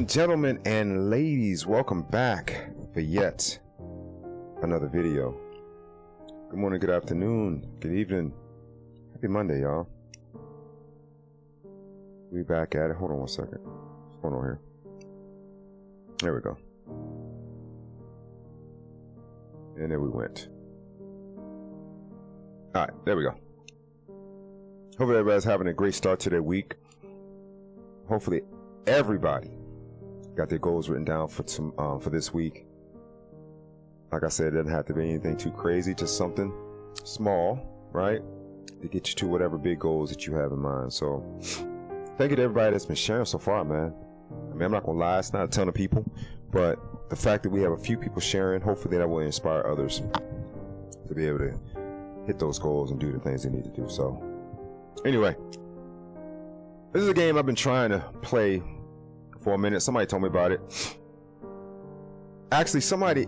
Gentlemen, and ladies, welcome back for yet another video. Good morning, good afternoon, good evening. Happy Monday, y'all. We back at it. Hold on one second. What's going on here? There we go. And there we went. All right, there we go. Hopefully everybody's having a great start to their week. Hopefully everybody got their goals written down for this week. Like I said, it doesn't have to be anything too crazy, just something small, right? To get you to whatever big goals that you have in mind. So thank you to everybody that's been sharing so far, man. I mean, I'm not gonna lie, it's not a ton of people, but the fact that we have a few people sharing, hopefully that will inspire others to be able to hit those goals and do the things they need to do. So anyway, this is a game I've been trying to play for a minute. Somebody told me about it. Actually, somebody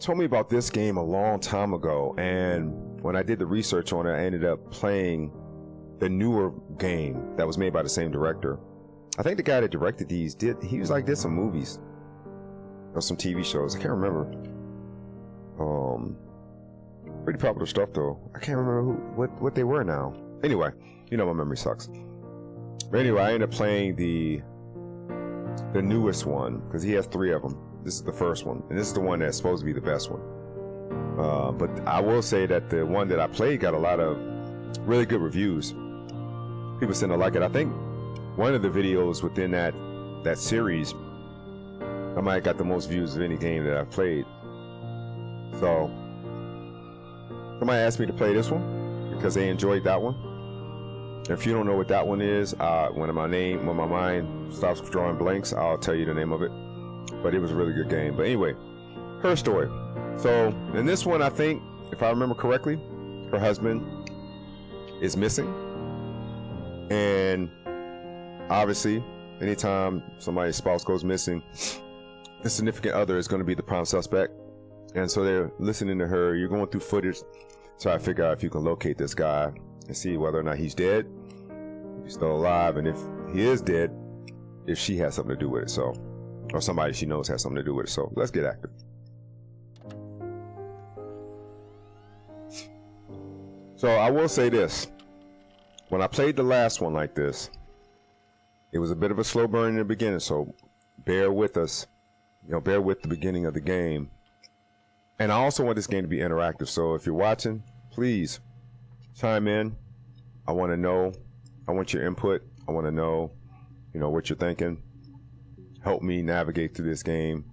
told me about this game a long time ago, and when I did the research on it, I ended up playing the newer game that was made by the same director. I think the guy that directed these did some movies or some TV shows. I can't remember. Pretty popular stuff though. I can't remember what they were now. Anyway, you know my memory sucks. But anyway, I ended up playing the newest one because he has 3 of them. This is the first one, and this is the one that's supposed to be the best one. But I will say that the one that I played got a lot of really good reviews. People seem to like it. I think one of the videos within that series, I might have got the most views of any game that I've played. So somebody asked me to play this one because they enjoyed that one. If you don't know what that one is, when my mind stops drawing blanks, I'll tell you the name of it. But it was a really good game. But anyway, her story. So in this one, I think, if I remember correctly, her husband is missing. And obviously, anytime somebody's spouse goes missing, the significant other is going to be the prime suspect. And so they're listening to her. You're going through footage to try to figure out if you can locate this guy and see whether or not he's dead, if he's still alive, and if he is dead, if she has something to do with it. So, or somebody she knows has something to do with it. So let's get active. So I will say this. When I played the last one like this, it was a bit of a slow burn in the beginning, so bear with us. Bear with the beginning of the game. And I also want this game to be interactive, so if you're watching, please chime in. I want to know. I want your input. I want to know, what you're thinking. Help me navigate through this game,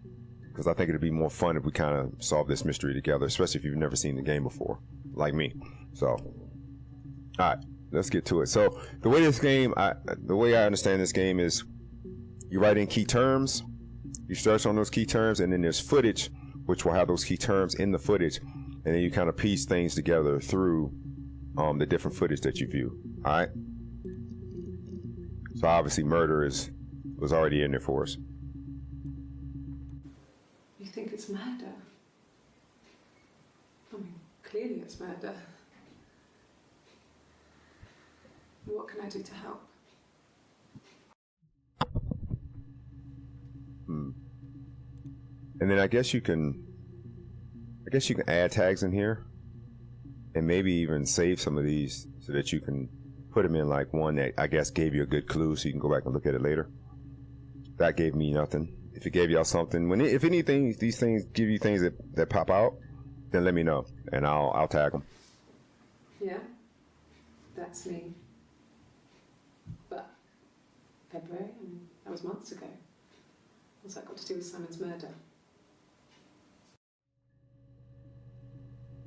because I think it'd be more fun if we kind of solve this mystery together, especially if you've never seen the game before, like me. So, all right, let's get to it. So the way I understand this game is you write in key terms, you search on those key terms, and then there's footage, which will have those key terms in the footage, and then you kind of piece things together through the different footage that you view. All right. So obviously, murder was already in there for us. You think it's murder? I mean, clearly it's murder. What can I do to help? And then I guess you can add tags in here, and maybe even save some of these so that you can put them in like one that I guess gave you a good clue, so you can go back and look at it later. That gave me nothing. If it gave y'all something, if anything, these things give you things that pop out, then let me know, and I'll tag them. Yeah, that's me. But February, that was months ago. What's that got to do with Simon's murder?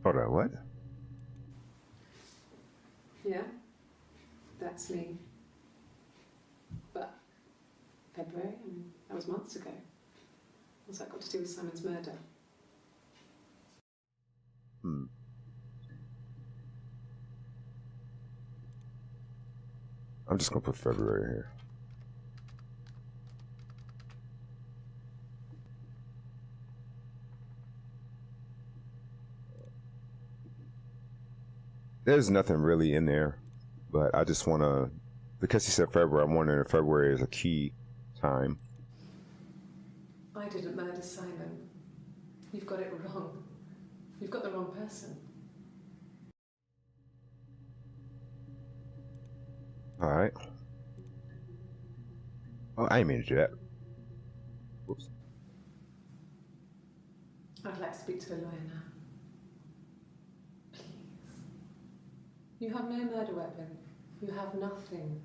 Hold on, what? Yeah, that's me. But February, that was months ago. What's that got to do with Simon's murder? I'm just gonna put February here. There's nothing really in there, but I just want to, because he said February, I'm wondering if February is a key time. I didn't murder Simon. You've got it wrong. You've got the wrong person. All right. Oh, I didn't mean to do that. Whoops. I'd like to speak to a lawyer now. Please. You have no murder weapon. You have nothing.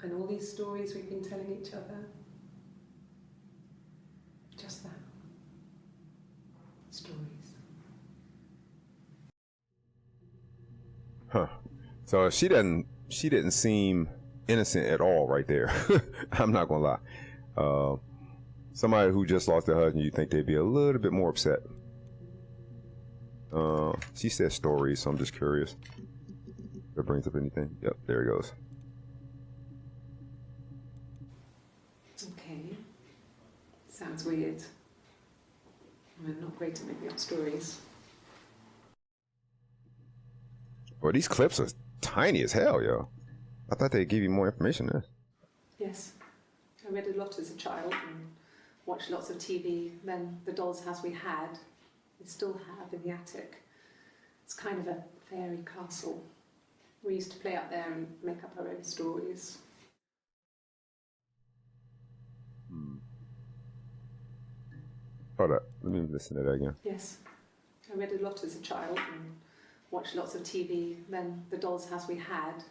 And all these stories we've been telling each other. Just that. Stories. Huh. So she didn't seem innocent at all right there. I'm not gonna lie. Somebody who just lost their husband, you think they'd be a little bit more upset. She said stories, so I'm just curious. If that brings up anything. Yep, there it goes. Okay. Sounds weird. I'm not great at making up stories. Well, these clips are tiny as hell, yo. I thought they'd give you more information there. Yes. I read a lot as a child and watched lots of TV. Then the doll's house we had, we still have in the attic. It's kind of a fairy castle. We used to play up there and make up our own stories. Hold up. Let me listen to that again. Yes. I read a lot as a child and watched lots of TV. Then the doll's house we had,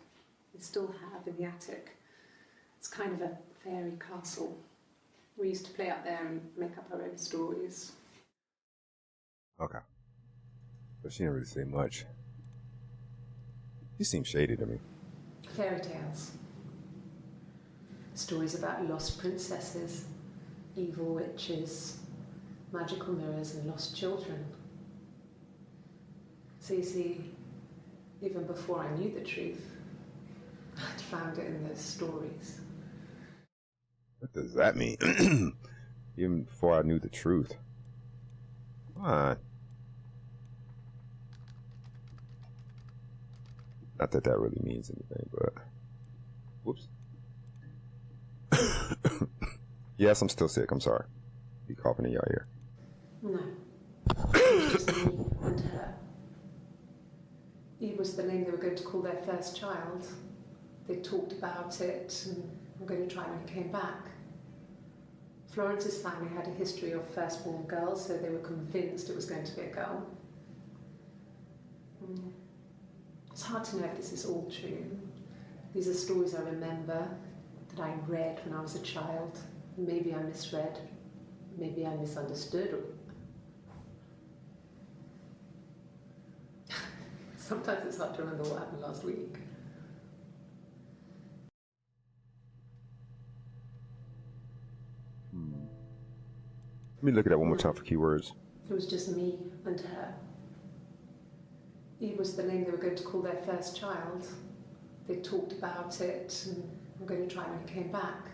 we still have in the attic. It's kind of a fairy castle. We used to play up there and make up our own stories. Okay. But she didn't really say much. She seemed shady to me. Fairy tales. Stories about lost princesses, evil witches, magical mirrors and lost children. So you see, even before I knew the truth, I'd found it in those stories. What does that mean? Even before I knew the truth. Come on. Not that that really means anything, but... Whoops. Yes, I'm still sick. I'm sorry. Be coughing in your ear. No. It was just me and her. It was the name they were going to call their first child. They talked about it and were going to try when he came back. Florence's family had a history of firstborn girls, so they were convinced it was going to be a girl. It's hard to know if this is all true. These are stories I remember, that I read when I was a child. Maybe I misread, maybe I misunderstood. Sometimes it's hard to remember what happened last week. Let me look at that one more time for keywords. It was just me and her. It was the name they were going to call their first child. They talked about it and were going to try when he came back.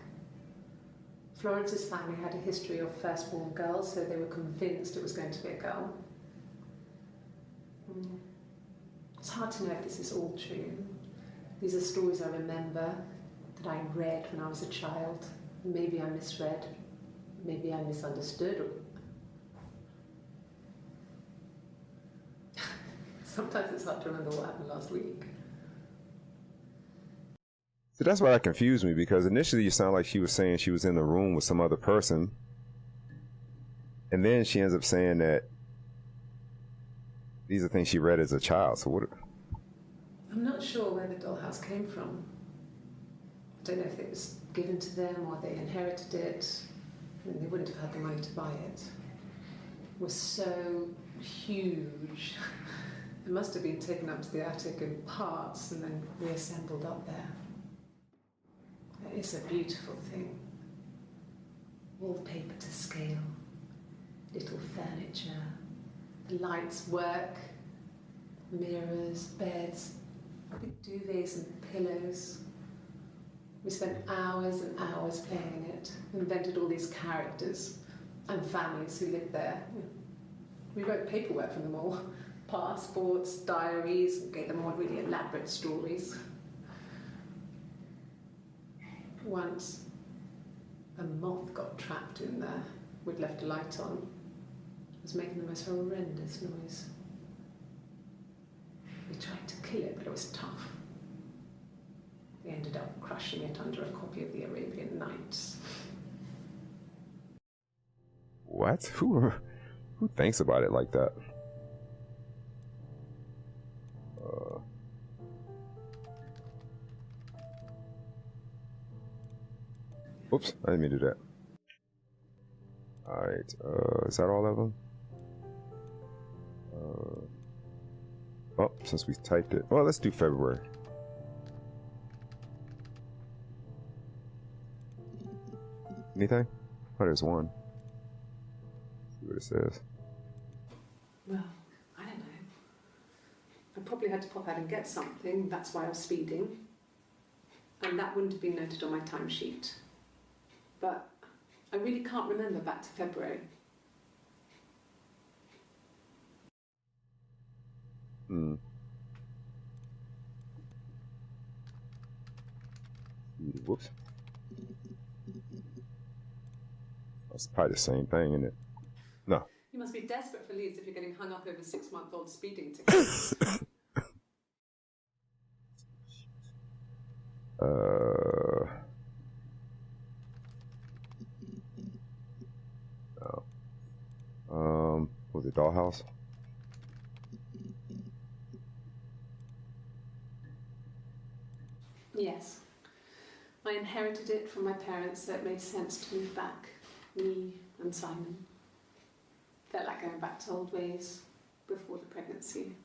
Florence's family had a history of firstborn girls, so they were convinced it was going to be a girl. It's hard to know if this is all true. These are stories I remember, that I read when I was a child. Maybe I misread, maybe I misunderstood. Sometimes it's hard to remember what happened last week. So that's why that confused me, because initially you sound like she was saying she was in the room with some other person. And then she ends up saying that these are things she read as a child. So what? I'm not sure where the dollhouse came from. I don't know if it was given to them or they inherited it. I mean, they wouldn't have had the money to buy it. It was so huge. It must have been taken up to the attic in parts and then reassembled up there. It's a beautiful thing. Wallpaper to scale, little furniture, the lights work, mirrors, beds, big duvets and pillows. We spent hours and hours playing in it, invented all these characters and families who lived there. We wrote paperwork for them all, passports, diaries, and gave them all really elaborate stories. Once, A moth got trapped in there. We'd left a light on. It was making the most horrendous noise. We tried to kill it, but it was tough. We ended up crushing it under a copy of the Arabian Nights. What? Who thinks about it like that? Oops, I didn't mean to do that. Alright, is that all of them? Oh, since we typed it. Well, let's do February. Anything? Oh, there's one. See what it says. Well, I don't know. I probably had to pop out and get something. That's why I was speeding. And that wouldn't have been noted on my timesheet. But I really can't remember back to February. Whoops. That's probably the same thing, isn't it? No. You must be desperate for leads if you're getting hung up over 6-month-old speeding tickets. Was it Dollhouse? Yes. I inherited it from my parents, so it made sense to move back. Me and Simon. Felt like going back to old ways before the pregnancy.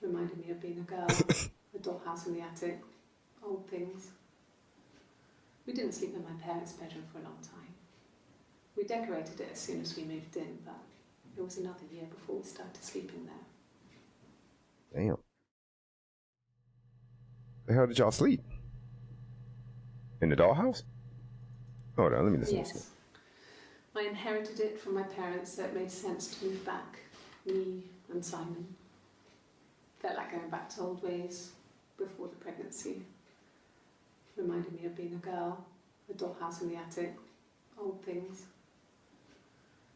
Reminded me of being a girl, a dollhouse in the attic, old things. We didn't sleep in my parents' bedroom for a long time. We decorated it as soon as we moved in, but it was another year before we started sleeping there. Damn. The hell did y'all sleep? In the dollhouse? Hold on, let me listen to this. Yes. I inherited it from my parents, so it made sense to move back. Me and Simon. Felt like going back to old ways before the pregnancy. Reminded me of being a girl, a dollhouse in the attic, old things.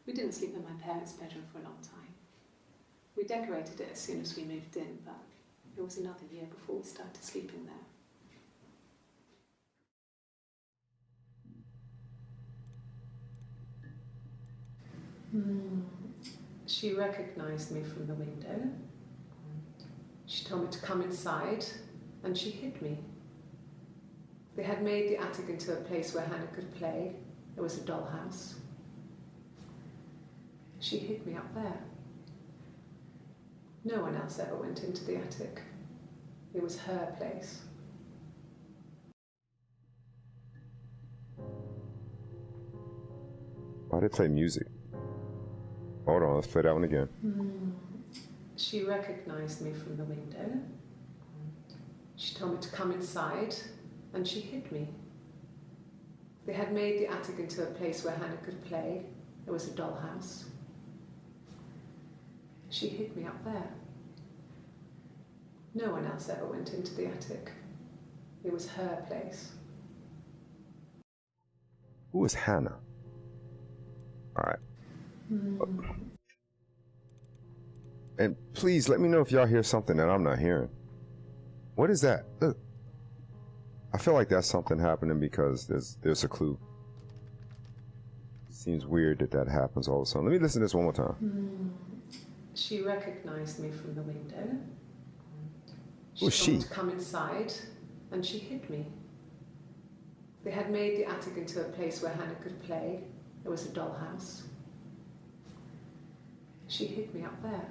We didn't sleep in my parents' bedroom for a long time. We decorated it as soon as we moved in, but it was another year before we started sleeping there. She recognised me from the window. She told me to come inside, and she hid me. They had made the attic into a place where Hannah could play. It was a dollhouse. She hid me up there. No one else ever went into the attic. It was her place. Why did it play music? Hold on, let's play that one again. She recognised me from the window. She told me to come inside, and she hid me. They had made the attic into a place where Hannah could play. It was a dollhouse. She hid me up there. No one else ever went into the attic. It was her place. Who is Hannah? All right. And please let me know if y'all hear something that I'm not hearing. What is that? Look. I feel like that's something happening because there's a clue. It seems weird that happens all of a sudden. Let me listen to this one more time. She recognised me from the window. Who's She told she? me to come inside, and she hid me. They had made the attic into a place where Hannah could play. It was a dollhouse. She hid me up there.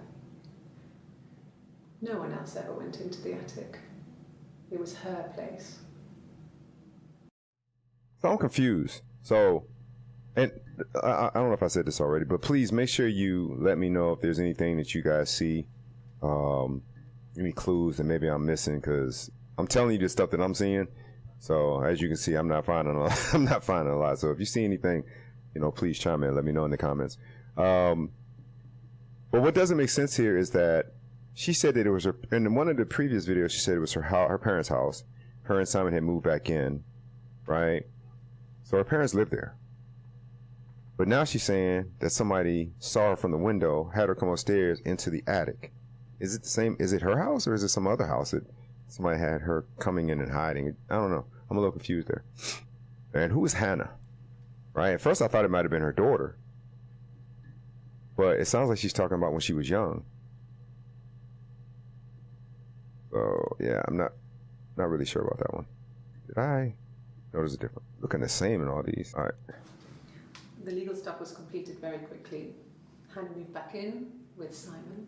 No one else ever went into the attic. It was her place. So I'm confused. So, and I don't know if I said this already, but please make sure you let me know if there's anything that you guys see, any clues that maybe I'm missing, because I'm telling you the stuff that I'm seeing. So as you can see, I'm not finding a lot. So if you see anything, please chime in. Let me know in the comments. But what doesn't make sense here is that she said that it was her, in one of the previous videos, she said it was her parents' house. Her and Simon had moved back in, right? So her parents lived there. But now she's saying that somebody saw her from the window, had her come upstairs into the attic. Is it the same? Is it her house or is it some other house that somebody had her coming in and hiding? I don't know. I'm a little confused there. And who is Hannah? Right? At first I thought it might have been her daughter. But it sounds like she's talking about when she was young. So yeah, I'm not really sure about that one. Did I notice a difference? Looking the same in all these. All right. The legal stuff was completed very quickly. Hannah moved back in with Simon.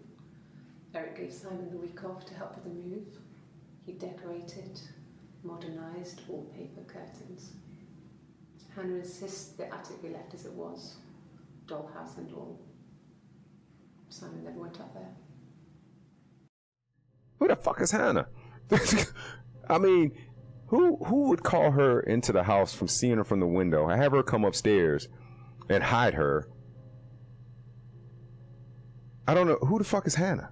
Eric gave Simon the week off to help with the move. He decorated, modernised wallpaper curtains. Hannah insists the attic be left as it was, dollhouse and all. Simon never went up there. Who the fuck is Hannah? I mean, who would call her into the house from seeing her from the window, have her come upstairs and hide her? I don't know. Who the fuck is Hannah?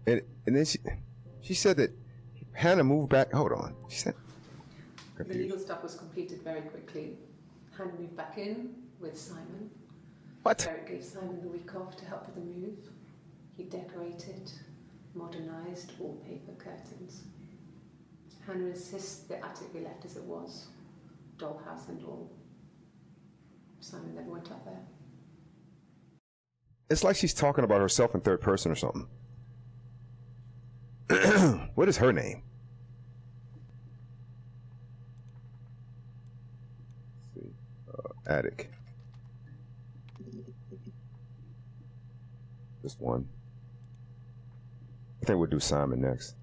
And then she said that Hannah moved back. Hold on. She said. The legal stuff was completed very quickly. Hannah moved back in with Simon. What? Eric gave Simon the week off to help with the move. He decorated, modernised wallpaper curtains. Hannah insists the attic be left as it was, dollhouse and all. Simon never went up there. It's like she's talking about herself in third person or something. What is her name? Let's see. Attic. Just one. I think we'll do Simon next.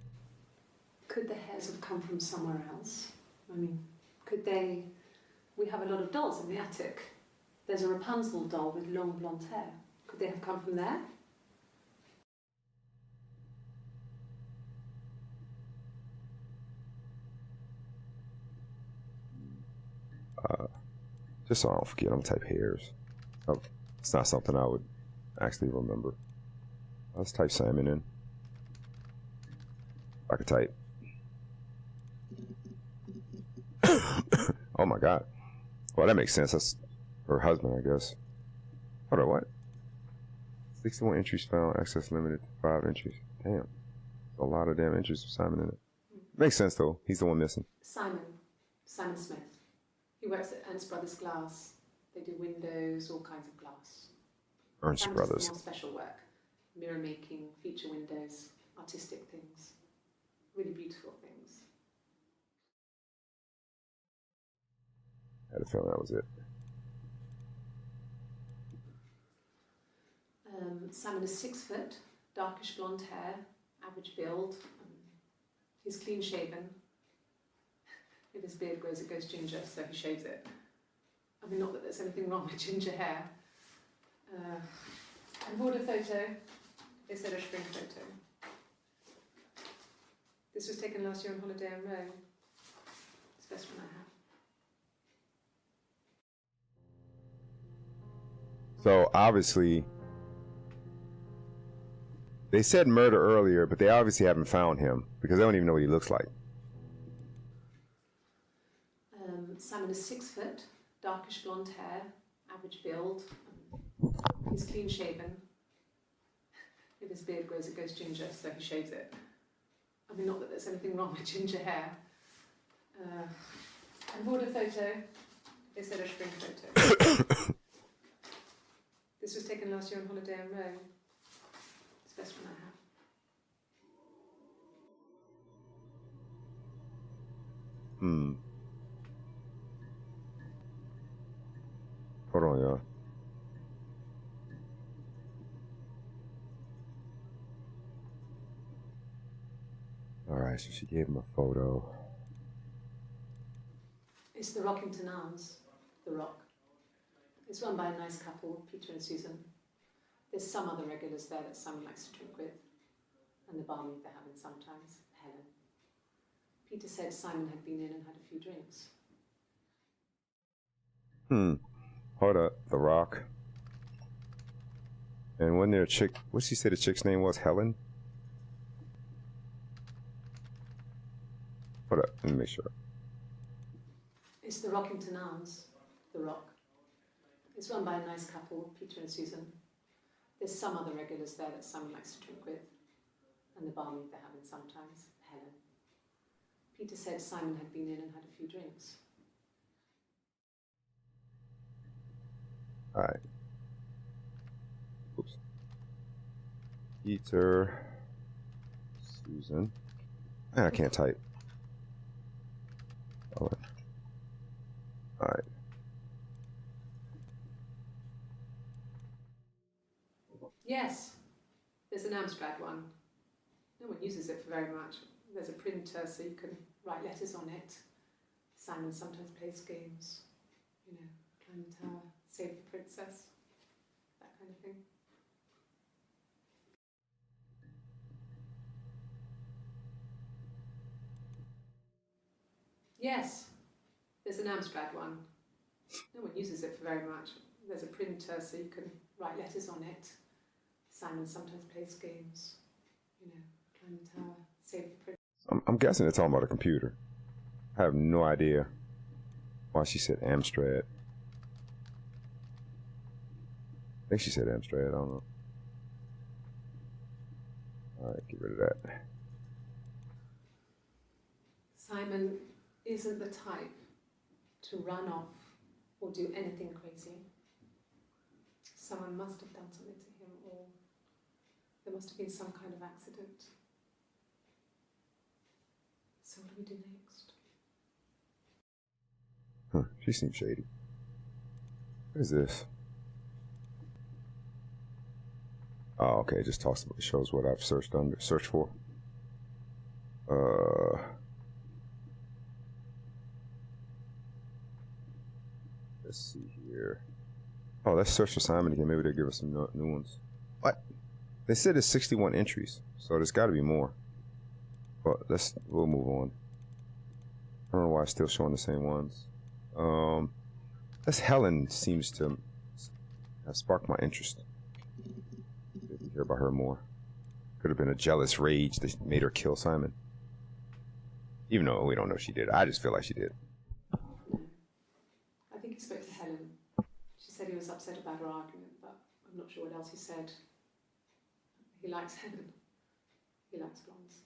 Could the hairs have come from somewhere else? I mean, could they... We have a lot of dolls in the attic. There's a Rapunzel doll with long blonde hair. Could they have come from there? Just so I don't forget, I'm gonna type hairs. Oh, it's not something I would actually remember. Let's type Simon in. I could type. Oh my god. Well, that makes sense. That's her husband, I guess. Hold on, what? 61 entries found, access limited to 5 entries. Damn. A lot of damn entries for Simon in it. Makes sense though. He's the one missing. Simon Smith. He works at Ernst Brothers Glass. They do windows, all kinds of glass. Ernst Simon Brothers. does more special work. Mirror making, feature windows, artistic things. Really beautiful things. I had a feeling that was it. Simon is 6 foot, darkish blonde hair, average build. He's clean shaven. If his beard grows, it goes ginger, so he shaves it. I mean, not that there's anything wrong with ginger hair. I bought a photo. They said a spring photo. This was taken last year on holiday in Rome. It's the best one I have. So obviously, they said murder earlier, but they obviously haven't found him because they don't even know what he looks like. Simon is 6 foot, darkish blonde hair, average build. He's clean shaven. If his beard grows, it goes ginger, so he shaves it. I mean, not that there's anything wrong with ginger hair. I bought a photo. They said a spring photo. This was taken last year on holiday in Rome. It's the best one I have. Hold on, y'all. Alright, so she gave him a photo. It's the Rockington Arms, The Rock. It's run by a nice couple, Peter and Susan. There's some other regulars there that Simon likes to drink with, and the barmaid they have in sometimes, Helen. Peter said Simon had been in and had a few drinks. Hold up, The Rock. And wasn't there a chick? What did she say the chick's name was? Helen? Hold up, let me make sure. It's the Rockington Arms, the Rock. It's run by a nice couple, Peter and Susan. There's some other regulars there that Simon likes to drink with, and the barmaid they're having sometimes, Helen. Peter said Simon had been in and had a few drinks. All right. Oops. Peter, Susan. I can't type. All right. Yes, there's an Amstrad one. No one uses it for very much. There's a printer so you can write letters on it. Simon sometimes plays games, you know, climb the tower, save the princess, that kind of thing. Yes, there's an Amstrad one. No one uses it for very much. There's a printer so you can write letters on it. Simon sometimes plays games, you know, climb the tower, save the princess. I'm guessing it's talking about a computer. I have no idea why she said Amstrad. I think she said Amstrad, I don't know. Alright, get rid of that. Simon isn't the type to run off or do anything crazy. Someone must have done something to him, or there must have been some kind of accident. So what do we do next? Huh, she seems shady. What is this? Oh, okay, it just shows what I've searched for. Let's see here. Oh, let's search for Simon again. Maybe they'll give us some new ones. What? They said there's 61 entries, so there's got to be more. But we'll move on. I don't know why it's still showing the same ones. This Helen seems to have sparked my interest. Didn't hear about her more. Could have been a jealous rage that made her kill Simon. Even though we don't know she did. I just feel like she did. I think he spoke to Helen. She said he was upset about her argument, but I'm not sure what else he said. He likes Helen. He likes blondes.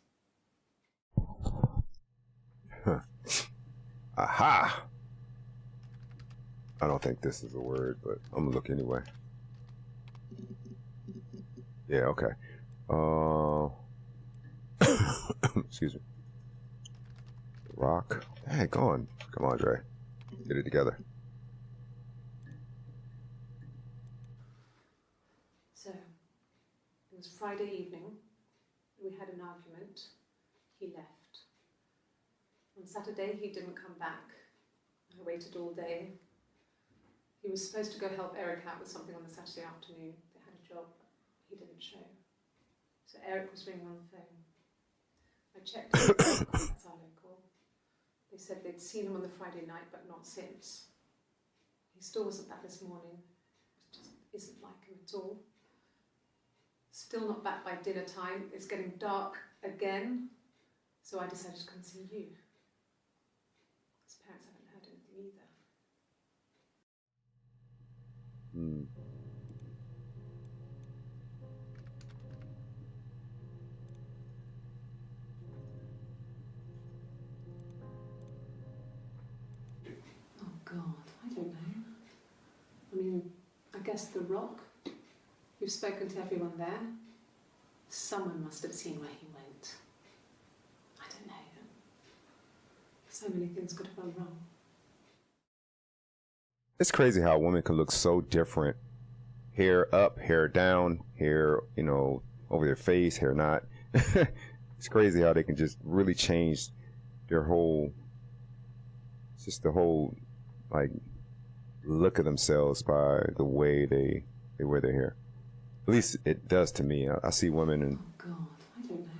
Aha! I don't think this is a word, but I'm gonna look anyway. Yeah, okay. Excuse me. Rock. Hey, go on. Come on, Dre. Get it together. So, it was Friday evening. We had an argument. He left. On Saturday, he didn't come back. I waited all day. He was supposed to go help Eric out with something on the Saturday afternoon. They had a job. He didn't show. So Eric was ringing on the phone. I checked. That's our local. They said they'd seen him on the Friday night, but not since. He still wasn't back this morning. It just isn't like him at all. Still not back by dinner time. It's getting dark again. So I decided to come and see you. His parents haven't heard anything either. Oh God, I don't know. I mean, I guess the Rock. You've spoken to everyone there. Someone must have seen where he went. I don't know. So many things could have gone wrong. It's crazy how a woman can look so different. Hair up, hair down, hair, over their face, hair not. It's crazy how they can just really change their whole, the whole, look of themselves by the way they wear their hair. At least it does to me. I see women and... Oh God, I don't know.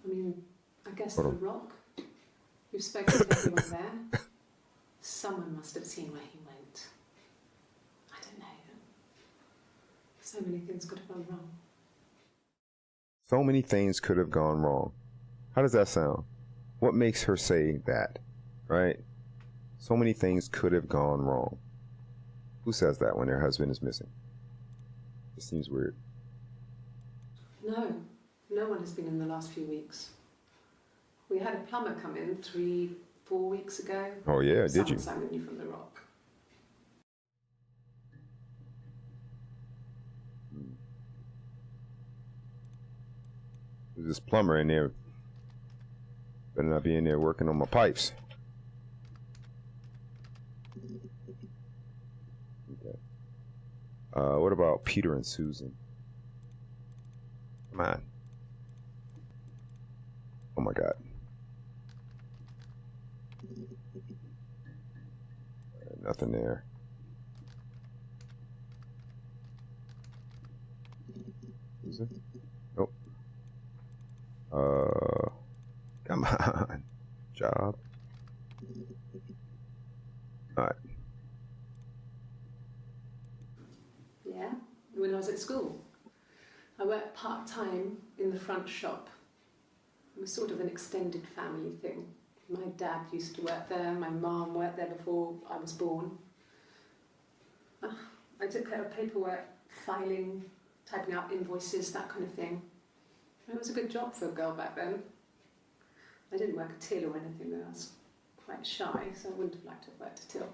I mean, I guess the Rock. You've spoken to everyone there. Someone must have seen where he went. I don't know. So many things could have gone wrong. So many things could have gone wrong. How does that sound? What makes her say that, right? So many things could have gone wrong. Who says that when their husband is missing? It seems weird. No, no one has been in the last few weeks. We had a plumber come in 3-4 weeks ago. Oh yeah, did you? Simon knew from the Rock. There's this plumber in there. Better not be in there working on my pipes. Okay. What about Peter and Susan? Come on. Oh my God. Nothing there. Susan? Nope. Come on. Job. Alright. Yeah, when I was at school. I worked part-time in the front shop. It was sort of an extended family thing. My dad used to work there, my mum worked there before I was born. I took care of paperwork, filing, typing out invoices, that kind of thing. It was a good job for a girl back then. I didn't work a till or anything though. I was quite shy, so I wouldn't have liked to have worked a till.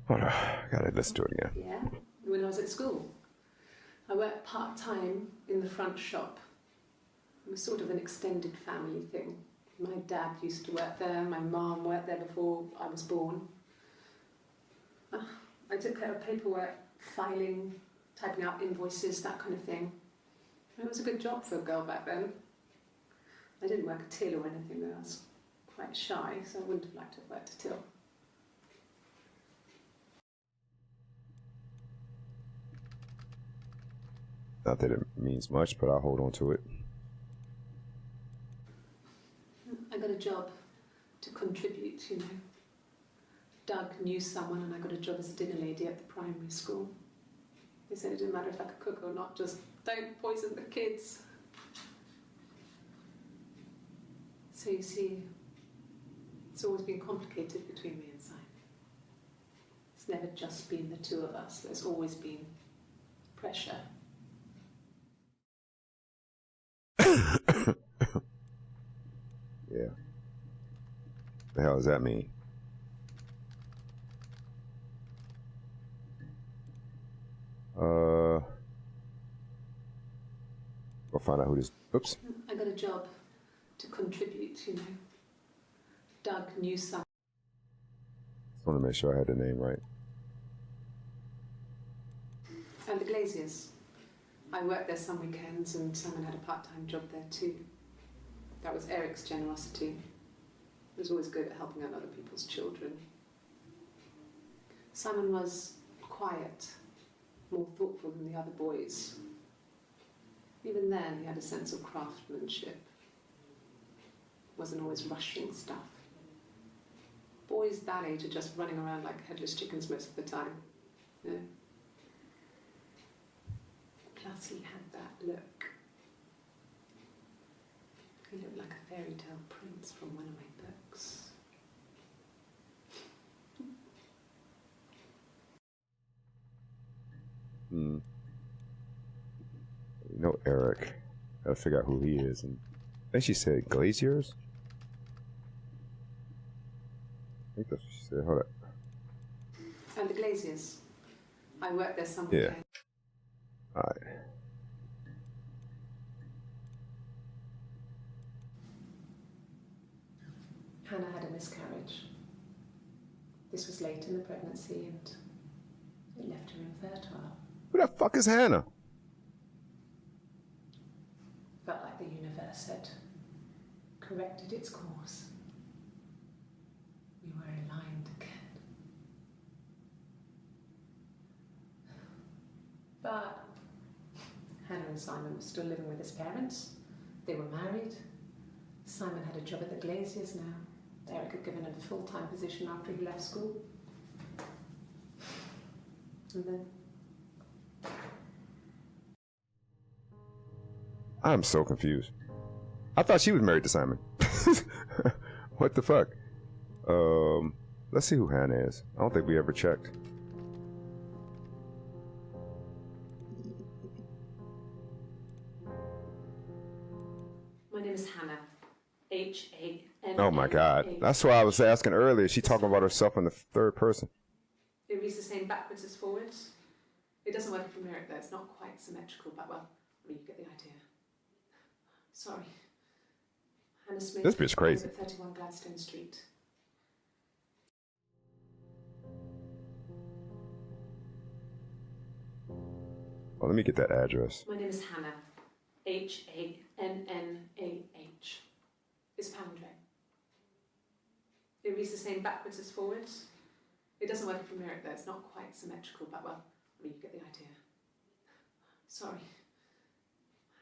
Hold on, gotta listen to it again. Yeah, when I was at school. I worked part-time in the front shop. It was sort of an extended family thing. My dad used to work there, my mum worked there before I was born. I took care of paperwork, filing, typing out invoices, that kind of thing. It was a good job for a girl back then. I didn't work a till or anything though. I was quite shy, so I wouldn't have liked to have worked a till. Not that it means much, but I'll hold on to it. I got a job to contribute, you know. Doug knew someone and I got a job as a dinner lady at the primary school. They said it didn't matter if I could cook or not, just don't poison the kids. So you see, it's always been complicated between me and Simon. It's never just been the two of us, there's always been pressure. Yeah. The hell does that mean? We'll find out who this. Oops. I got a job to contribute, you know. Doug knew someone. Just want to make sure I had the name right. And the Glaziers. I worked there some weekends and Simon had a part-time job there too. That was Eric's generosity. He was always good at helping out other people's children. Simon was quiet, more thoughtful than the other boys. Even then, he had a sense of craftsmanship. Wasn't always rushing stuff. Boys that age are just running around like headless chickens most of the time. You know? Plus, he had that look. He looked like a fairy tale prince from one of my books. You know Eric. Gotta figure out who he is. And I think she said Glaziers? I think that's what she said. Hold up. And the Glaziers. I worked there some Yeah. weekend. Alright. Hannah had a miscarriage. This was late in the pregnancy and it left her infertile. Who the fuck is Hannah? Felt like the universe had corrected its course. We were aligned again. But Hannah and Simon were still living with his parents. They were married. Simon had a job at the Glaziers now. Eric had given him a full-time position after he left school. And then I'm so confused. I thought she was married to Simon. What the fuck? Let's see who Hannah is. I don't think we ever checked. my name is Hannah. H-A-N-N-A-H. Oh my God. That's why I was asking earlier. She talking about herself in the third person. It reads the same backwards as forwards. It doesn't work if you mirror it though. It's not quite symmetrical, but well, I mean, you get the idea. Sorry. Hannah Smith. This bitch crazy. I live at 31 Gladstone Street. Oh, let me get that address. My name is Hannah. H-A-N-N-A-H. It's palindrome. It reads the same backwards as forwards. It doesn't work if you mirror it though. It's not quite symmetrical, but well, I mean, you get the idea. Sorry.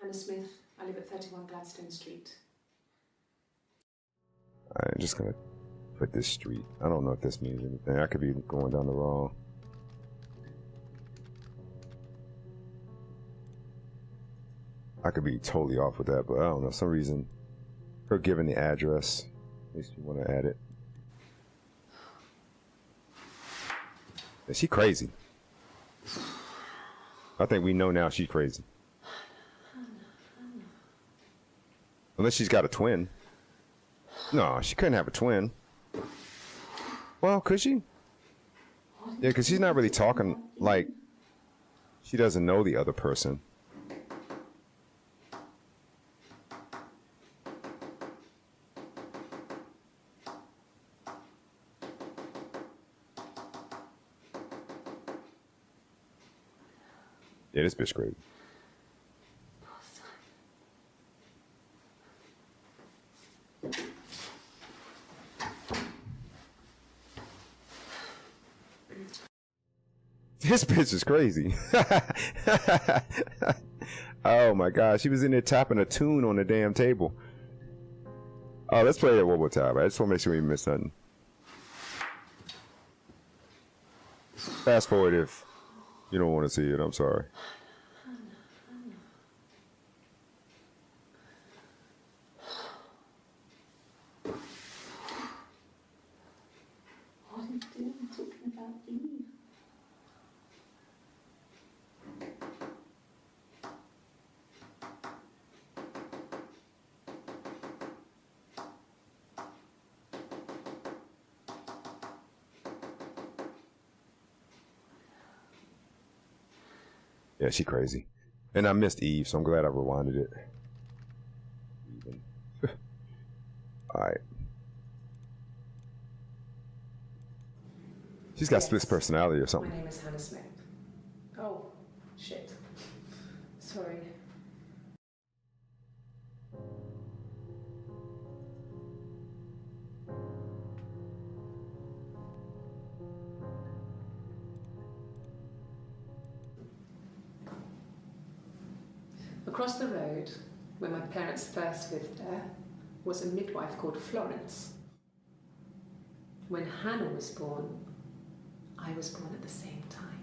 Hannah Smith. I live at 31 Gladstone Street. I'm just gonna put this street. I don't know if this means anything. I could be going down the wrong. I could be totally off with that, but I don't know. Some reason, her giving the address makes me want to add it. Is she crazy? I think we know now she's crazy. Unless she's got a twin. No, she couldn't have a twin. Well, could she? Yeah, because she's not really talking like she doesn't know the other person. Yeah, this bitch crazy. This bitch is crazy. Oh my god, she was in there tapping a tune on the damn table. Oh, let's play it one more time. I just want to make sure we miss nothing. Fast forward if you don't want to see it. I'm sorry. What are you doing talking about Eve? Yeah, she crazy. And I missed Eve, so I'm glad I rewinded it. Alright. She's got Yes. split personality or My something. name is Hannah Smith. Oh, shit. Sorry. Across the road, where my parents first lived there, was a midwife called Florence. When Hannah was born, I was born at the same time.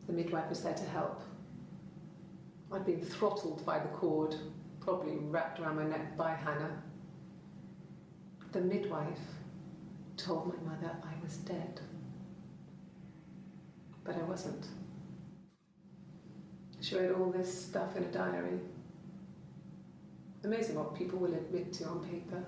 The midwife was there to help. I'd been throttled by the cord, probably wrapped around my neck by Hannah. The midwife told my mother I was dead. But I wasn't. She wrote all this stuff in a diary. Amazing what people will admit to on paper.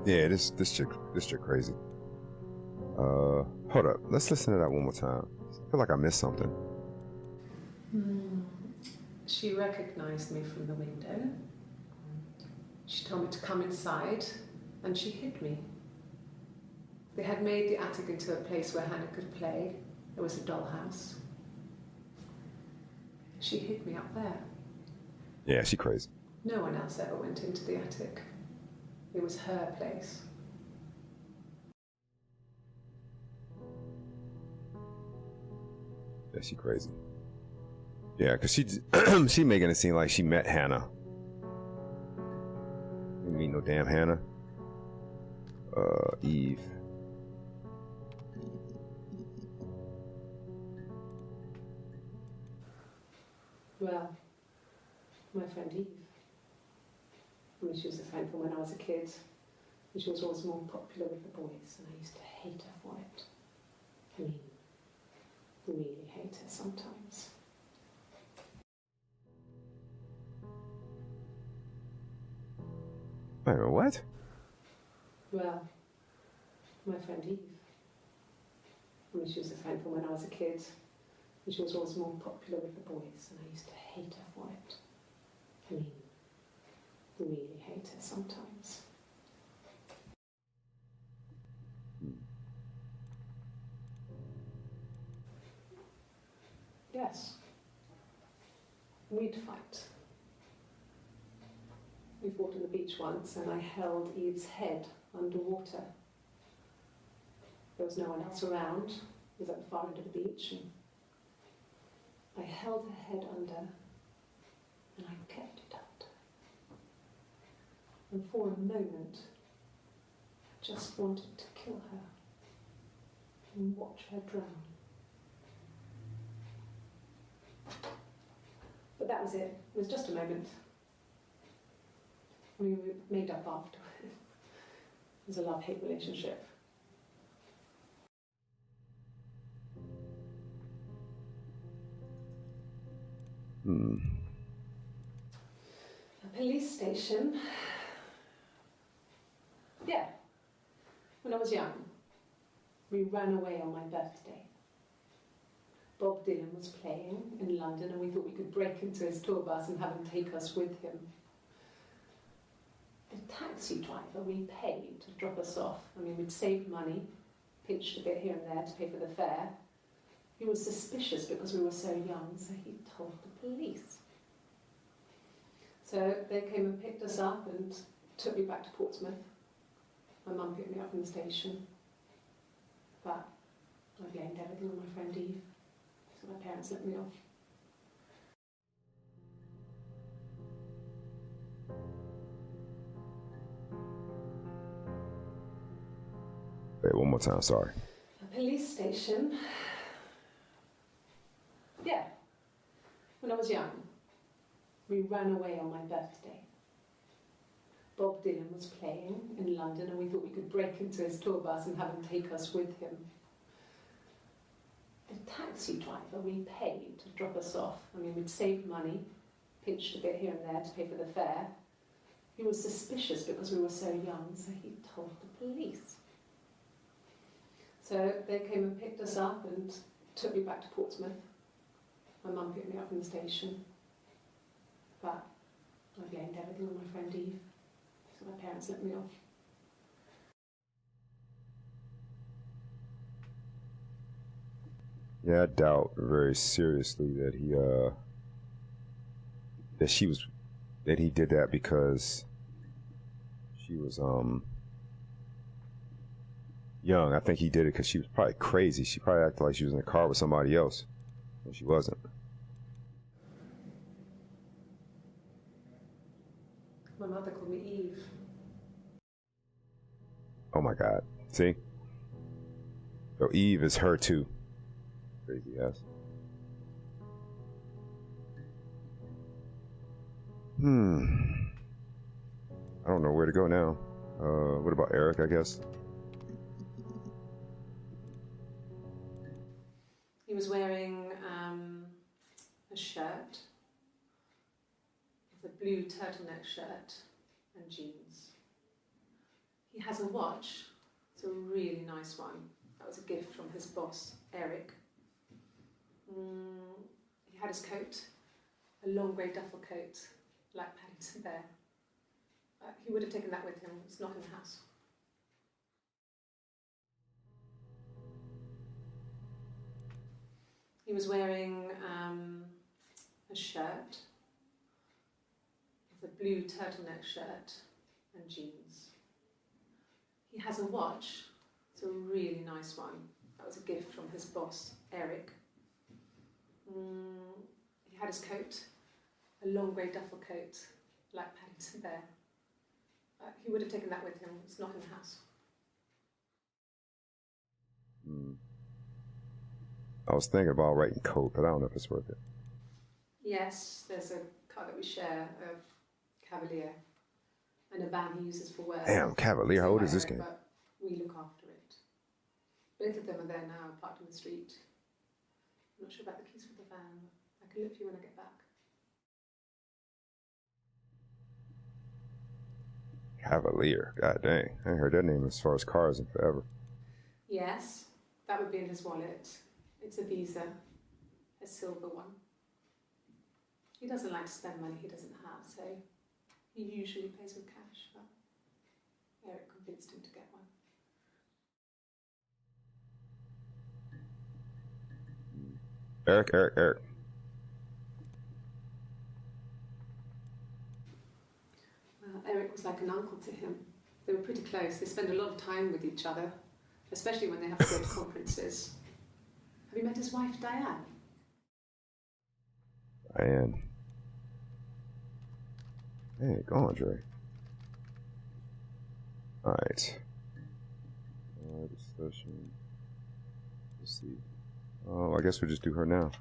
Yeah, this chick crazy. Hold up. Let's listen to that one more time. I feel like I missed something. She recognized me from the window. She told me to come inside, and she hid me. They had made the attic into a place where Hannah could play. There was a dollhouse. She hid me up there. Yeah, she crazy. No one else ever went into the attic. It was her place. Yeah, she crazy. Yeah, cause she making it seem like she met Hannah. Didn't meet no damn Hannah. Eve. Well, my friend Eve. I mean, she was a friend from when I was a kid, and she was always more popular with the boys, and I used to hate her for it. I mean, really hate her sometimes. Wait a minute, what? Well, my friend Eve. I mean, she was a friend from when I was a kid, and she was always more popular with the boys, and I used to hate her for it. I mean, really hate her sometimes. Yes. We'd fight. We fought on the beach once, and I held Eve's head underwater. There was no one else around. It was at the far end of the beach, and I held her head under, and I kept it under. And for a moment, I just wanted to kill her and watch her drown. But that was it. It was just a moment. We made up after. It was a love-hate relationship. A police station. Yeah. When I was young, we ran away on my birthday. Bob Dylan was playing in London, and we thought we could break into his tour bus and have him take us with him. The taxi driver we paid to drop us off. I mean, we'd saved money, pinched a bit here and there to pay for the fare. He was suspicious because we were so young, so he told the police. So they came and picked us up and took me back to Portsmouth. My mum picked me up from the station. But I blamed everything on my friend Eve. So my parents let me off. Wait, one more time, sorry. A police station. Yeah. When I was young, we ran away on my birthday. Bob Dylan was playing in London, and we thought we could break into his tour bus and have him take us with him. The taxi driver we paid to drop us off. I mean, we'd saved money, pinched a bit here and there to pay for the fare. He was suspicious because we were so young, so he told the police. So they came and picked us up and took me back to Portsmouth. My mum picked me up from the station. But I blamed everything on my friend Eve. So my parents let me off. Yeah, I doubt very seriously that he did that because she was young. I think he did it because she was probably crazy. She probably acted like she was in a car with somebody else when she wasn't. My mother called me Eve. Oh my God. See? So Eve is her too. Crazy ass. I don't know where to go now. What about Eric, I guess? He was wearing a shirt. It's a blue turtleneck shirt and jeans. He has a watch. It's a really nice one. That was a gift from his boss, Eric. He had his coat, a long grey duffel coat, like Paddington Bear. He would have taken that with him. It's not in the house. He was wearing a shirt. It's a blue turtleneck shirt and jeans. He has a watch. It's a really nice one. That was a gift from his boss, Eric. He had his coat, a long grey duffel coat, like Paddington Bear. He would have taken that with him. It's not in the house. I was thinking about writing coat, but I don't know if it's worth it. Yes, there's a car that we share, a Cavalier, and a van he uses for work. Damn, Cavalier, how old is this Eric, game? but we look after it. Both of them are there now, parked in the street. I'm not sure about the keys for the van. I can look for you when I get back. Cavalier, god dang. I ain't heard that name as far as cars in forever. Yes, that would be in his wallet. It's a Visa, a silver one. He doesn't like to spend money he doesn't have, so he usually pays with cash, but Eric convinced him to get one. Eric. Well, Eric was like an uncle to him. They were pretty close. They spend a lot of time with each other, especially when they have to go to conferences. Have you met his wife, Diane? Diane. Hey, go on, Dre. Alright. Discussion. Let's see. Oh, I guess we'll just do her now.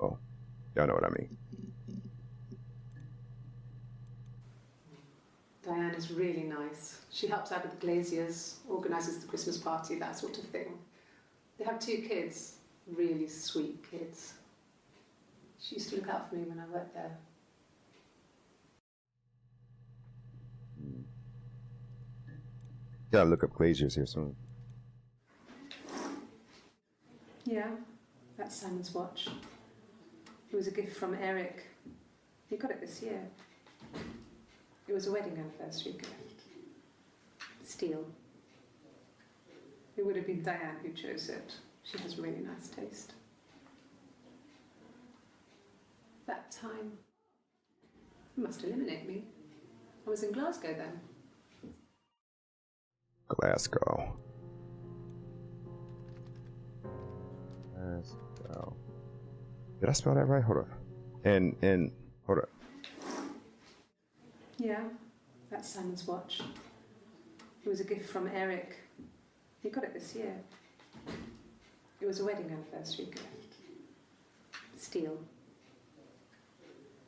Oh, y'all know what I mean. Diane is really nice. She helps out with the glaziers, organises the Christmas party, that sort of thing. They have 2 kids, really sweet kids. She used to look out for me when I worked there. Gotta look up glaziers here soon. Yeah, that's Simon's watch. It was a gift from Eric. He got it this year. It was a wedding anniversary gift. Steel. It would have been Diane who chose it. She has really nice taste. That time, you must eliminate me. I was in Glasgow then. Glasgow. Did I spell that right? Hold up. And hold up. Yeah, that's Simon's watch. It was a gift from Eric. He got it this year. It was a wedding anniversary gift. Steel.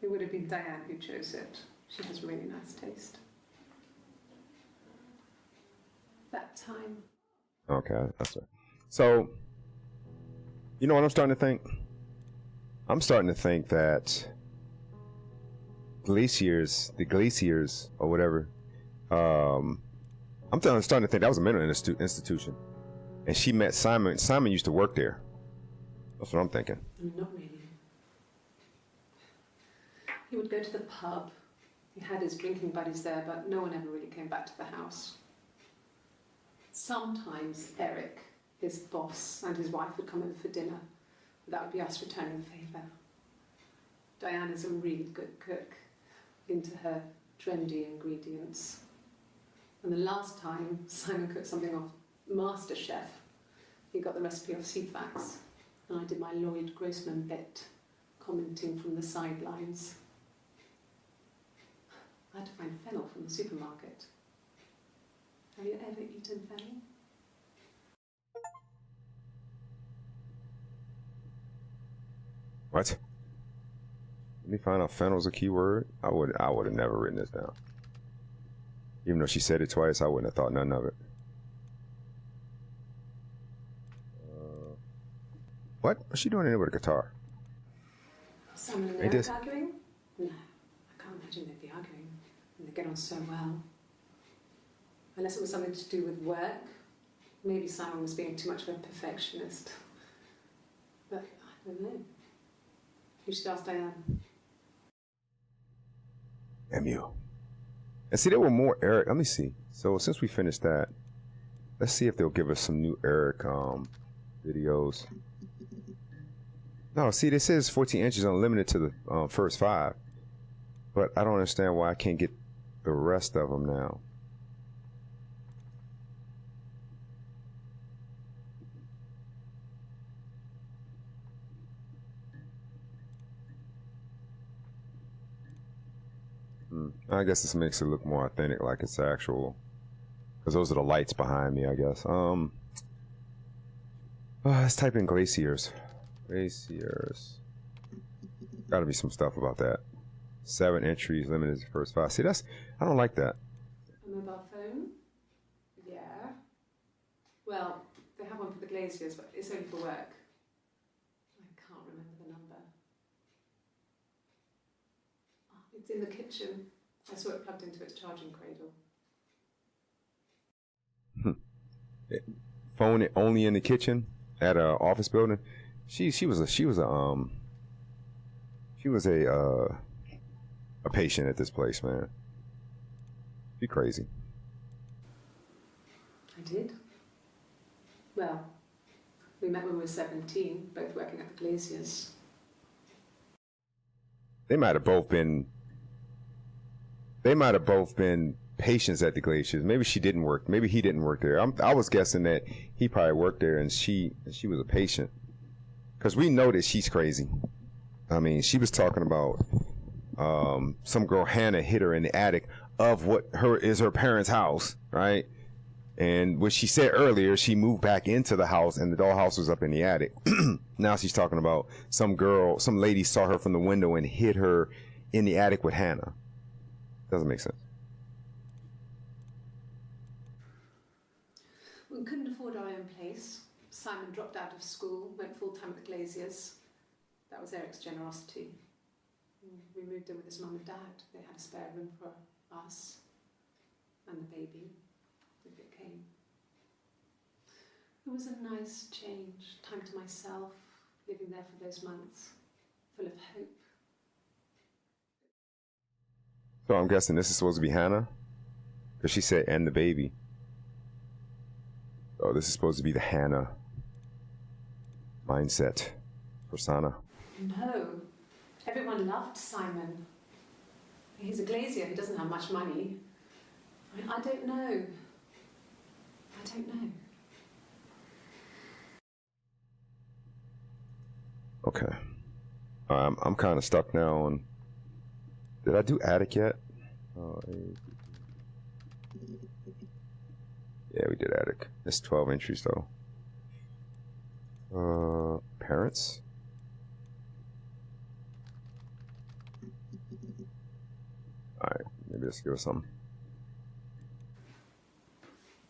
It would have been Diane who chose it. She has really nice taste. That time. Okay, that's right. So, you know what I'm starting to think? I'm starting to think that the glaciers or whatever, I'm starting to think that was a mental institution. And she met Simon. Simon used to work there. That's what I'm thinking. Not really. He would go to the pub. He had his drinking buddies there, but no one ever really came back to the house. Sometimes Eric, his boss, and his wife would come over for dinner. That would be us returning the favour. Diane is a really good cook, into her trendy ingredients. And the last time Simon cooked something off MasterChef, he got the recipe off CFAX, and I did my Lloyd Grossman bit, commenting from the sidelines. I had to find fennel from the supermarket. Have you ever eaten fennel? What? Let me find out fennel's a keyword. I would have never written this down. Even though she said it twice, I wouldn't have thought none of it. What? What's she doing in there with a guitar? Simon and Eric arguing? No, I can't imagine they'd be arguing. And they get on so well. Unless it was something to do with work. Maybe Simon was being too much of a perfectionist. But I don't know. You should ask Diane. MU. And see, there were more Eric. Let me see. So since we finished that, let's see if they'll give us some new Eric videos. No, see, this says 14 inches unlimited to the first 5. But I don't understand why I can't get the rest of them now. I guess this makes it look more authentic, like it's actual. Because those are the lights behind me, I guess. Let's type in glaciers. Glaciers. Gotta be some stuff about that. 7 entries, limited to first 5. See, I don't like that. A mobile phone? Yeah. Well, they have one for the glaciers, but it's only for work. I can't remember the number. Oh, it's in the kitchen. I saw it plugged into its charging cradle. Phone only in the kitchen at a office building. She was a patient at this place, man. She crazy. I did. Well, we met when we were 17, both working at the glaciers. They might have both been patients at the glaciers. Maybe she didn't work. Maybe he didn't work there. I was guessing that he probably worked there and she was a patient. Because we know that she's crazy. I mean, she was talking about some girl, Hannah, hit her in the attic of what her parents' house, right? And what she said earlier, she moved back into the house and the dollhouse was up in the attic. Now she's talking about some lady saw her from the window and hit her in the attic with Hannah. Doesn't make sense. We couldn't afford our own place. Simon dropped out of school, went full-time at the glaciers. That was Eric's generosity. We moved in with his mum and dad. They had a spare room for us and the baby, if it came. It was a nice change, time to myself, living there for those months, full of hope. So I'm guessing this is supposed to be Hannah? Because she said, and the baby. Oh, this is supposed to be the Hannah mindset persona. No. Everyone loved Simon. He's a glazier. He doesn't have much money. I don't know. I don't know. Okay. I'm kind of stuck now on... Did I do attic yet? Yeah, we did attic. It's 12 entries though. Parents? Alright, maybe let's give us some.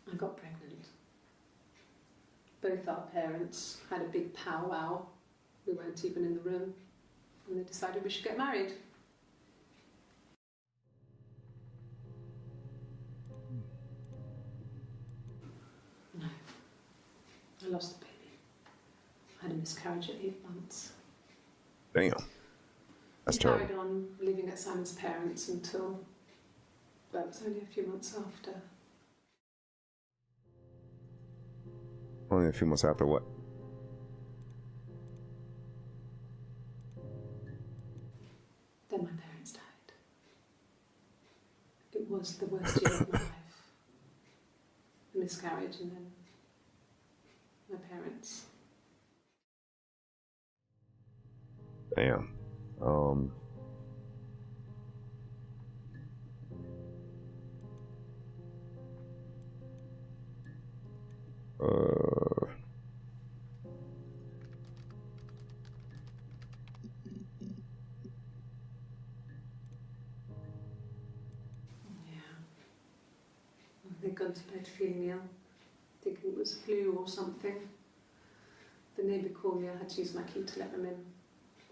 I got pregnant. Both our parents had a big powwow. We weren't even in the room. And they decided we should get married. No. I lost the baby. I had a miscarriage at 8 months. Damn. That's we terrible. carried on living at Simon's parents until, well, it was only a few months after. Only a few months after what? Then my parents died. It was the worst year of my life. A miscarriage and then my parents. Damn. They'd gone to bed feeling ill, thinking it was flu or something. The neighbour called me, I had to use my key to let them in.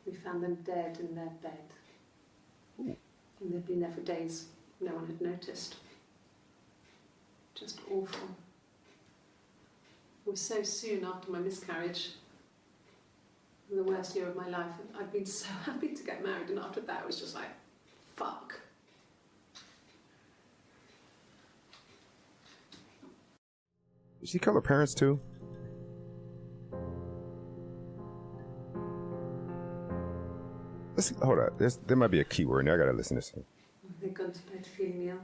We found them dead in their bed. Ooh. And they'd been there for days. No one had noticed. Just awful. It was so soon after my miscarriage. The worst year of my life. I'd been so happy to get married, and after that it was just like, fuck. Did she cover parents too? Hold on. There might be a keyword in there. I gotta listen to this. They'd gone to bed feeling ill,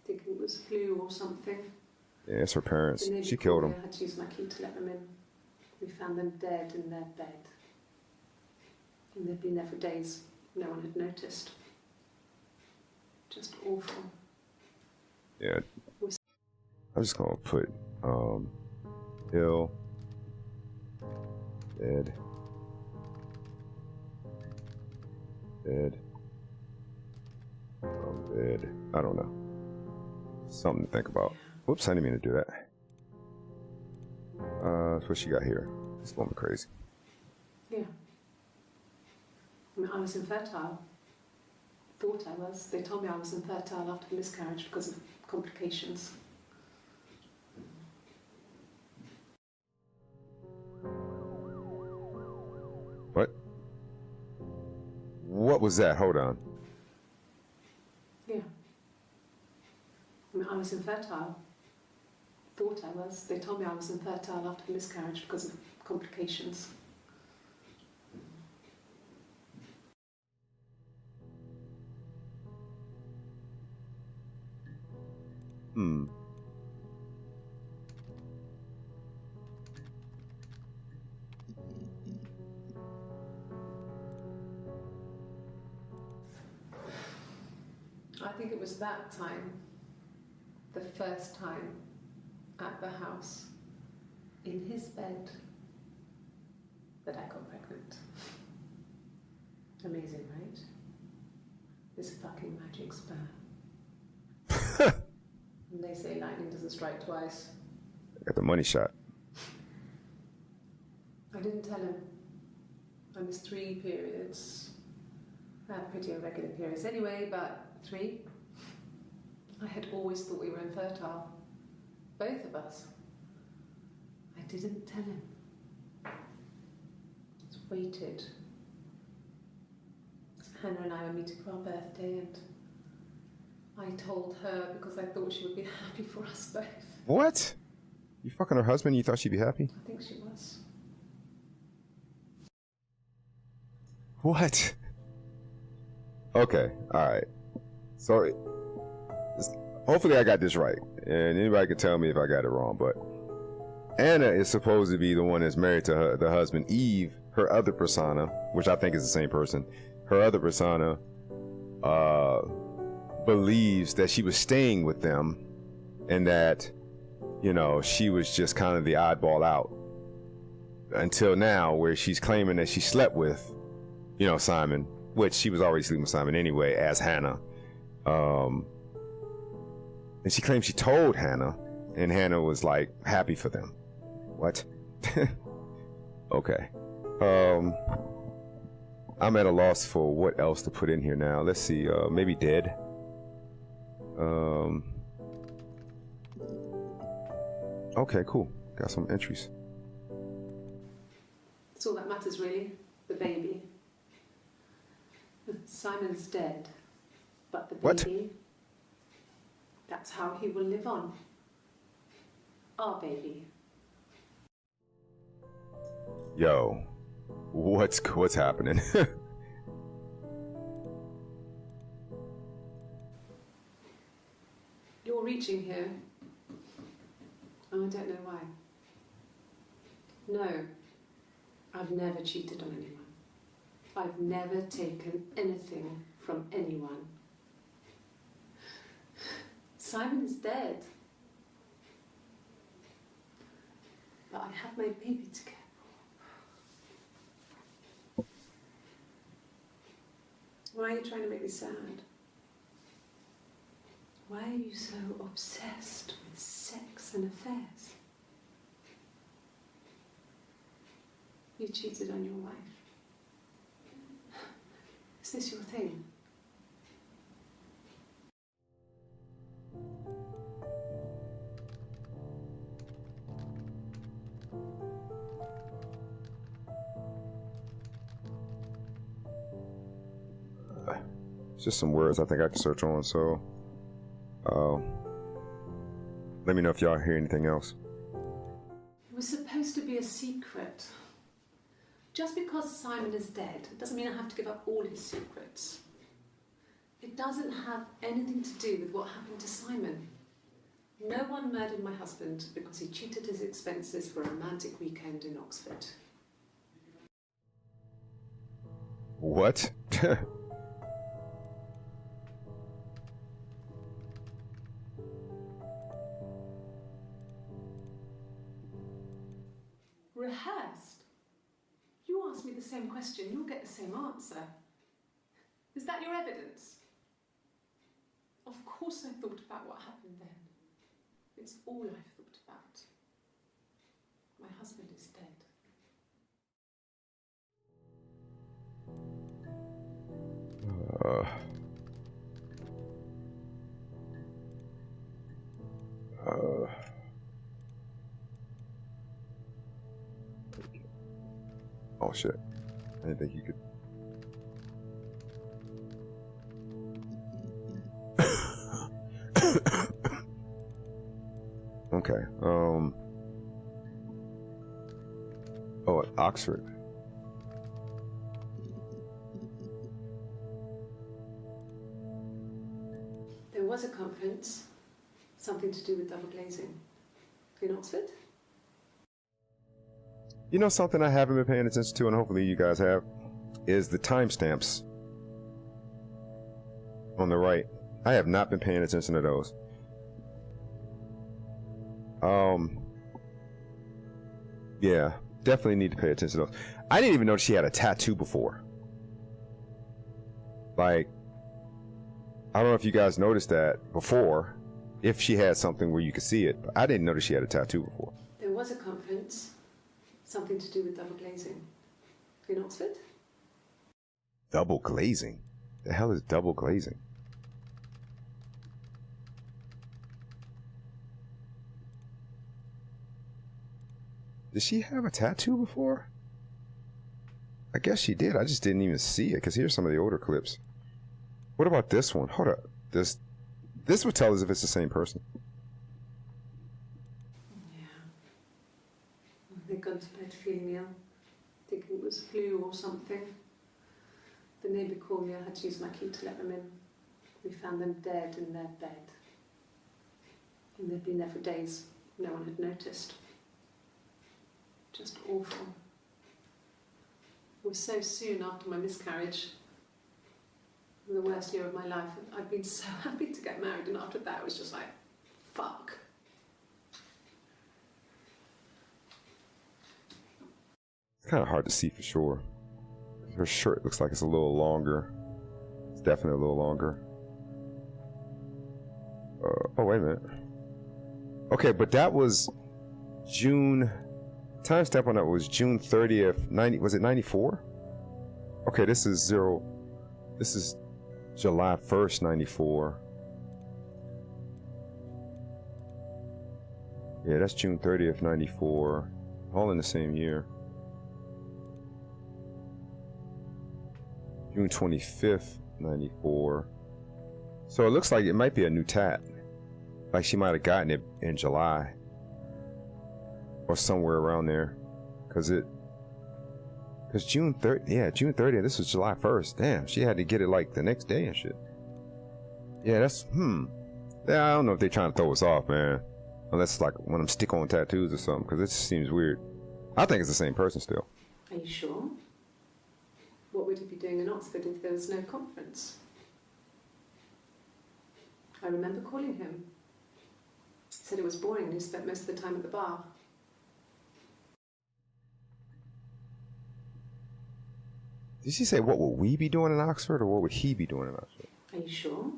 thinking it was flu or something. Yeah, it's her parents. The neighbour She killed called them. me, I had to use my key to let them in. We found them dead in their bed. And they'd been there for days. No one had noticed. Just awful. Yeah. I'm just gonna put ill, dead, dead, dead. I don't know. Something to think about. Whoops, I didn't mean to do that. That's what she got here. This woman crazy. Yeah. I mean, I was infertile. Thought I was. They told me I was infertile after the miscarriage because of complications. What? What was that? Hold on. Yeah. I mean, I was infertile. Thought I was. They told me I was infertile after the miscarriage because of complications. I think it was that time, the first time at the house, in his bed, that I got pregnant. Amazing, right? This fucking magic spell. And they say lightning doesn't strike twice. Got the money shot. I didn't tell him. I missed 3 periods. I had pretty irregular periods anyway, but 3. I had always thought we were infertile. Both of us. I didn't tell him. Just waited. Hannah and I were meeting for our birthday, and I told her because I thought she would be happy for us both. What? You fucking her husband? You thought she'd be happy? I think she was. What? Okay, alright. So, hopefully I got this right. And anybody can tell me if I got it wrong, but Anna is supposed to be the one that's married to the husband. Eve, her other persona, which I think is the same person, her other persona, believes that she was staying with them and that, you know, she was just kind of the oddball out until now, where she's claiming that she slept with, you know, Simon, which she was already sleeping with Simon anyway, as Hannah. And she claims she told Hannah, and Hannah was like happy for them. What? Okay. I'm at a loss for what else to put in here now. Let's see, maybe dead. Okay, cool. Got some entries. That's all that matters, really. The baby. Simon's dead, but the baby, that's how he will live on. Our baby. Yo, what's happening? You're reaching here. And I don't know why. No, I've never cheated on anyone. I've never taken anything from anyone. Simon is dead. But I have my baby to care for. Why are you trying to make me sad? Why are you so obsessed with sex and affairs? You cheated on your wife. Is this your thing? It's just some words I think I can search on, so let me know if y'all hear anything else. It was supposed to be a secret. Just because Simon is dead doesn't mean I have to give up all his secrets. It doesn't have anything to do with what happened to Simon. No one murdered my husband because he cheated his expenses for a romantic weekend in Oxford. What? Rehearsed? You ask me the same question, you'll get the same answer. Is that your evidence? Of course I thought about what happened then. It's all I've thought about. My husband is dead. Oh shit. I didn't think you could. Okay. Oh, at Oxford. There was a conference, something to do with double glazing. In Oxford? You know something I haven't been paying attention to, and hopefully you guys have, is the timestamps on the right. I have not been paying attention to those. Yeah, definitely need to pay attention to those. I didn't even know she had a tattoo before. Like, I don't know if you guys noticed that before, if she had something where you could see it, but I didn't notice she had a tattoo before. There was a conference, something to do with double glazing. In Oxford? Double glazing? The hell is double glazing? Did she have a tattoo before? I guess she did. I just didn't even see it, because here's some of the older clips. What about this one? Hold up. This would tell us if it's the same person. Yeah. They'd gone to bed feeling ill, thinking it was flu or something. The neighbour called me, I had to use my key to let them in. We found them dead in their bed. And they'd been there for days. No one had noticed. Just awful. It was so soon after my miscarriage. The worst year of my life. I'd been so happy to get married, and after that it was just like, fuck. It's kind of hard to see for sure. Her shirt looks like it's a little longer. It's definitely a little longer. Oh, wait a minute. Okay, but that was June. Timestamp on that was June 30th, 90. Was it 94? Okay, this is July 1st, 94. Yeah, that's June 30th, 94. All in the same year. June 25th, 94. So it looks like it might be a new tat. Like she might have gotten it in July. Or somewhere around there. Because June 30th, yeah, June 30th, this was July 1st. Damn, she had to get it like the next day and shit. Yeah, that's, Yeah, I don't know if they're trying to throw us off, man. Unless it's like one of them stick-on tattoos or something, because it just seems weird. I think it's the same person still. Are you sure? What would he be doing in Oxford if there was no conference? I remember calling him. He said it was boring and he spent most of the time at the bar. Did she say what would we be doing in Oxford, or what would he be doing in Oxford? Are you sure?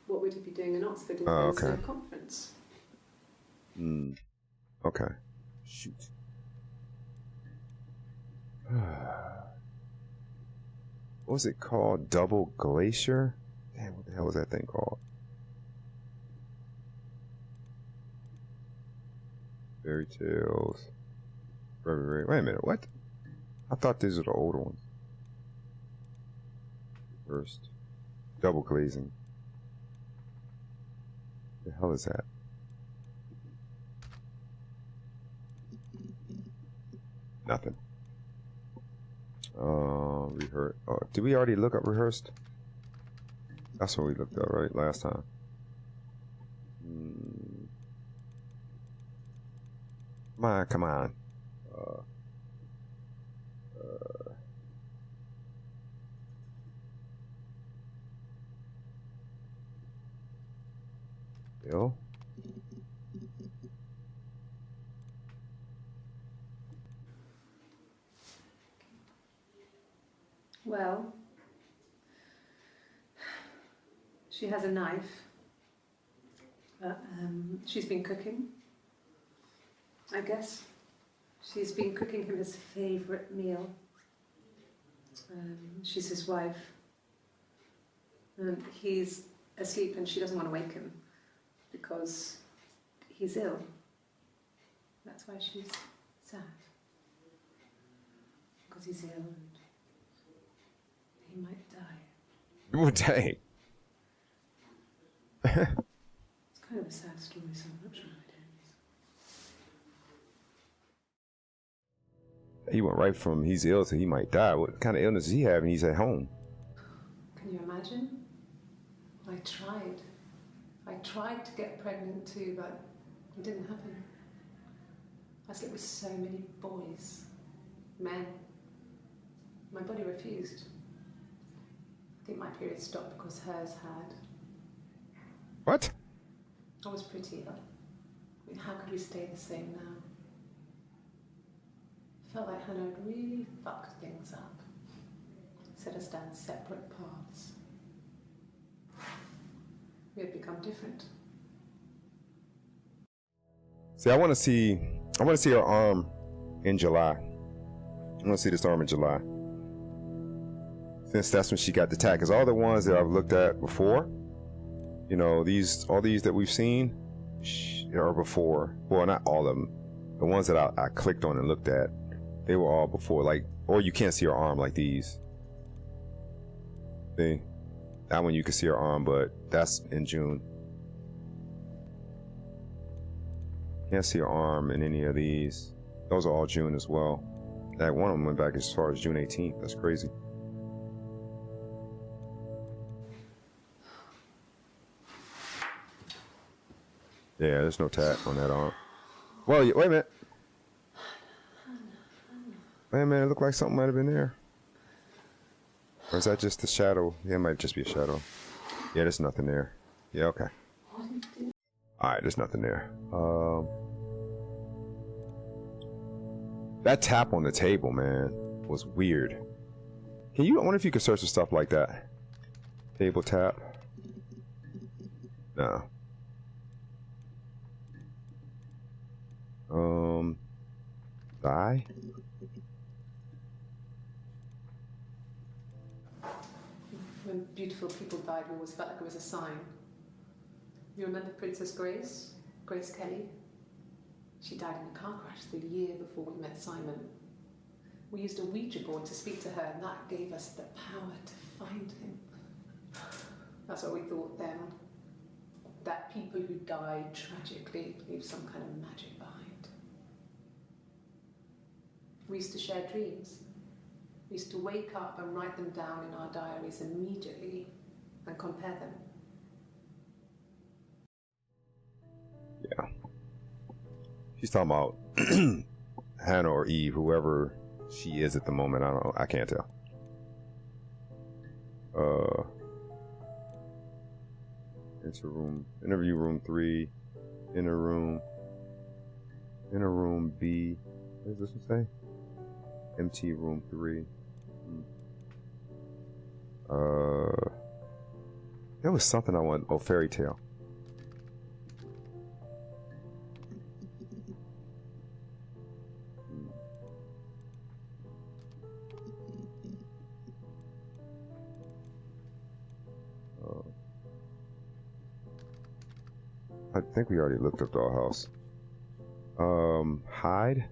What would he be doing in Oxford if there was no conference? Okay. Shoot. What was it called? Double Glacier? Damn, what the hell was that thing called? Fairy Tales. Wait a minute, what? I thought these were the older ones. First. Double glazing. The hell is that? Nothing. Rehearsed. Oh, did we already look up rehearsed? That's what we looked up, right? Last time. Come on. Bill? Well, she has a knife. She's been cooking, I guess. She's been cooking him his favourite meal. She's his wife. And he's asleep and she doesn't want to wake him because he's ill. That's why she's sad. Because he's ill and he might die. Well, dang. It's kind of a sad story, so I'm not sure how it ends. He went right from he's ill to he might die. What kind of illness does he have and he's at home? Can you imagine? I tried to get pregnant too, but it didn't happen. I slept with so many boys, men. My body refused. I think my period stopped because hers had. What? I was pretty ill. I mean, how could we stay the same now? Felt like Hannah had really fucked things up. Set us down separate paths. We had become different. See, I want to see her arm in July. I want to see this arm in July. Since that's when she got the tag. Because all the ones that I've looked at before, you know, all these that we've seen are before. Well, not all of them. The ones that I clicked on and looked at, they were all before. Like, or you can't see her arm like these. See? That one you can see her arm, but that's in June. Can't see her arm in any of these. Those are all June as well. That one of them went back as far as June 18th. That's crazy. Yeah, there's no tat on that arm. Well, wait a minute. Wait a minute, it looked like something might have been there. Or is that just the shadow? Yeah, it might just be a shadow. Yeah, there's nothing there. Yeah, okay. Alright, there's nothing there. That tap on the table, man, was weird. I wonder if you could search for stuff like that. Table tap. No. Die? When beautiful people died, we always felt like it was a sign. You remember Princess Grace? Grace Kelly? She died in a car crash the year before we met Simon. We used a Ouija board to speak to her, and that gave us the power to find him. That's what we thought then. That people who died tragically leave some kind of magic behind. We used to share dreams. We used to wake up and write them down in our diaries immediately and compare them. Yeah. She's talking about Hannah or Eve, whoever she is at the moment. I don't know. I can't tell. Interview room 3, inner room B. What does this one say? MT room 3. There was something I want. Oh, fairy tale. I think we already looked up Dollhouse. Hide.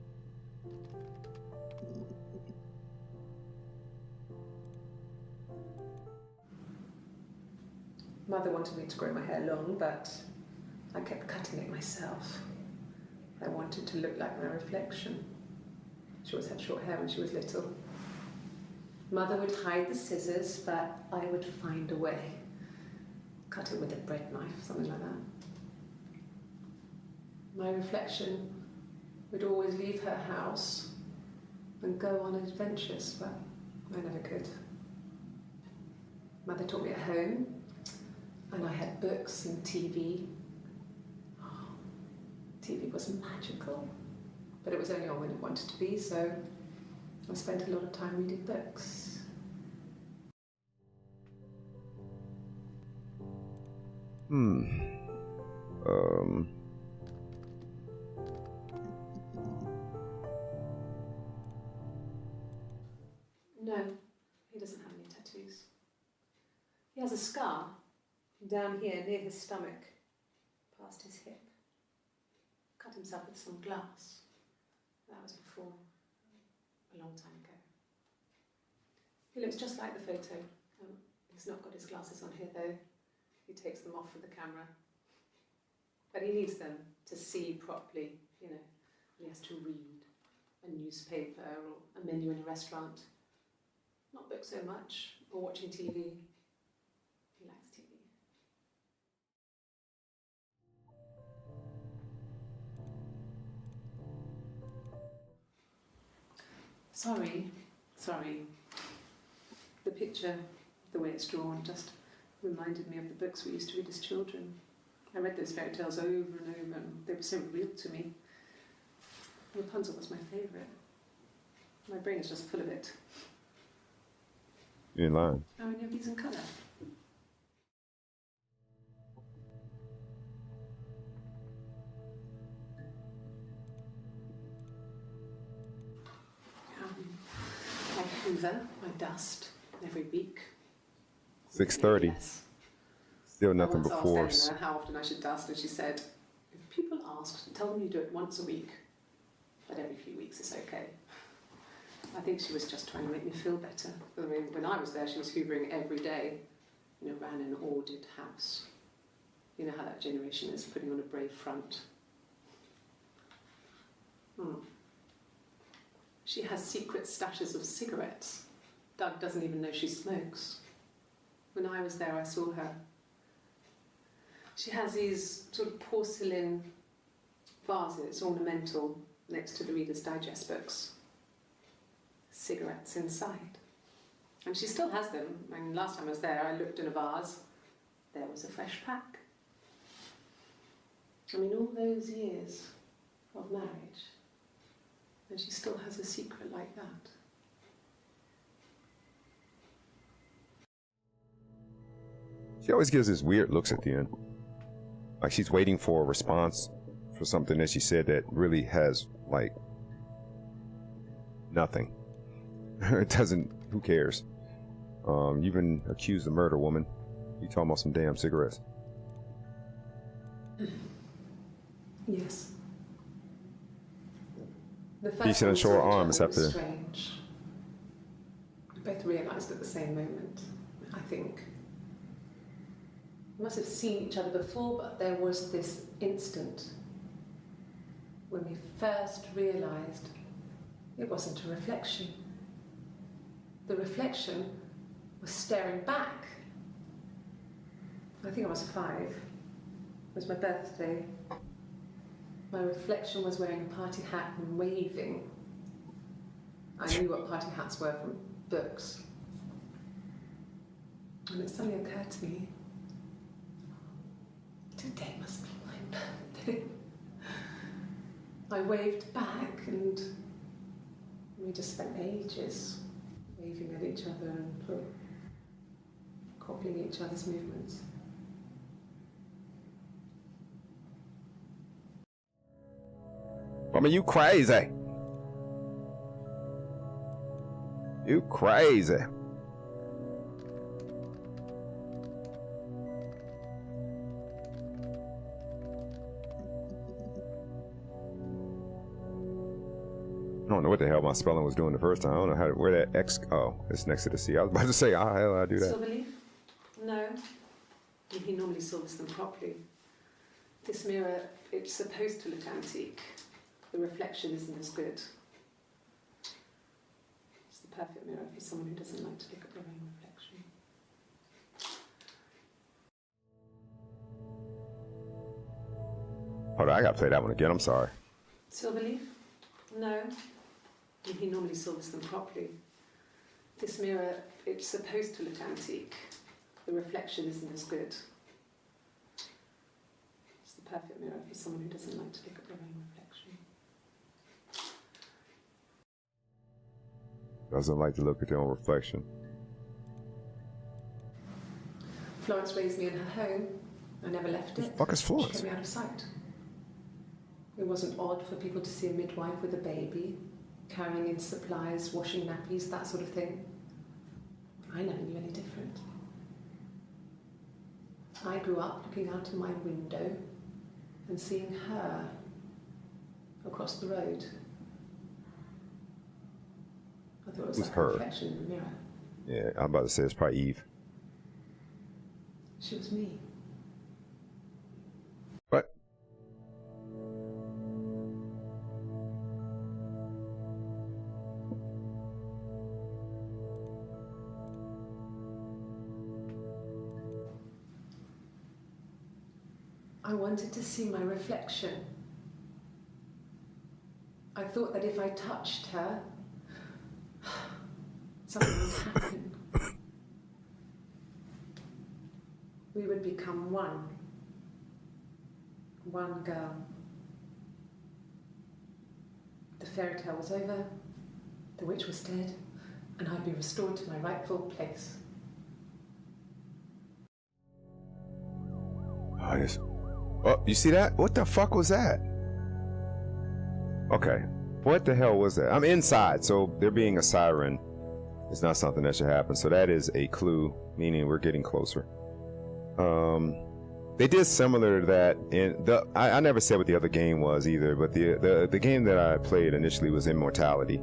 Mother wanted me to grow my hair long, but I kept cutting it myself. I wanted to look like my reflection. She always had short hair when she was little. Mother would hide the scissors, but I would find a way. Cut it with a bread knife, something like that. My reflection would always leave her house and go on adventures, but I never could. Mother taught me at home, and I had books and TV. Oh, TV was magical, but it was only on when it wanted to be, so I spent a lot of time reading books. Um. No, he doesn't have any tattoos. He has a scar down here near his stomach, past his hip. Cut himself with some glass. That was before, a long time ago. He looks just like the photo. He's not got his glasses on here though. He takes them off for the camera. But he needs them to see properly, you know. He has to read a newspaper or a menu in a restaurant. Not books so much, or watching TV. He likes TV. Sorry. The picture, the way it's drawn, just reminded me of the books we used to read as children. I read those fairy tales over and over, and they were so real to me. Rapunzel was my favourite. My brain is just full of it. You're in line. Oh, and you have these in colour. I hoover, I dust every week. 6:30. Yes. Still nothing Once before. I asked Ellen how often I should dust, and she said, if people asked, tell them you do it once a week, but every few weeks is okay. I think she was just trying to make me feel better. I mean, when I was there, she was hoovering every day, you know, ran an ordered house. You know how that generation is, putting on a brave front. She has secret stashes of cigarettes. Doug doesn't even know she smokes. When I was there, I saw her. She has these sort of porcelain vases, ornamental, next to the Reader's Digest books. Cigarettes inside. And she still has them. I mean, last time I was there, I looked in a vase. There was a fresh pack. I mean, all those years of marriage, and she still has a secret like that. She always gives us weird looks at the end. Like she's waiting for a response for something that she said that really has, like, nothing. It doesn't, who cares? You even accused the murder woman. You talking about some damn cigarettes. Yes. The first Decent and time short we saw each arms other after- was strange. We both realised at the same moment, I think. We must have seen each other before, but there was this instant when we first realised it wasn't a reflection. The reflection was staring back. I think I was 5. It was my birthday. My reflection was wearing a party hat and waving. I knew what party hats were from books. And it suddenly occurred to me, today must be my birthday. I waved back and we just spent ages waving at each other and copying each other's movements. I mean, you crazy. You crazy. I don't know what the hell my spelling was doing the first time. I don't know how where that X. Oh, it's next to the C. I was about to say, how the hell I do that? Silverleaf? No. He normally silvers them properly. This mirror, it's supposed to look antique. The reflection isn't as good. It's the perfect mirror for someone who doesn't like to look at their own reflection. Hold on, I gotta play that one again. I'm sorry. Silverleaf? No. He normally silvers them properly. This mirror, it's supposed to look antique. The reflection isn't as good. It's the perfect mirror for someone who doesn't like to look at their own reflection. Doesn't like to look at their own reflection. Florence raised me in her home, I never left it. Fuck is She Florence? kept me out of sight. It wasn't odd for people to see a midwife with a baby, carrying in supplies, washing nappies, that sort of thing. I never knew any different. I grew up looking out of my window and seeing her across the road. I thought it was Who's like her? a reflection in the mirror. Yeah, I'm about to say it's probably Eve. She was me. What? I wanted to see my reflection. I thought that if I touched her, something would happen. We would become one. One girl. The fairy tale was over, the witch was dead, and I'd be restored to my rightful place. Oh, yes. Oh, you see that? What the fuck was that? Okay. What the hell was that? I'm inside, so there being a siren is not something that should happen. So that is a clue, meaning we're getting closer. They did similar to that in the. I never said what the other game was either, but the game that I played initially was Immortality,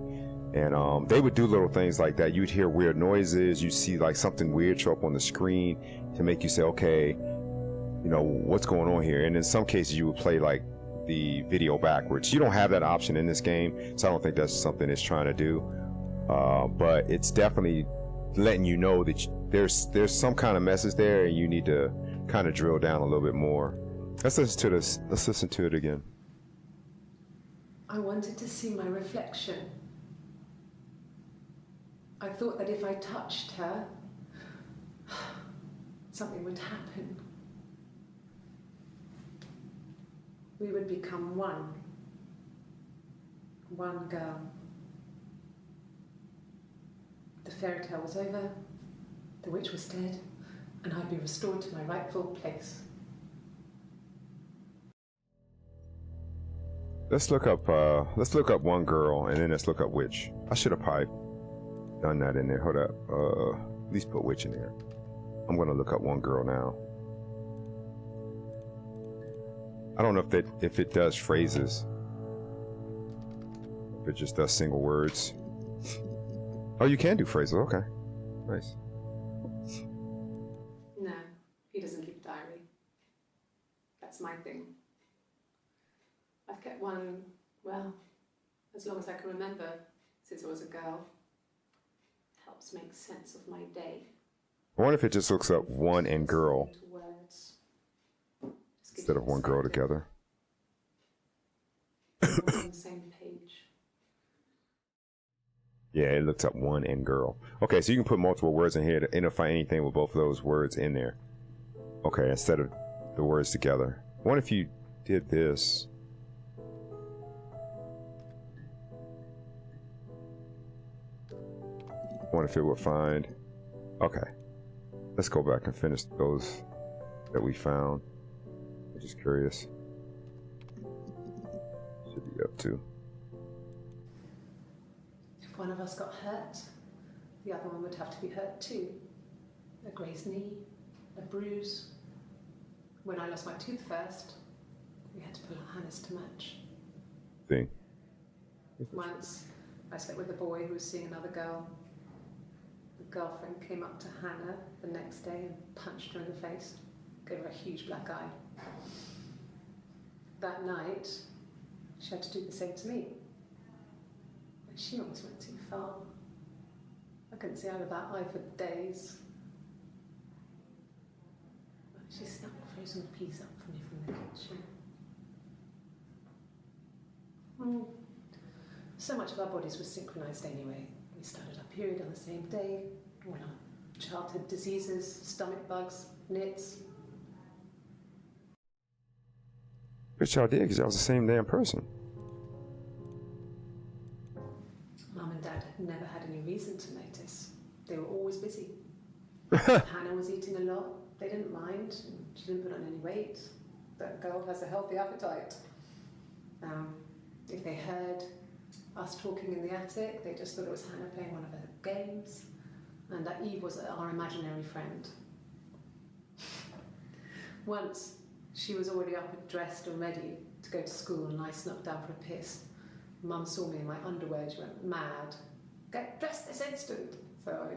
and they would do little things like that. You'd hear weird noises, you'd see like something weird show up on the screen to make you say, okay, you know what's going on here. And in some cases, you would play like the video backwards. You don't have that option in this game, so I don't think that's something it's trying to do. But it's definitely letting you know that there's some kind of message there, and you need to kind of drill down a little bit more. Let's listen to this. Let's listen to it again. I wanted to see my reflection. I thought that if I touched her, something would happen. We would become one. One girl. The fairy tale was over, the witch was dead, and I'd be restored to my rightful place. Let's look up one girl, and then let's look up witch. I should have probably done that in there. Hold up. At least put witch in there. I'm gonna look up one girl now. I don't know if it does phrases. If it just does single words. Oh, you can do phrases. Okay, nice. No, he doesn't keep a diary. That's my thing. I've kept one, well, as long as I can remember, since I was a girl. Helps make sense of my day. I wonder if it just looks up one and girl Words. instead of one girl together. On the same page. Yeah, it looks up one and girl. Okay, so you can put multiple words in here to identify anything with both of those words in there. Okay, instead of the words together. I wonder if you did this. I wonder if it would find. Okay, let's go back and finish those that we found. I'm just curious. Should be up to. If one of us got hurt, the other one would have to be hurt too. A grazed knee, a bruise. When I lost my tooth first, we had to pull out Hannah's to match. Thing. Once, I slept with a boy who was seeing another girl. The girlfriend came up to Hannah the next day and punched her in the face, gave her a huge black eye. That night, she had to do the same to me. But she almost went too far. I couldn't see out of that eye for days. But she snapped a frozen piece up for me from the kitchen. So much of our bodies was synchronized anyway. We started our period on the same day, all our childhood diseases, stomach bugs, nits. But y'all did, because y'all was the same damn person. Mum and Dad had never had any reason to notice. They were always busy. If Hannah was eating a lot, They didn't mind. She didn't put on any weight. That girl has a healthy appetite. If they heard us talking in the attic, they just thought it was Hannah playing one of her games, and that Eve was our imaginary friend. Once, she was already up and dressed and ready to go to school, and I snuck down for a piss. Mum saw me in my underwear. She went mad. Get dressed this instant. So I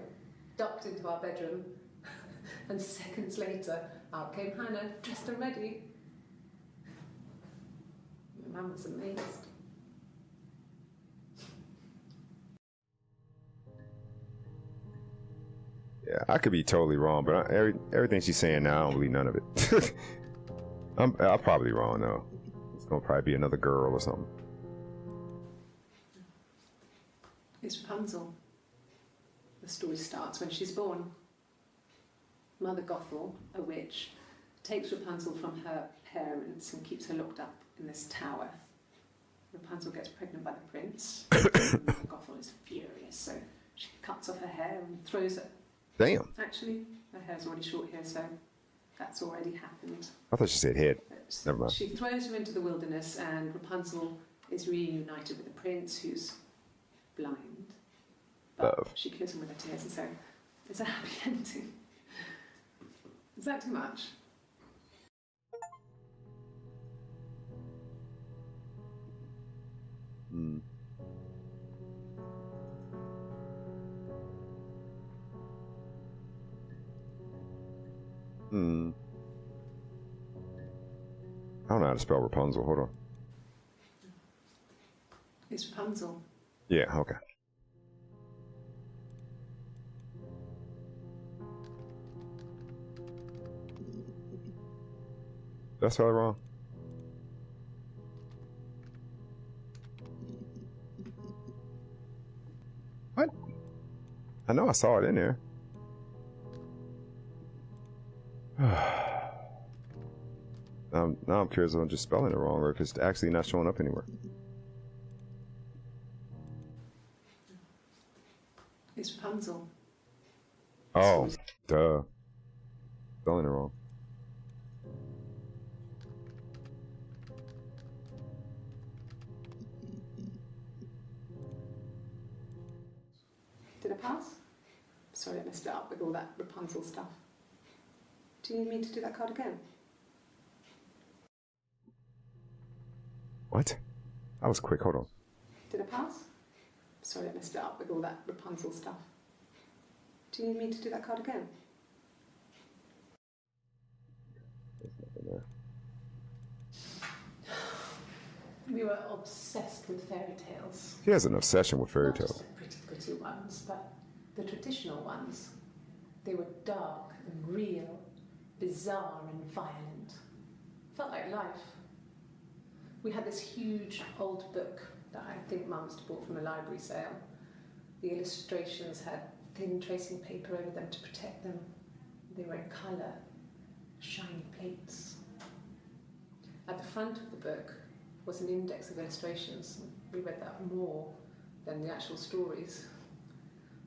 ducked into our bedroom, and seconds later, out came Hannah, dressed and ready. Mum was amazed. Yeah, I could be totally wrong, but everything she's saying now, I don't believe none of it. I'm probably wrong though. It's gonna probably be another girl or something. It's Rapunzel. The story starts when she's born. Mother Gothel, a witch, takes Rapunzel from her parents and keeps her locked up in this tower. Rapunzel gets pregnant by the prince. Mother Gothel is furious, so she cuts off her hair and throws it. Damn. Actually, her hair's already short here, so that's already happened. I thought she said head. But Never mind. she throws her into the wilderness, and Rapunzel is reunited with the prince, who's blind. But Love. she kills him with her tears, and so it's a happy ending. Is that too much? Hmm. I don't know how to spell Rapunzel. Hold on. It's Rapunzel. Yeah, okay. That's all wrong. What? I know I saw it in there. Now I'm curious if I'm just spelling it wrong or if it's actually not showing up anywhere. It's Rapunzel. Oh, duh. Spelling it wrong. Did I pass? Sorry, I messed it up with all that Rapunzel stuff. Do you need me to do that card again? What? That was quick. Hold on. Did I pass? Sorry, I messed it up with all that Rapunzel stuff. Do you need me to do that card again? There's nothing there. We were obsessed with fairy tales. She has an obsession with fairy Not tales. just the pretty, pretty ones, but the traditional ones. They were dark and real, bizarre and violent. Felt like life. We had this huge old book that I think Mum must have bought from a library sale. The illustrations had thin tracing paper over them to protect them. They were in colour, shiny plates. At the front of the book was an index of illustrations. We read that more than the actual stories.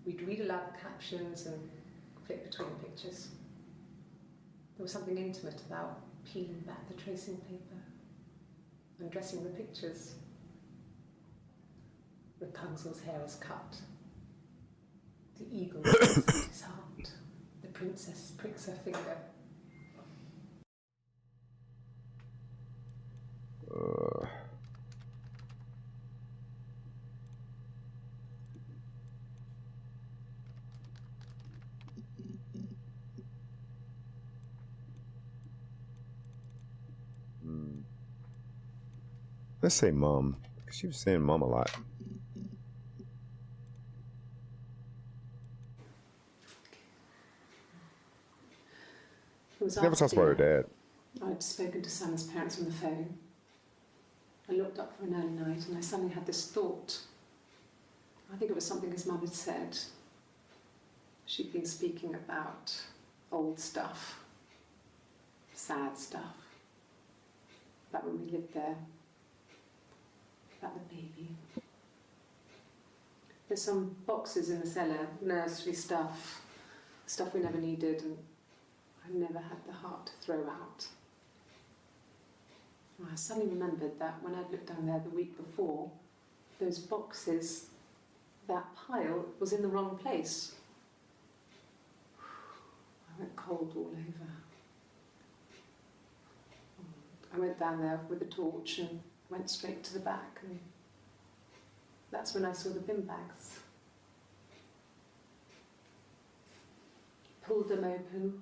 We'd read aloud the captions and flip between the pictures. There was something intimate about peeling back the tracing paper, undressing the pictures. Rapunzel's hair is cut. The eagle looks at his heart. The princess pricks her finger. Let's say mom. She was saying mom a lot. She never talks about her dad. I'd spoken to Sam's parents on the phone. I looked up for an early night and I suddenly had this thought. I think it was something his mum had said. She'd been speaking about old stuff, sad stuff, about when we lived there, about the baby. There's some boxes in the cellar, nursery stuff we never needed, and I never had the heart to throw out. And I suddenly remembered that when I'd looked down there the week before, those boxes, that pile was in the wrong place. I went cold all over. I went down there with a torch and went straight to the back, and that's when I saw the bin bags. Pulled them open,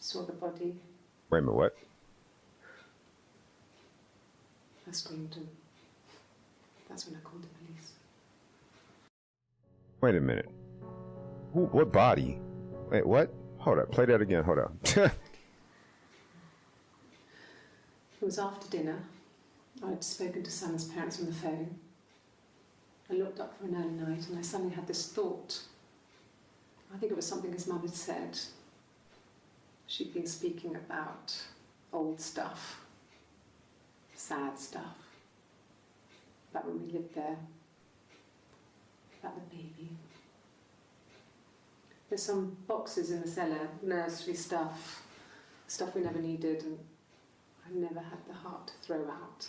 saw the body. Wait a minute, what? I screamed, and that's when I called the police. Wait a minute. Who, what body? Wait, what? Hold up, play that again, hold up. It was after dinner. I'd spoken to Sam's parents on the phone. I looked up for an early night and I suddenly had this thought. I think it was something his mum had said. She'd been speaking about old stuff, sad stuff, about when we lived there, about the baby. There's some boxes in the cellar, nursery stuff we never needed, and I never had the heart to throw out.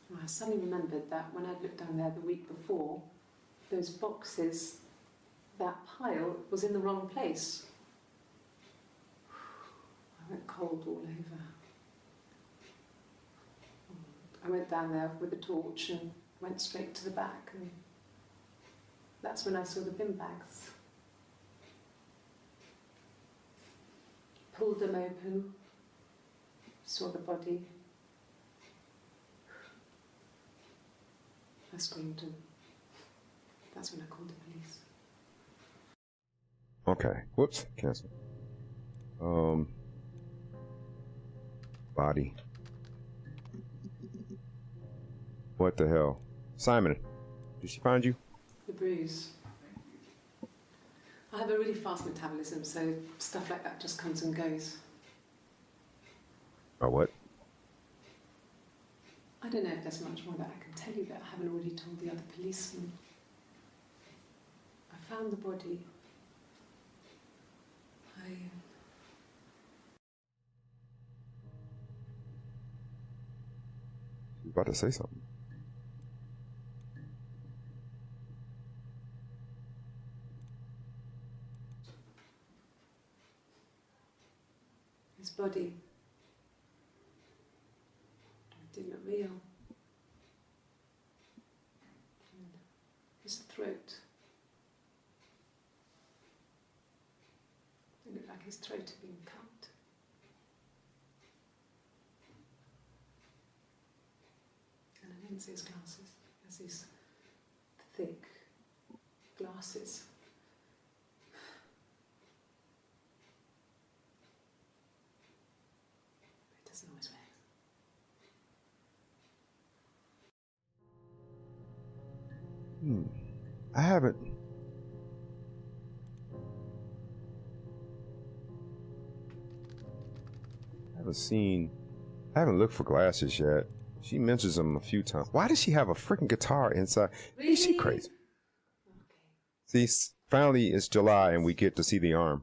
And I suddenly remembered that when I'd looked down there the week before, those boxes, that pile was in the wrong place. I went cold all over. I went down there with a torch and went straight to the back, and that's when I saw the bin bags. Pulled them open, saw the body. I screamed, and that's when I called the police. Okay, whoops, cancel. Body. What the hell? Simon, did she find you? The bruise. I have a really fast metabolism, so stuff like that just comes and goes. Or what? I don't know if there's much more that I can tell you that I haven't already told the other policemen. I found the body. You about to say something. His body. It didn't look real. And his throat. It looked like his throat had been cut. And I didn't see his glasses. There's these thick glasses. It doesn't always wear. I haven't. I haven't looked for glasses yet. She mentions them a few times. Why does she have a freaking guitar inside? Really? Is she crazy? Okay. See, finally it's July and we get to see the arm.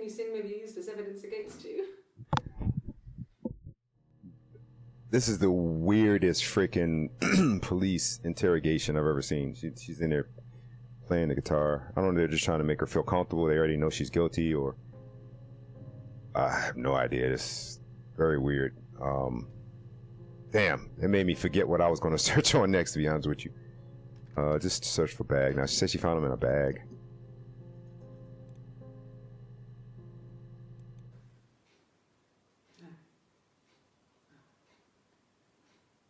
you think may be used as evidence against you. This is the weirdest freaking police interrogation I've ever seen. She's in there playing the guitar. I don't know, they're just trying to make her feel comfortable. They already know she's guilty, or I have no idea. It's very weird. Damn, it made me forget what I was going to search on next, to be honest with you. Just search for bag. Now, she said she found them in a bag. No.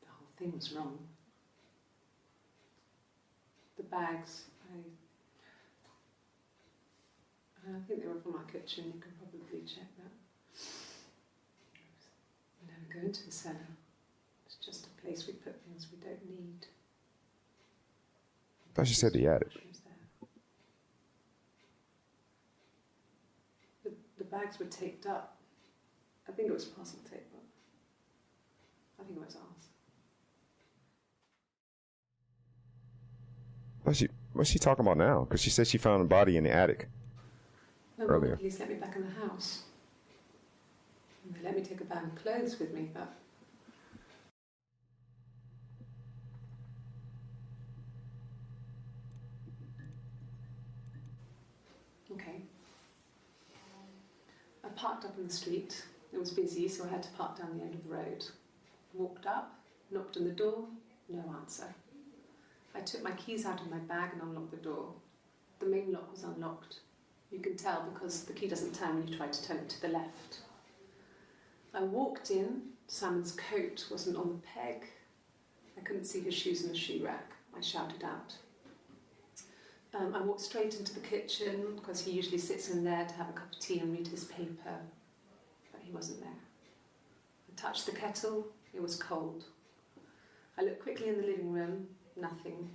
The whole thing was wrong. The bags, I think they were from our kitchen. You can probably check that. We never go into the cellar. It's just a place we put things we don't need. I thought she said the attic. The bags were taped up. I think it was parcel tape, but I think it was ours. What's she talking about now? Because she said she found a body in the attic. No, earlier. The police let me back in the house. And they let me take a bag of clothes with me, but okay. I parked up in the street. It was busy, so I had to park down the end of the road. Walked up, knocked on the door, no answer. I took my keys out of my bag and unlocked the door. The main lock was unlocked. You can tell because the key doesn't turn when you try to turn it to the left. I walked in. Simon's coat wasn't on the peg. I couldn't see his shoes in the shoe rack. I shouted out. I walked straight into the kitchen because he usually sits in there to have a cup of tea and read his paper, but he wasn't there. I touched the kettle. It was cold. I looked quickly in the living room. Nothing.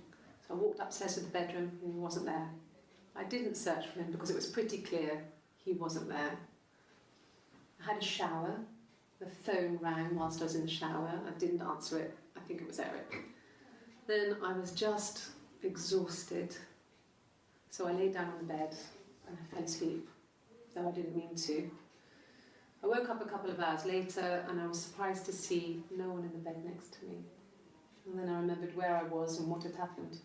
So I walked upstairs to the bedroom and he wasn't there. I didn't search for him because it was pretty clear he wasn't there. I had a shower. The phone rang whilst I was in the shower. I didn't answer it. I think it was Eric. Then I was just exhausted. So I lay down on the bed and I fell asleep, though I didn't mean to. I woke up a couple of hours later and I was surprised to see no one in the bed next to me. And then I remembered where I was and what had happened.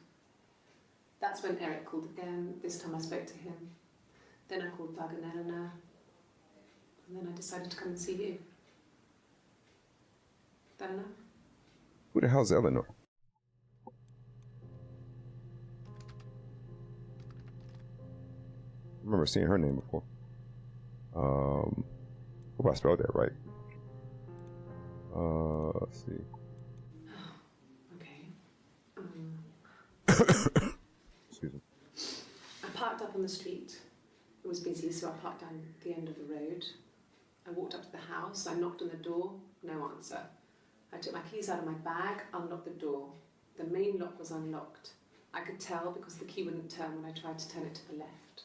That's when Eric called again. This time I spoke to him. Then I called Doug and Eleanor. And then I decided to come and see you. That enough? Who the hell's Eleanor? I remember seeing her name before. Hope I spelled that right. Let's see. Excuse me. I parked up on the street. It was busy, so I parked down the end of the road. I walked up to the house. I knocked on the door. No answer. I took my keys out of my bag, unlocked the door. The main lock was unlocked. I could tell because the key wouldn't turn when I tried to turn it to the left.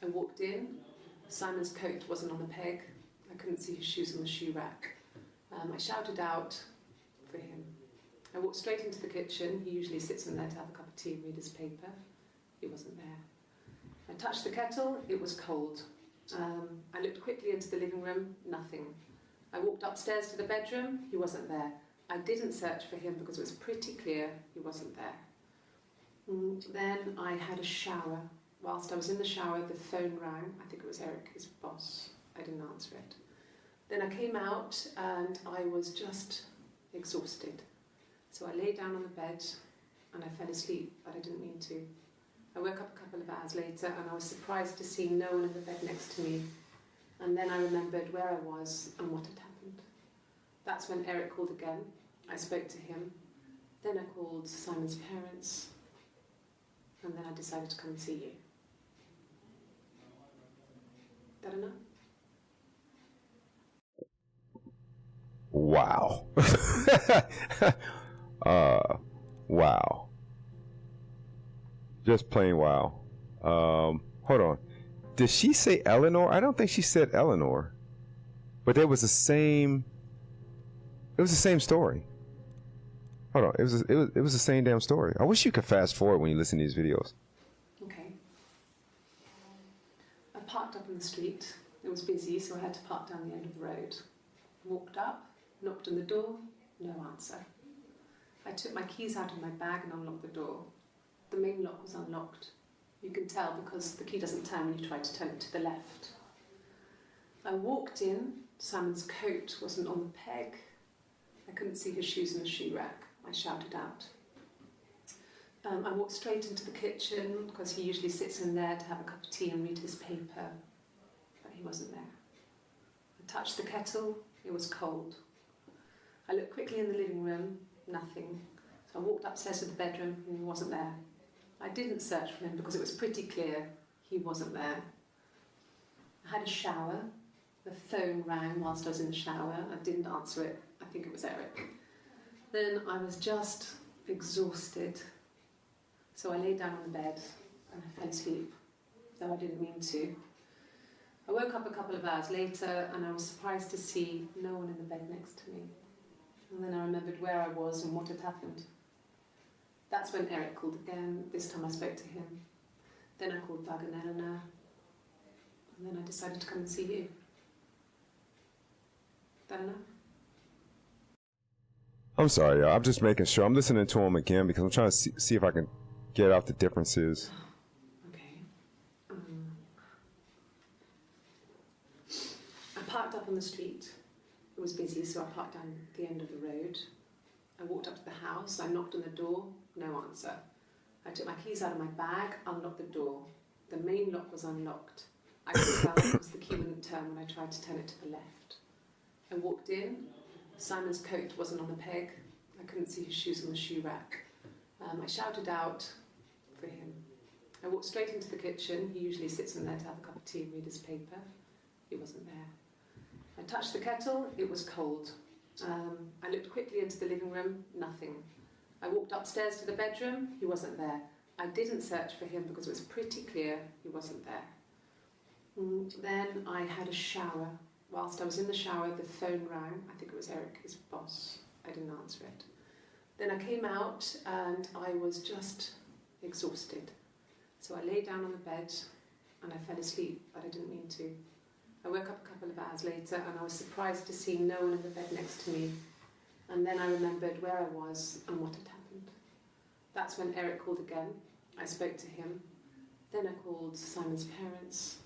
I walked in. Simon's coat wasn't on the peg. I couldn't see his shoes on the shoe rack. I shouted out for him. I walked straight into the kitchen. He usually sits in there to have a cup of tea and read his paper. He wasn't there. I touched the kettle. It was cold. I looked quickly into the living room. Nothing. I walked upstairs to the bedroom. He wasn't there. I didn't search for him because it was pretty clear he wasn't there. Then I had a shower. Whilst I was in the shower, the phone rang. I think it was Eric, his boss. I didn't answer it. Then I came out and I was just exhausted. So I lay down on the bed and I fell asleep, but I didn't mean to. I woke up a couple of hours later and I was surprised to see no one in the bed next to me. And then I remembered where I was and what had happened. That's when Eric called again. I spoke to him. Then I called Simon's parents. And then I decided to come and see you. That enough? Wow. Wow. Just plain wow. Hold on. Did she say Eleanor? I don't think she said Eleanor. But it was the same story. Hold on. It was the same damn story. I wish you could fast forward when you listen to these videos. Okay. I parked up in the street. It was busy, so I had to park down the end of the road. Walked up, knocked on the door, no answer. I took my keys out of my bag and unlocked the door. The main lock was unlocked. You can tell because the key doesn't turn when you try to turn it to the left. I walked in, Simon's coat wasn't on the peg. I couldn't see his shoes in the shoe rack. I shouted out. I walked straight into the kitchen because he usually sits in there to have a cup of tea and read his paper, but he wasn't there. I touched the kettle, it was cold. I looked quickly in the living room, nothing. So I walked upstairs to the bedroom and he wasn't there. I didn't search for him because it was pretty clear he wasn't there. I had a shower. The phone rang whilst I was in the shower. I didn't answer it. I think it was Eric. Then I was just exhausted. So I lay down on the bed and I fell asleep, though I didn't mean to. I woke up a couple of hours later and I was surprised to see no one in the bed next to me. And then I remembered where I was and what had happened. That's when Eric called again. This time I spoke to him. Then I called Doug and Eleanor. And then I decided to come and see you. Eleanor? I'm sorry, y'all. I'm just making sure. I'm listening to him again because I'm trying to see if I can get out the differences. Okay. I parked up on the street. It was busy, so I parked down the end of the road. I walked up to the house. I knocked on the door. No answer. I took my keys out of my bag, unlocked the door. The main lock was unlocked. I could tell because the key wouldn't turn when I tried to turn it to the left. I walked in. Simon's coat wasn't on the peg. I couldn't see his shoes on the shoe rack. I shouted out for him. I walked straight into the kitchen. He usually sits in there to have a cup of tea and read his paper. He wasn't there. I touched the kettle. It was cold. I looked quickly into the living room. Nothing. I walked upstairs to the bedroom. He wasn't there. I didn't search for him because it was pretty clear he wasn't there. Then I had a shower. Whilst I was in the shower, the phone rang. I think it was Eric, his boss. I didn't answer it. Then I came out and I was just exhausted. So I lay down on the bed and I fell asleep, but I didn't mean to. I woke up a couple of hours later and I was surprised to see no one in the bed next to me. And then I remembered where I was and what had happened. That's when Eric called again. I spoke to him. Then I called Simon's parents.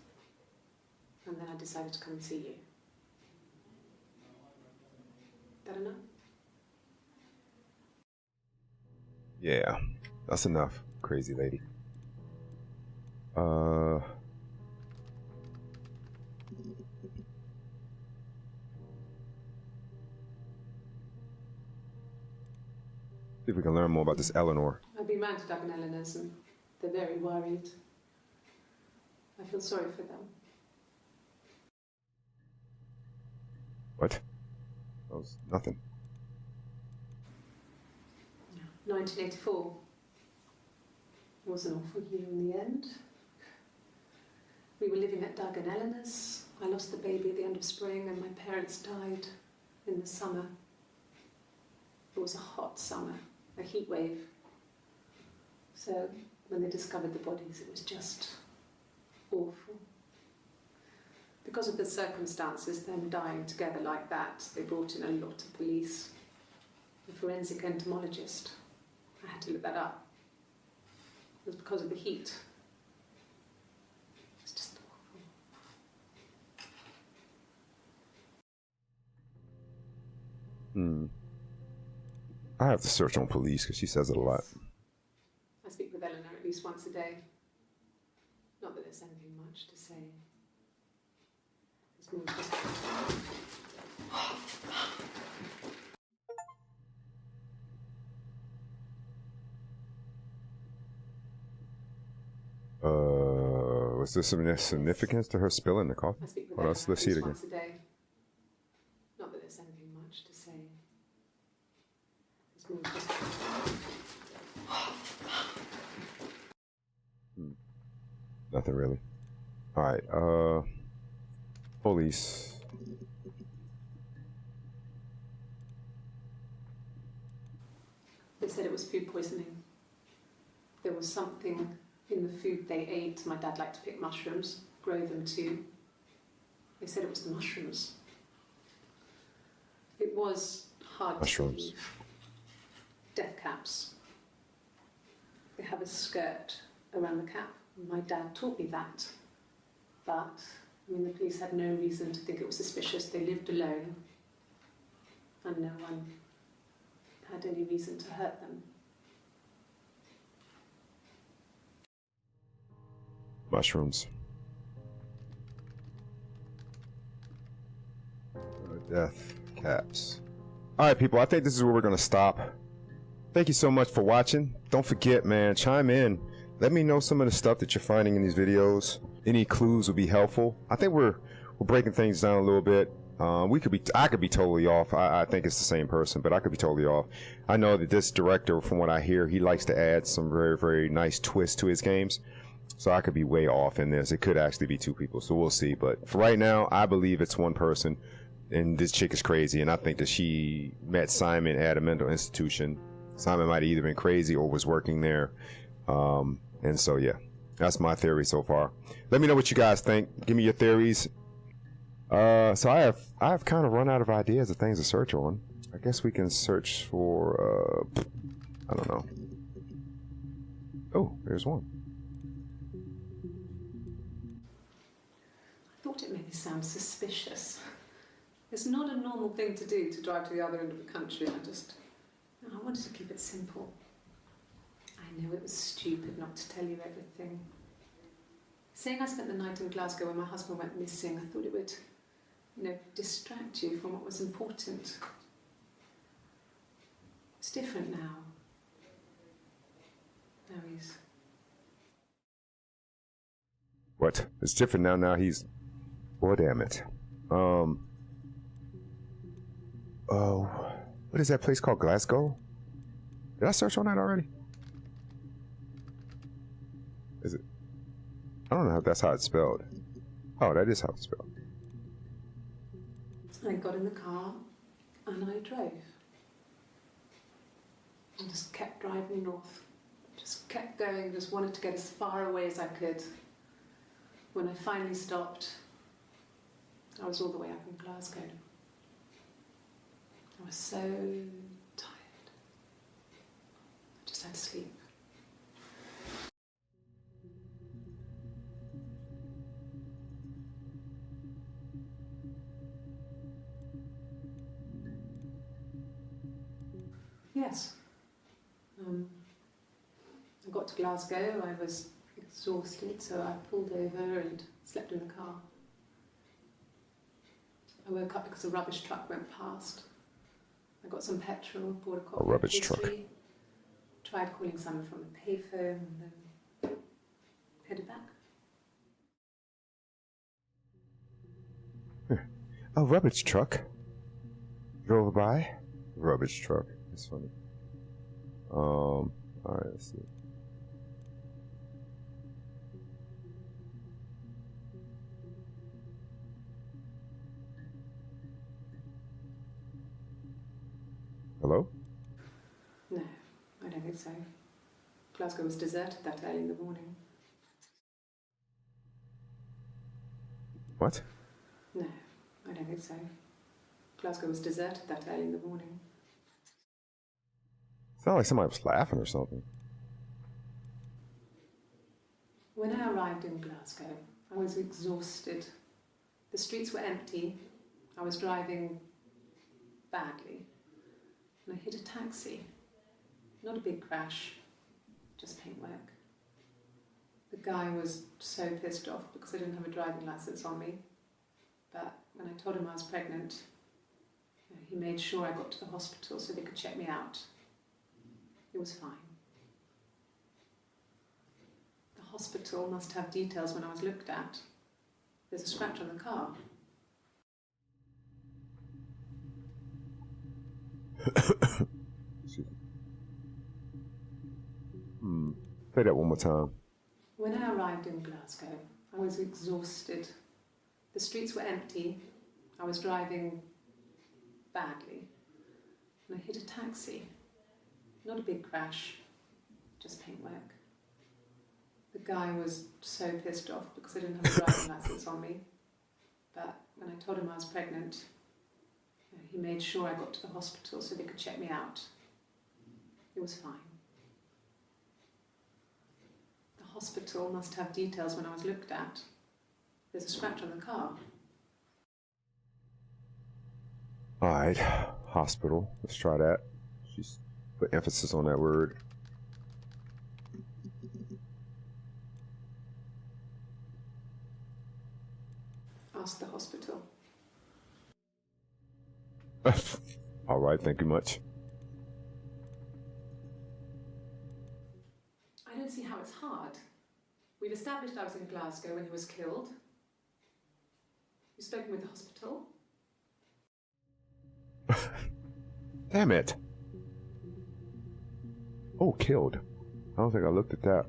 And then I decided to come and see you. That enough? Yeah, that's enough, crazy lady. See if we can learn more about this Eleanor. I've been round to Doug and Eleanor's and they're very worried. I feel sorry for them. What? That was nothing. 1984 was an awful year in the end. We were living at Doug and Eleanor's. I lost the baby at the end of spring and my parents died in the summer. It was a hot summer, a heat wave. So when they discovered the bodies, it was just awful. Because of the circumstances, them dying together like that, they brought in a lot of police. The forensic entomologist. I had to look that up. It was because of the heat. It's just awful. I have to search on police because she says it a lot. I speak with Eleanor at least once a day. Not that there's anything much to say. It's more just... Was there some significance to her spilling the coffee? I speak with What else? Let's see it again. once a day. Not that there's anything much to say. It's more just... Nothing really. Alright, police. They said it was food poisoning. There was something in the food they ate. My dad liked to pick mushrooms, grow them too. They said it was the mushrooms. It was hard Mushrooms. to believe. Death caps. They have a skirt around the cap. My dad taught me that. But, I mean, the police had no reason to think it was suspicious. They lived alone. And no one had any reason to hurt them. Mushrooms. Death caps. All right, people, I think this is where we're going to stop. Thank you so much for watching. Don't forget, man, chime in. Let me know some of the stuff that you're finding in these videos. Any clues would be helpful. I think we're breaking things down a little bit. I could be totally off. I think it's the same person, but I could be totally off. I know that this director, from what I hear, he likes to add some very, very nice twists to his games. So I could be way off in this. It could actually be two people, so we'll see. But for right now, I believe it's one person. And this chick is crazy, and I think that she met Simon at a mental institution. Simon might have either been crazy or was working there. And so, yeah, that's my theory so far. Let me know what you guys think. Give me your theories. So I've kind of run out of ideas of things to search on. I guess we can search for, I don't know. Oh, there's one. I thought it made me sound suspicious. It's not a normal thing to do, to drive to the other end of the country. I wanted to keep it simple. I know it was stupid not to tell you everything. Saying I spent the night in Glasgow when my husband went missing, I thought it would, distract you from what was important. It's different now. Now he's... What? It's different now. Now he's... Oh, damn it. Oh, what is that place called? Glasgow? Did I search on that already? Is it? I don't know if that's how it's spelled. Oh, that is how it's spelled. I got in the car and I drove. I just kept driving north. Just kept going, just wanted to get as far away as I could. When I finally stopped, I was all the way up in Glasgow. I was so tired. I just had to sleep. Yes. I got to Glasgow, I was exhausted, so I pulled over and slept in the car. I woke up because a rubbish truck went past. I got some petrol, bought a coffee. A rubbish truck. Tried calling someone from a payphone and then headed back. A rubbish truck drove by. Rubbish truck. That's funny. All right, let's see. Hello? No, I don't think so. Glasgow was deserted that early in the morning. What? No, I don't think so. Glasgow was deserted that early in the morning. Sounded like somebody was laughing or something. When I arrived in Glasgow, I was exhausted. The streets were empty. I was driving badly. And I hit a taxi. Not a big crash, just paintwork. The guy was so pissed off because I didn't have a driving license on me. But when I told him I was pregnant, he made sure I got to the hospital so they could check me out. It was fine. The hospital must have details when I was looked at. There's a scratch on the car. Play that one more time. When I arrived in Glasgow, I was exhausted. The streets were empty. I was driving badly. And I hit a taxi. Not a big crash, just paintwork. The guy was so pissed off because I didn't have a driving license on me. But when I told him I was pregnant, he made sure I got to the hospital so they could check me out. It was fine. The hospital must have details when I was looked at. There's a scratch on the car. All right, hospital. Let's try that. She's put emphasis on that word. Ask the hospital. All right, thank you much. I don't see how it's hard. We've established I was in Glasgow when he was killed. You've spoken with the hospital? Damn it. Oh, killed. I don't think I looked at that.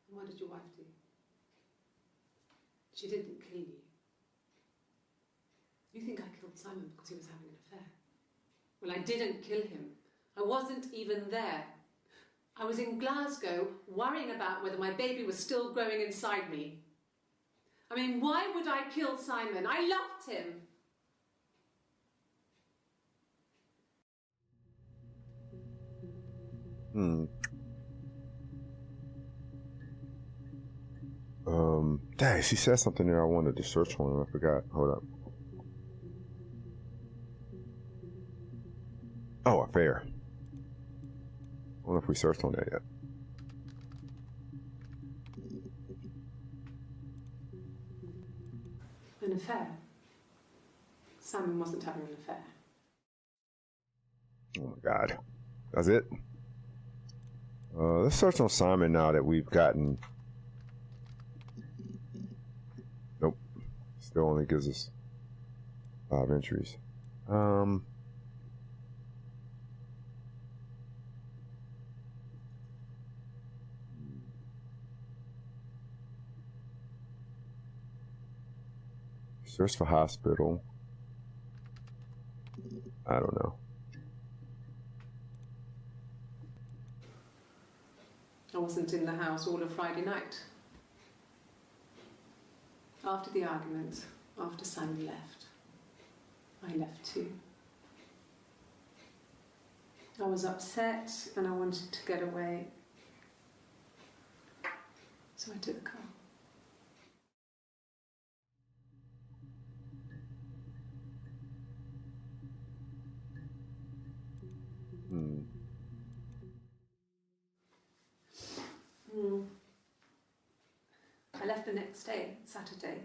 What did your wife do? She didn't kill you. You think I killed Simon because he was having an affair? Well, I didn't kill him. I wasn't even there. I was in Glasgow worrying about whether my baby was still growing inside me. I mean, why would I kill Simon? I loved him. Dang, she said something there I wanted to search on. I forgot. Hold up. Oh, affair. I don't know if we searched on that yet. An affair? Simon wasn't having an affair. Oh my God. That's it? Let's search on Simon now that we've gotten... Nope. Still only gives us 5 entries. Search for hospital. I don't know. I wasn't in the house all of Friday night. After the argument, after Simon left, I left too. I was upset and I wanted to get away. So I took the car. I left the next day, Saturday.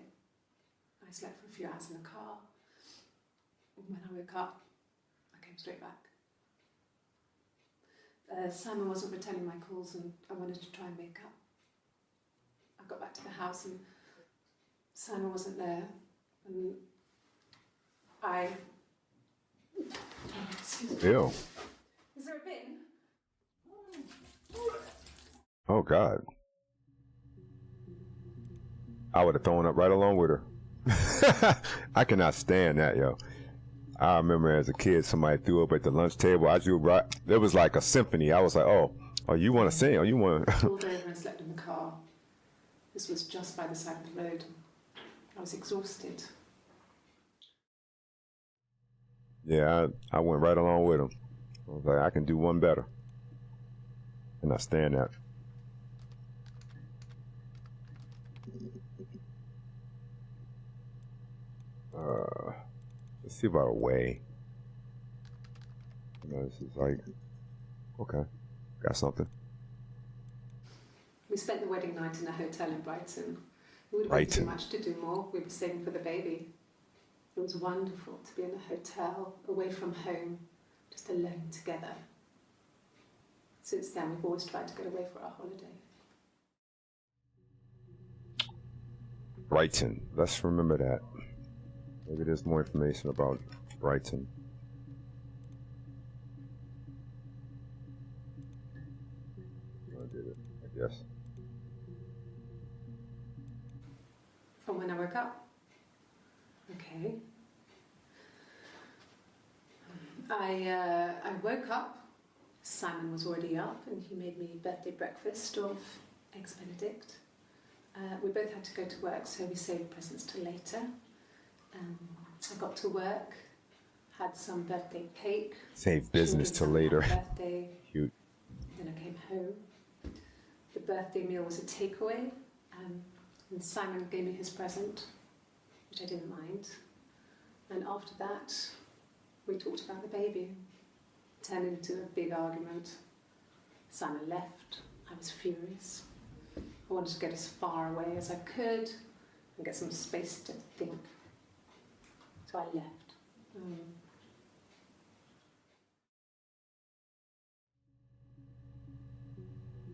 I slept for a few hours in the car. When I woke up, I came straight back. Simon wasn't returning my calls and I wanted to try and make up. I got back to the house and Simon wasn't there. And I... Ew. Is there a bin? Oh God. I would have thrown up right along with her. I cannot stand that, yo. I remember as a kid, somebody threw up at the lunch table. It was like a symphony. I was like, oh, you want to sing? Oh, you want to... Pulled over and slept in the car. This was just by the side of the road. I was exhausted. Yeah, I went right along with him. I was like, I can do one better. And I stand that. Let's see about a way. You know, this is like, okay, got something. We spent the wedding night in a hotel in Brighton. It would have been too much to do more. We were saving for the baby. It was wonderful to be in a hotel, away from home, just alone together. Since then, we've always tried to get away for our holiday. Brighton. Let's remember that. Maybe there's more information about Brighton. I did it, I guess. From when I woke up. Okay. I woke up Simon was already up and he made me birthday breakfast of eggs Benedict. We both had to go to work, so we saved presents till later. I got to work, had some birthday cake. Save business till later. Birthday. Cute. Then I came home. The birthday meal was a takeaway, and Simon gave me his present, which I didn't mind. And after that, we talked about the baby. It turned into a big argument. Simon left. I was furious. I wanted to get as far away as I could and get some space to think. So I left.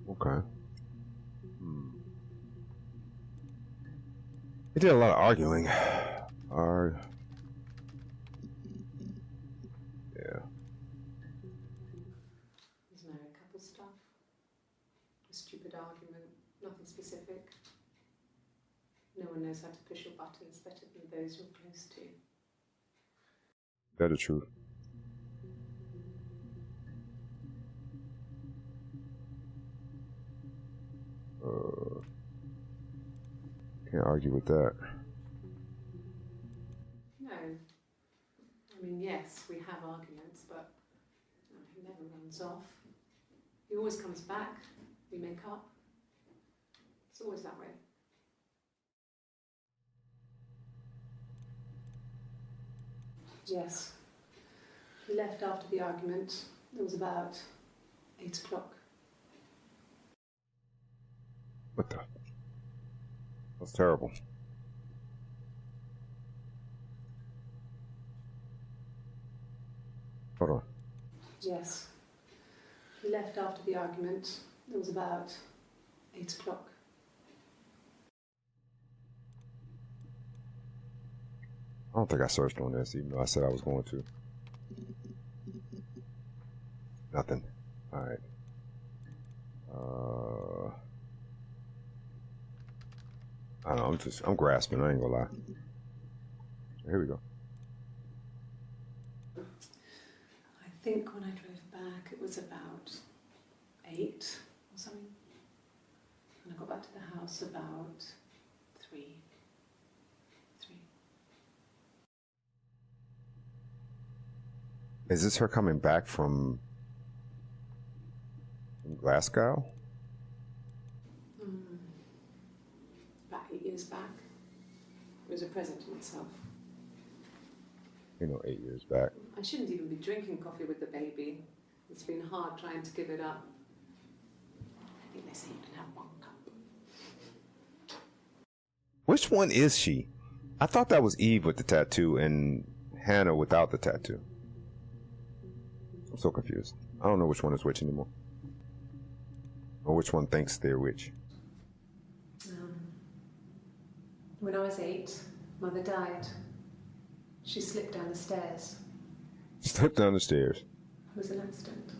Okay. He did a lot of arguing. Yeah. There's married couple stuff. A stupid argument, nothing specific. No one knows how to push your buttons better than those you're close to. That is true. Can't argue with that. No. I mean, yes, we have arguments, but he never runs off. He always comes back. We make up. It's always that way. Yes. He left after the argument. It was about 8 o'clock. What the? That's terrible. Hold on. Yes. He left after the argument. It was about 8 o'clock. I don't think I searched on this, even though I said I was going to. Nothing. Alright. I don't know, I'm grasping, I ain't gonna lie. Here we go. I think when I drove back it was about 8 or something. And I got back to the house about 3. Is this her coming back from Glasgow? About 8 years back. It was a present to myself. 8 years back. I shouldn't even be drinking coffee with the baby. It's been hard trying to give it up. I think they say you can have 1 cup. Which one is she? I thought that was Eve with the tattoo and Hannah without the tattoo. I'm so confused. I don't know which one is which anymore. Or which one thinks they're which. When I was 8, Mother died. She slipped down the stairs. Slipped down the stairs. It was an accident.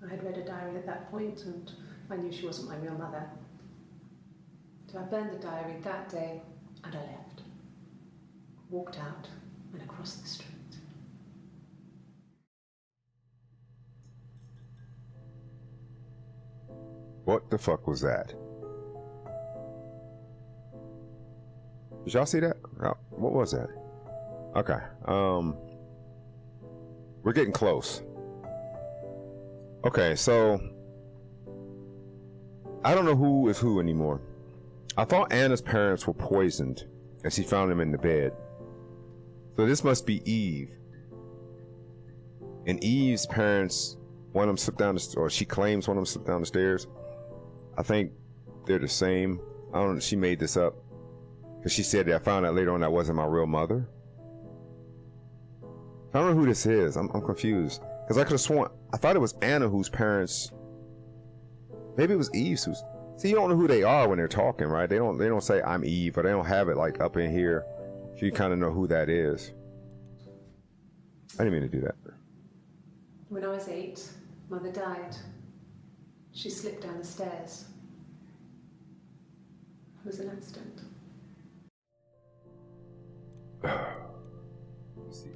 I had read a diary at that point and I knew she wasn't my real mother. So I burned the diary that day and I left. Walked out and across the street. What the fuck was that? Did y'all see that? Oh, what was that? Okay. We're getting close. Okay, so I don't know who is who anymore. I thought Anna's parents were poisoned and she found them in the bed. So this must be Eve. And Eve's parents, one of them slipped down the, or she claims one of them slipped down the stairs. I think they're the same. I don't know, she made this up. Because she said that I found out later on that wasn't my real mother. I don't know who this is. I'm confused. Because I could have sworn, I thought it was Anna whose parents, maybe it was Eve's who's, see, you don't know who they are when they're talking, right? They don't say I'm Eve, or they don't have it like up in here. So you kind of know who that is. I didn't mean to do that. When I was 8, Mother died. She slipped down the stairs. It was an accident.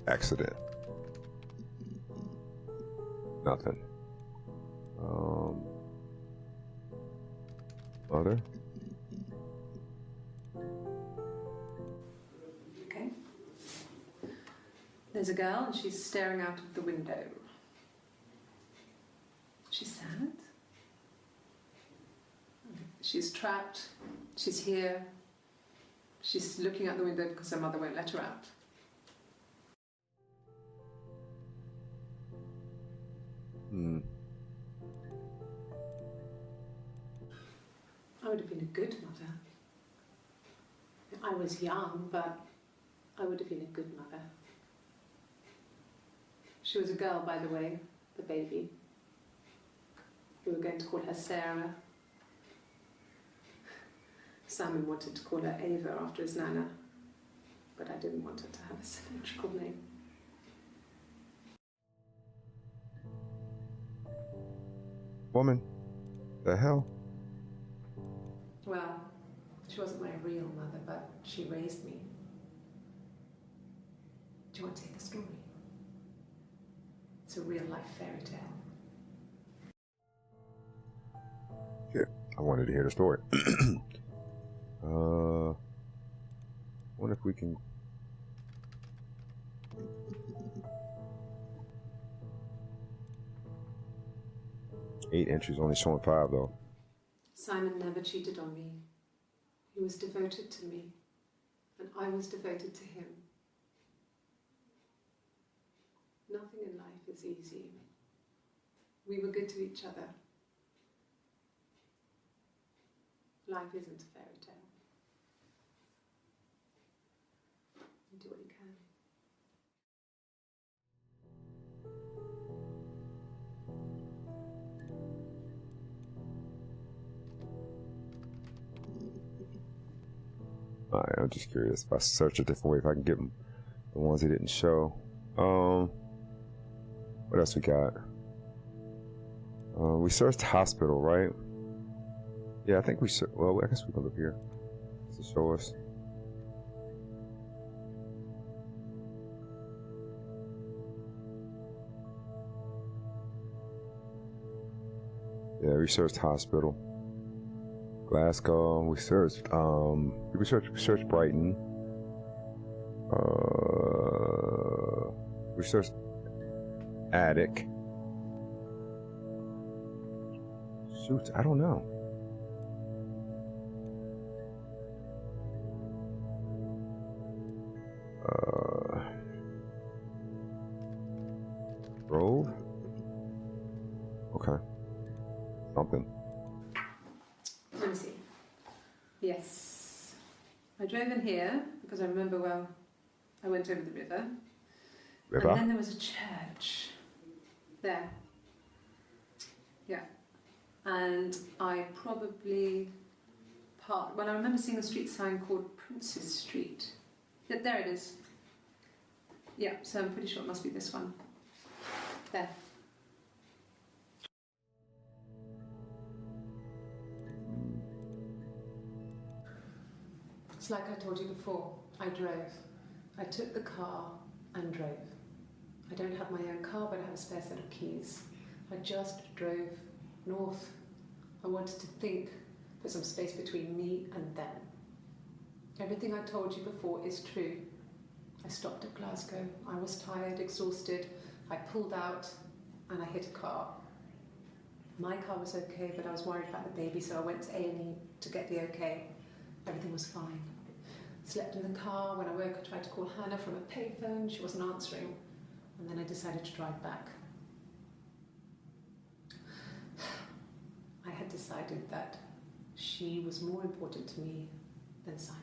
Accident. Nothing. Mother. Okay. There's a girl and she's staring out of the window. She's sad. She's trapped. She's here. She's looking out the window because her mother won't let her out. I would have been a good mother. I was young, but I would have been a good mother. She was a girl, by the way, the baby. We were going to call her Sarah. Simon wanted to call her Ava after his nana, but I didn't want her to have a symmetrical name. Woman, the hell? Well, she wasn't my real mother, but she raised me. Do you want to hear the story? It's a real-life fairy tale. Yeah, I wanted to hear the story. Wonder if we can. 8 entries, only showing 5 though. Simon never cheated on me. He was devoted to me, and I was devoted to him. Nothing in life is easy. We were good to each other. Life isn't a fairy tale. You do what you can. Alright, I'm just curious if I search a different way, if I can get them, the ones they didn't show. What else we got? We searched hospital, right? Yeah, I think we should. Well, I guess we can look here to show us. Yeah, we searched hospital. Glasgow. We searched. We searched Brighton. We searched attic. Shoot, I don't know. Grove? Okay. Something. Let me see. Yes. I drove in here because I remember, well, I went over the river. River? And then there was a church. There. Yeah. And I probably parked. Well, I remember seeing a street sign called Princess Street. Yeah, there it is. Yeah, so I'm pretty sure it must be this one. There. It's like I told you before. I drove. I took the car and drove. I don't have my own car, but I have a spare set of keys. I just drove north. I wanted to think, put some space between me and them. Everything I told you before is true. I stopped at Glasgow. I was tired, exhausted. I pulled out and I hit a car. My car was okay, but I was worried about the baby, so I went to A&E to get the okay. Everything was fine. Slept in the car. When I woke, I tried to call Hannah from a payphone. She wasn't answering. And then I decided to drive back. I had decided that she was more important to me than Simon.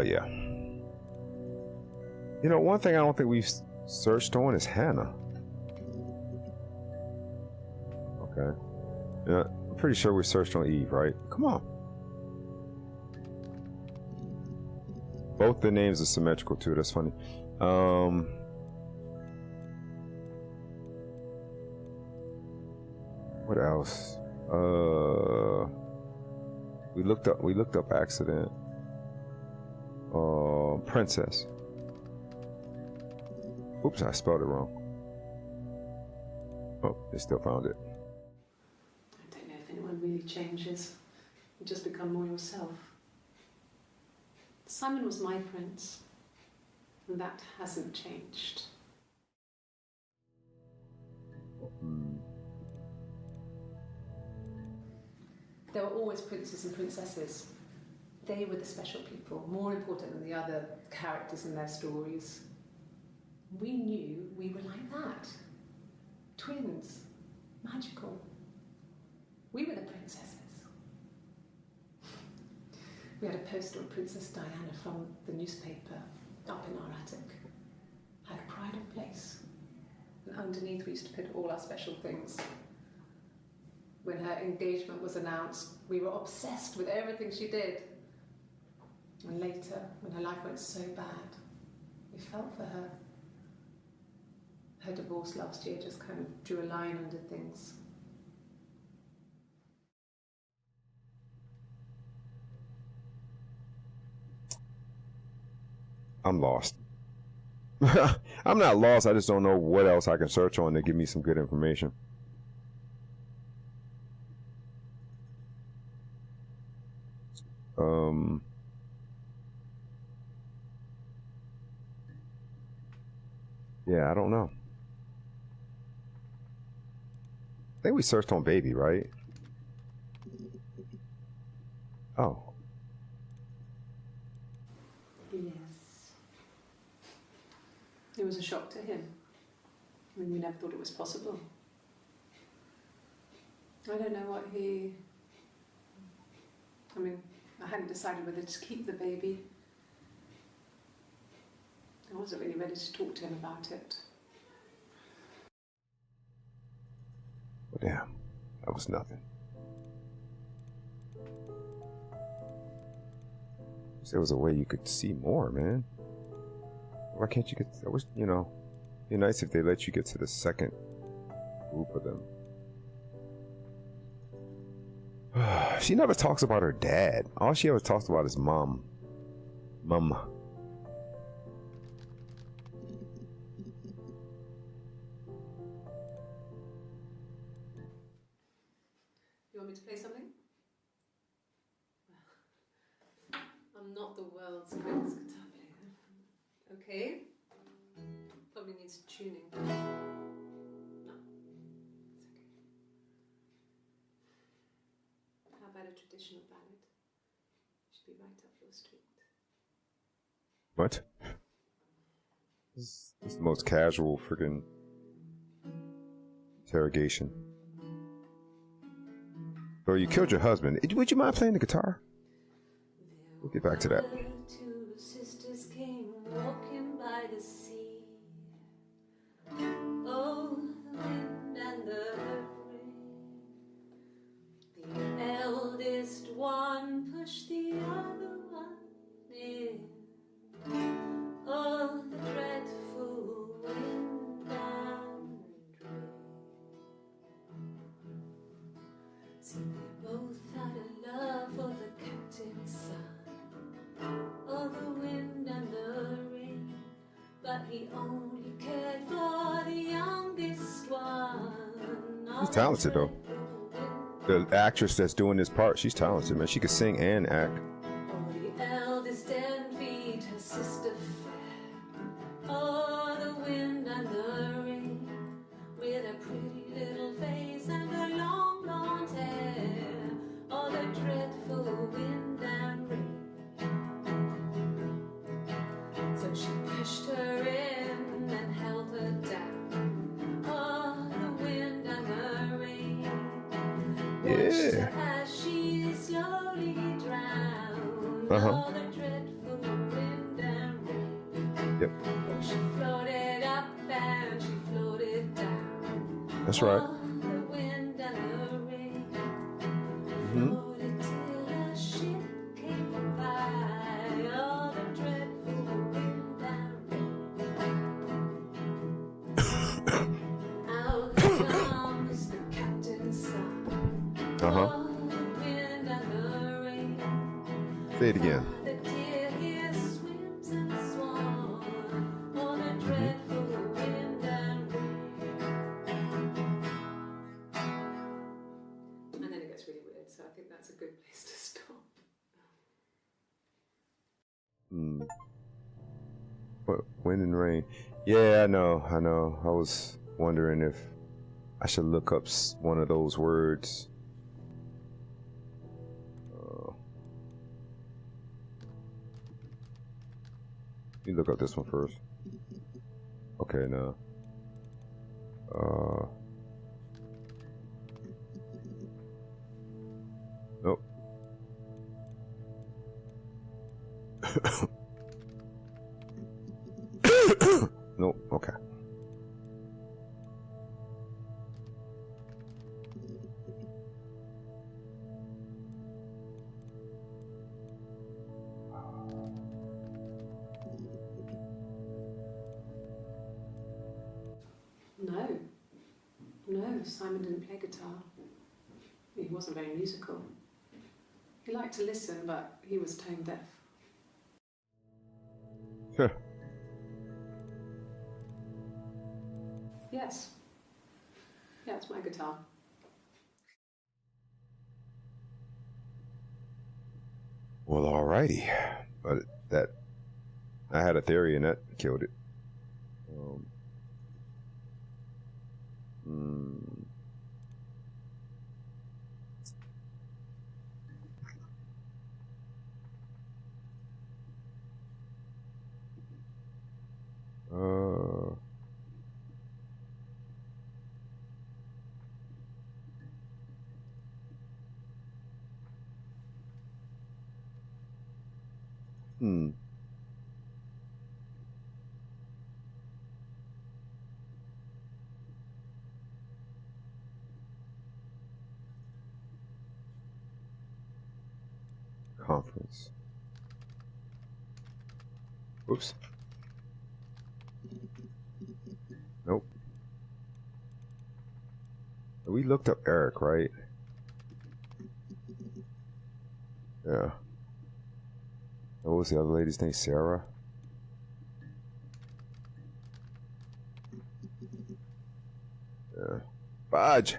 Yeah. You know, one thing I don't think we've searched on is Hannah. Okay. Yeah, I'm pretty sure we searched on Eve, right? Come on. Both the names are symmetrical too. That's funny. What else? We looked up accident. Princess. Oops, I spelled it wrong. Oh, they still found it. I don't know if anyone really changes. You just become more yourself. Simon was my prince, and that hasn't changed. There were always princes and princesses. They were the special people, more important than the other characters in their stories. We knew we were like that. Twins. Magical. We were the princesses. We had a poster of Princess Diana from the newspaper up in our attic. Had a pride of place. And underneath we used to put all our special things. When her engagement was announced, we were obsessed with everything she did. And later, when her life went so bad, we felt for her. Her divorce last year just kind of drew a line under things. I'm lost. I'm not lost. I just don't know what else I can search on to give me some good information. Yeah, I don't know. I think we searched on baby, right? Oh. Yes. It was a shock to him. I mean, we never thought it was possible. I don't know what he... I mean, I hadn't decided whether to keep the baby. I wasn't really ready to talk to him about it. Well, damn, that was nothing. There was a way you could see more, man. Why can't you get? I wish, you know, it'd be nice if they let you get to the second group of them. She never talks about her dad. All she ever talks about is mom. Mum. You want me to play something? I'm not the world's greatest guitar player. Okay. Probably needs tuning. No. It's okay. How about a traditional ballad? Should be right up your street. What? This is the most casual freaking interrogation. So you killed your husband. Would you mind playing the guitar? We'll get back to that. Two sisters came walking by the sea. Oh, the wind and the rain. The eldest one pushed the other one in. Oh, the dreadful wind and rain. See, they both had a love for the captain's son. Oh, the wind and the rain. But he only cared for the youngest one. She's talented, though. The actress that's doing this part, she's talented, man. She could sing and act. Oh, the eldest envied her sister fair. Oh, the wind and the rain. With a pretty little face and her long blonde hair. Oh, the dreadful wind and rain. So she pushed her in and held her down. Oh, the wind and the rain. Watched her as she slowly drowned. Oh, the dreadful wind and rain. Yep. Oh, she floated up and she floated down. That's right. Oh, the wind and the rain. Floated till a ship came by. Oh, the dreadful wind and rain. Out comes the captain's son. Oh, the wind and the rain. Say it again. The deer here swims and swans. Oh, the dreadful wind I think that's a good place to stop. What? Wind and rain. Yeah, I know. I was wondering if I should look up one of those words. Let me look up this one first. Okay, no. Nope. Nope. Okay. No, Simon didn't play guitar. He wasn't very musical. He liked to listen, but he was tone deaf. Huh. Yes. Yeah, it's my guitar. Well, alrighty. But that I had a theory and that killed it. Conference. Oops. Nope. We looked up Eric, right? Yeah. What was the other lady's name? Sarah? Yeah. Budge!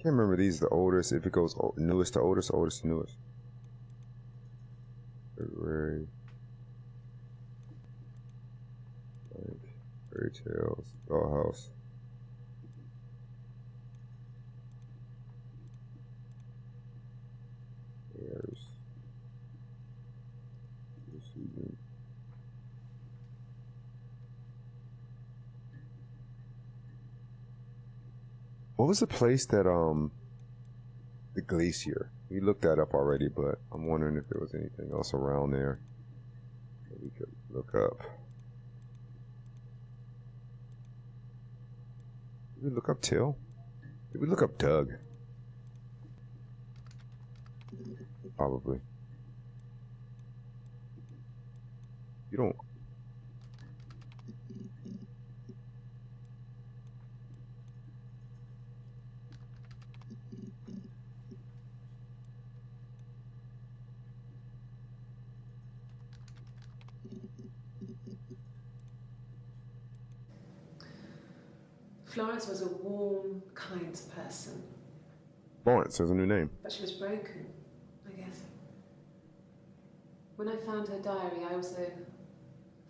Can't remember these the oldest, if it goes newest to oldest, oldest to newest. February. Fairy Tales. Dollhouse. Airs. What was the place that the glacier? We looked that up already, but I'm wondering if there was anything else around there that we could look up. Did we look up Till? Did we look up Doug? Probably. You don't. Florence was a warm, kind person. Florence has a new name. But she was broken, I guess. When I found her diary, I also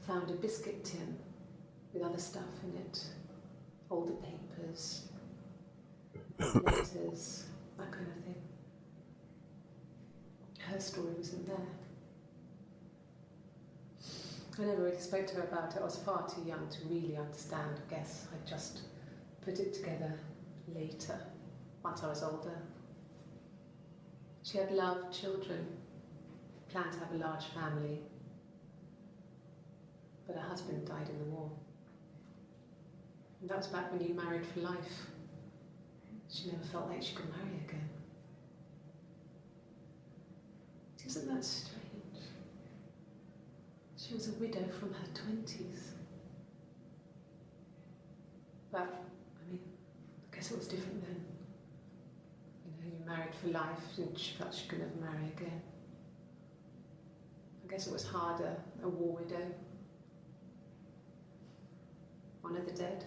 found a biscuit tin with other stuff in it. Older papers, letters, that kind of thing. Her story wasn't there. I never really spoke to her about it. I was far too young to really understand, I guess. I just put it together later, once I was older. She had loved children, planned to have a large family, but her husband died in the war. And that was back when you married for life. She never felt like she could marry again. Isn't that strange? She was a widow from her 20s. But, I mean, I guess it was different then. You know, you married for life and she felt she could never marry again. guess it was harder, a war widow. One of the dead.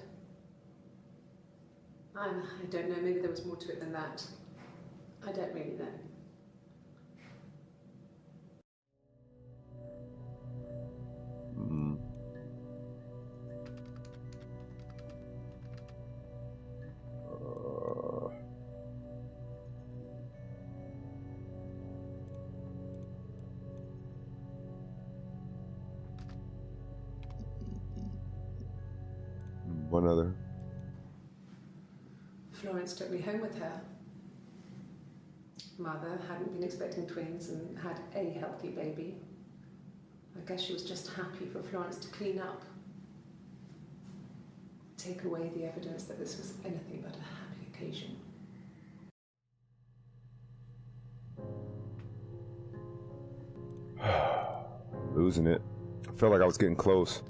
I don't know, maybe there was more to it than that. I don't really know. One other. Florence took me home with her. Mother hadn't been expecting twins and had a healthy baby. I guess she was just happy for Florence to clean up. Take away the evidence that this was anything but a happy occasion. Losing it. I felt like I was getting close.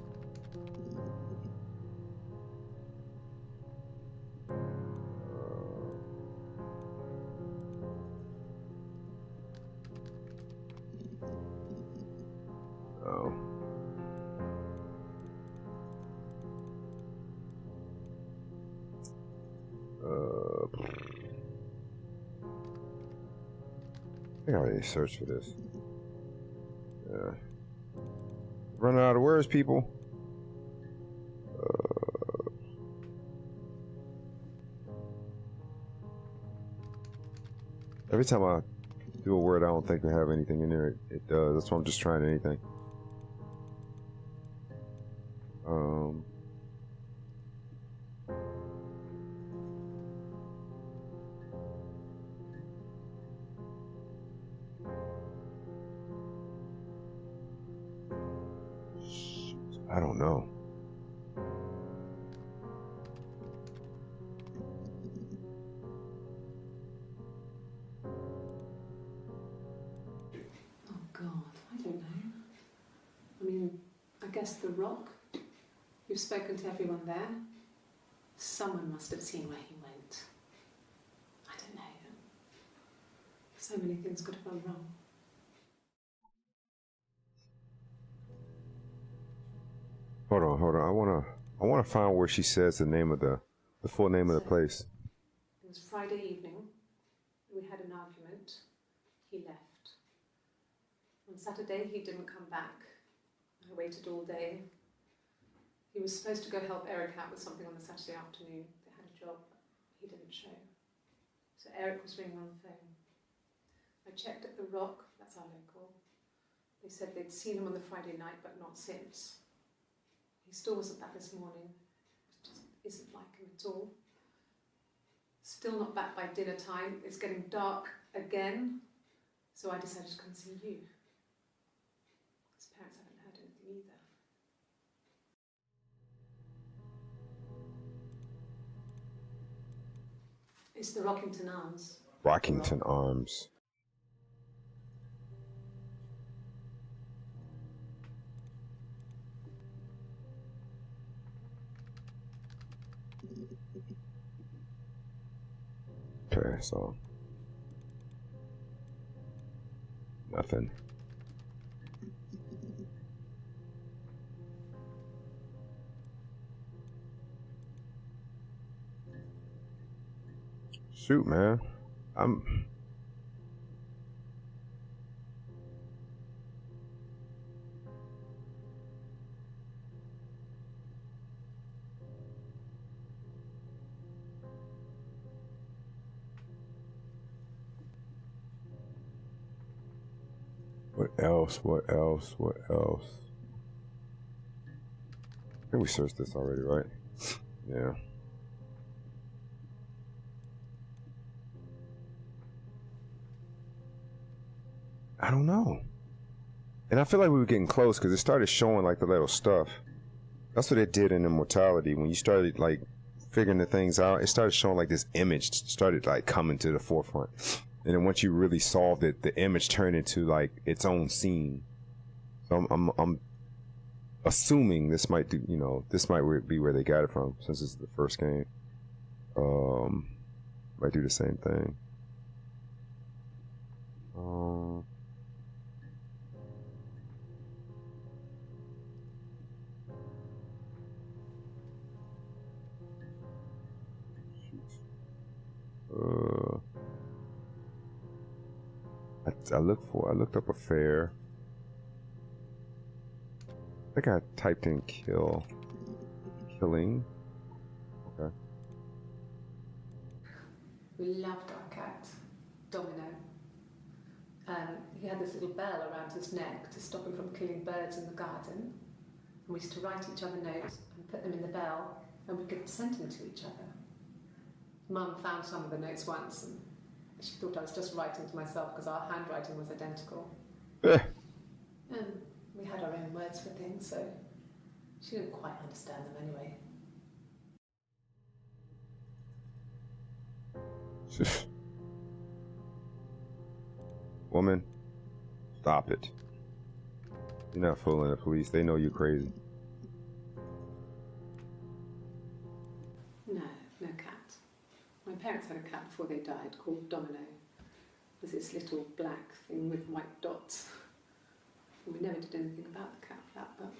I think I already searched for this. Yeah. Running out of words, people. Every time I do a word I don't think I have anything in there, it does. That's why I'm just trying anything. I don't know. Oh God, I don't know. I mean, I guess the Rock. You've spoken to everyone there. Someone must have seen where he went. I don't know. So many things could have gone wrong. Hold on. I wanna find where she says the name of the full name of the place. It was Friday evening. We had an argument. He left. On Saturday, he didn't come back. I waited all day. He was supposed to go help Eric out with something on the Saturday afternoon. They had a job. He didn't show. So Eric was ringing on the phone. I checked at the Rock, that's our local. They said they'd seen him on the Friday night, but not since. He still wasn't back this morning. It just isn't like him at all. Still not back by dinner time. It's getting dark again. So I decided to come see you. His parents haven't heard anything either. It's the Rockington Arms. Rockington Arms. Okay, so nothing. Shoot, man. What else? I think we searched this already, right? Yeah. I don't know. And I feel like we were getting close because it started showing like the little stuff. That's what it did in Immortality. When you started like figuring the things out, it started showing like this image started like coming to the forefront. And then once you really solved it, the image turned into like its own scene. So I'm assuming this might do, this might be where they got it from since it's the first game. Might do the same thing. I looked up affair. I think I typed in killing. Okay. We loved our cat, Domino. He had this little bell around his neck to stop him from killing birds in the garden. And we used to write each other notes and put them in the bell, and we could send them to each other. Mum found some of the notes once, and she thought I was just writing to myself because our handwriting was identical. And we had our own words for things, so she didn't quite understand them anyway. Woman, stop it. You're not fooling the police. They know you're crazy. No cat. My parents had a cat before they died called Domino. It was this little black thing with white dots. And we never did anything about the cat flap, but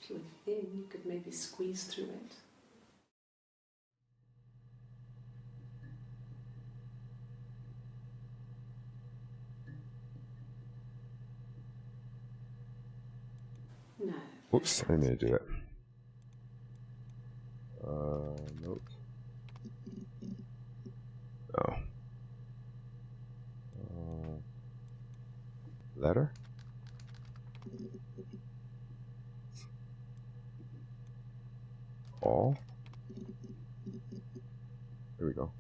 if you were thin, you could maybe squeeze through it. No. Whoops, I didn't mean to do that. Note. Oh. Letter? All? There we go.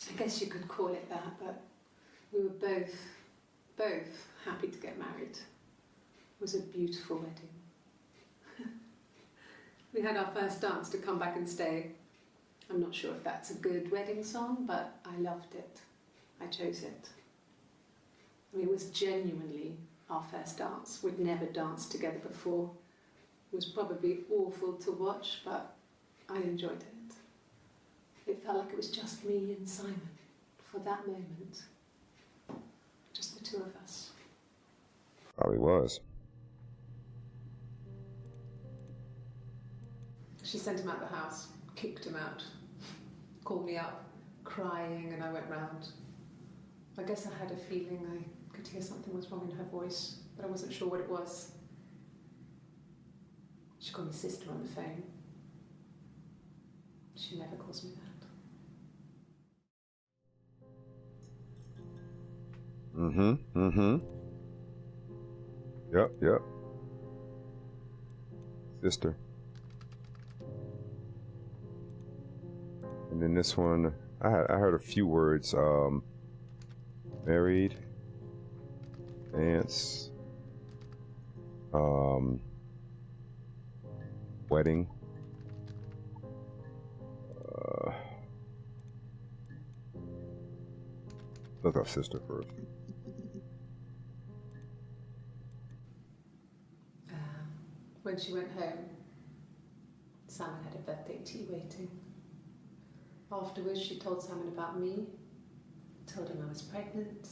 I guess you could call it that, but we were both happy to get married. It was a beautiful wedding. We had our first dance to Come Back and Stay. I'm not sure if that's a good wedding song, but I loved it. I chose it. I mean, it was genuinely our first dance. We'd never danced together before. It was probably awful to watch, but I enjoyed it. It felt like it was just me and Simon for that moment. Just the two of us. Probably was. She sent him out the house, kicked him out, called me up, crying, and I went round. I guess I had a feeling I could hear something was wrong in her voice, but I wasn't sure what it was. She called me sister on the phone. She never calls me that. Yep. Sister. And then this one, I heard a few words. Married. Dance. Wedding. Look up sister first. When she went home, Simon had a birthday tea waiting. Afterwards, she told Simon about me, told him I was pregnant.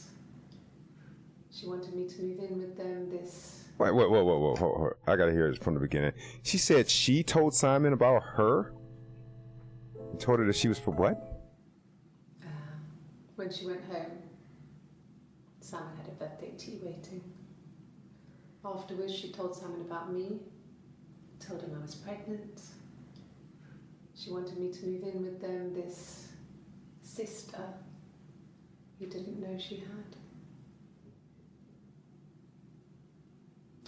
She wanted me to move in with them this... Wait, whoa. I gotta hear it from the beginning. She said she told Simon about her? And told her that she was for what? When she went home, Simon had a birthday tea waiting. Afterwards, she told Simon about me, told him I was pregnant. She wanted me to move in with them this sister he didn't know she had.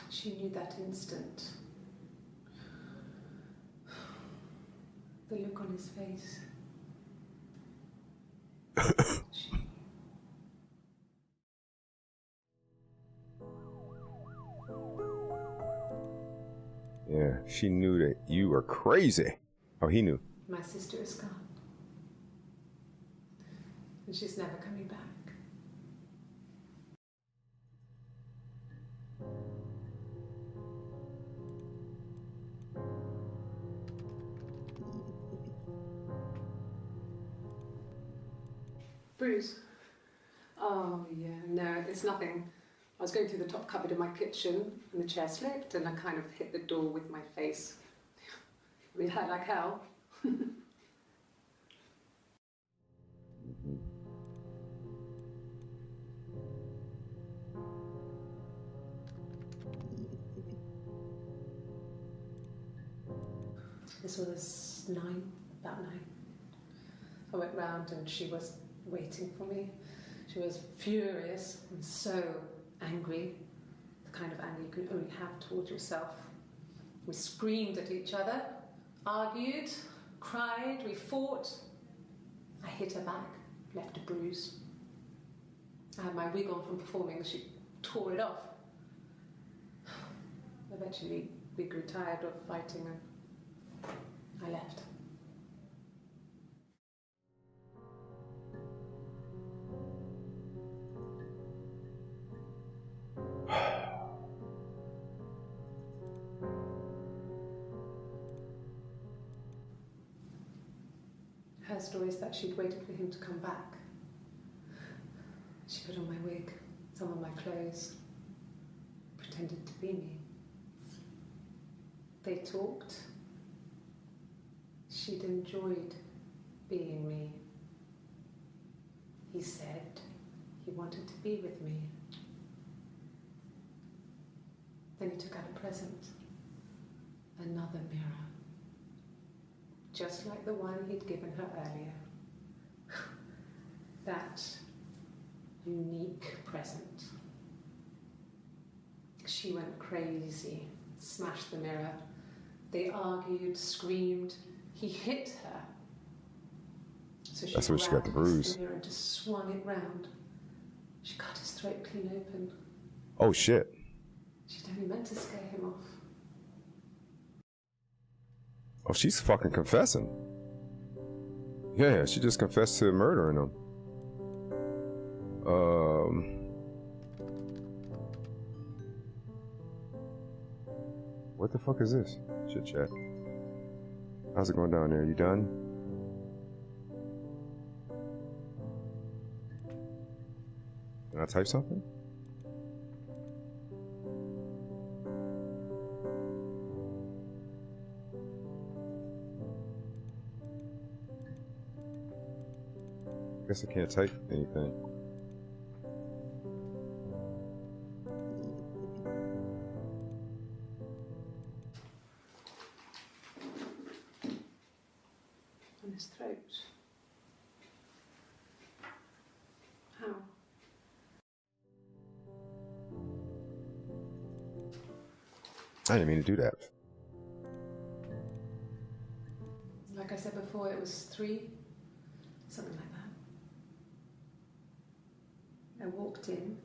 She knew that instant. The look on his face. Yeah, she knew that you were crazy. Oh, he knew. My sister is gone. And she's never coming back. Bruce? Oh, yeah, no, it's nothing. I was going through the top cupboard in my kitchen and the chair slipped and I kind of hit the door with my face. It hurt like hell. This was about 9. I went round and she was waiting for me. She was furious and so angry, the kind of anger you can only have towards yourself. We screamed at each other, argued, cried, we fought. I hit her back, left a bruise. I had my wig on from performing and she tore it off. Eventually, we grew tired of fighting and I left. Her story is that she'd waited for him to come back. She put on my wig, some of my clothes, pretended to be me. They talked. She'd enjoyed being me. He said he wanted to be with me. Then he took out a present, another mirror, just like the one he'd given her earlier. That unique present. She went crazy, smashed the mirror. They argued, screamed. He hit her. So That's where she got the bruise. The mirror and just swung it round. She cut his throat clean open. Oh shit. She'd only meant to scare him off. Oh, she's fucking confessing. Yeah, she just confessed to murdering him. What the fuck is this? Chit chat. How's it going down there? You done? Can I type something? Guess I can't type anything. On his throat. How? I didn't mean to do that. Like I said before, it was 3, something like that. I walked in,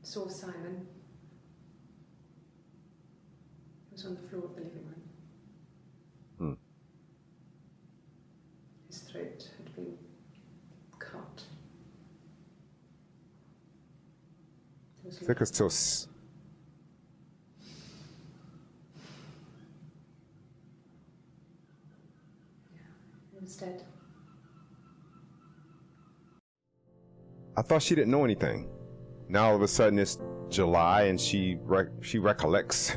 saw Simon. He was on the floor of the living room. His throat had been cut. It was Thick as till. He was dead. I thought she didn't know anything. Now all of a sudden it's July and she recollects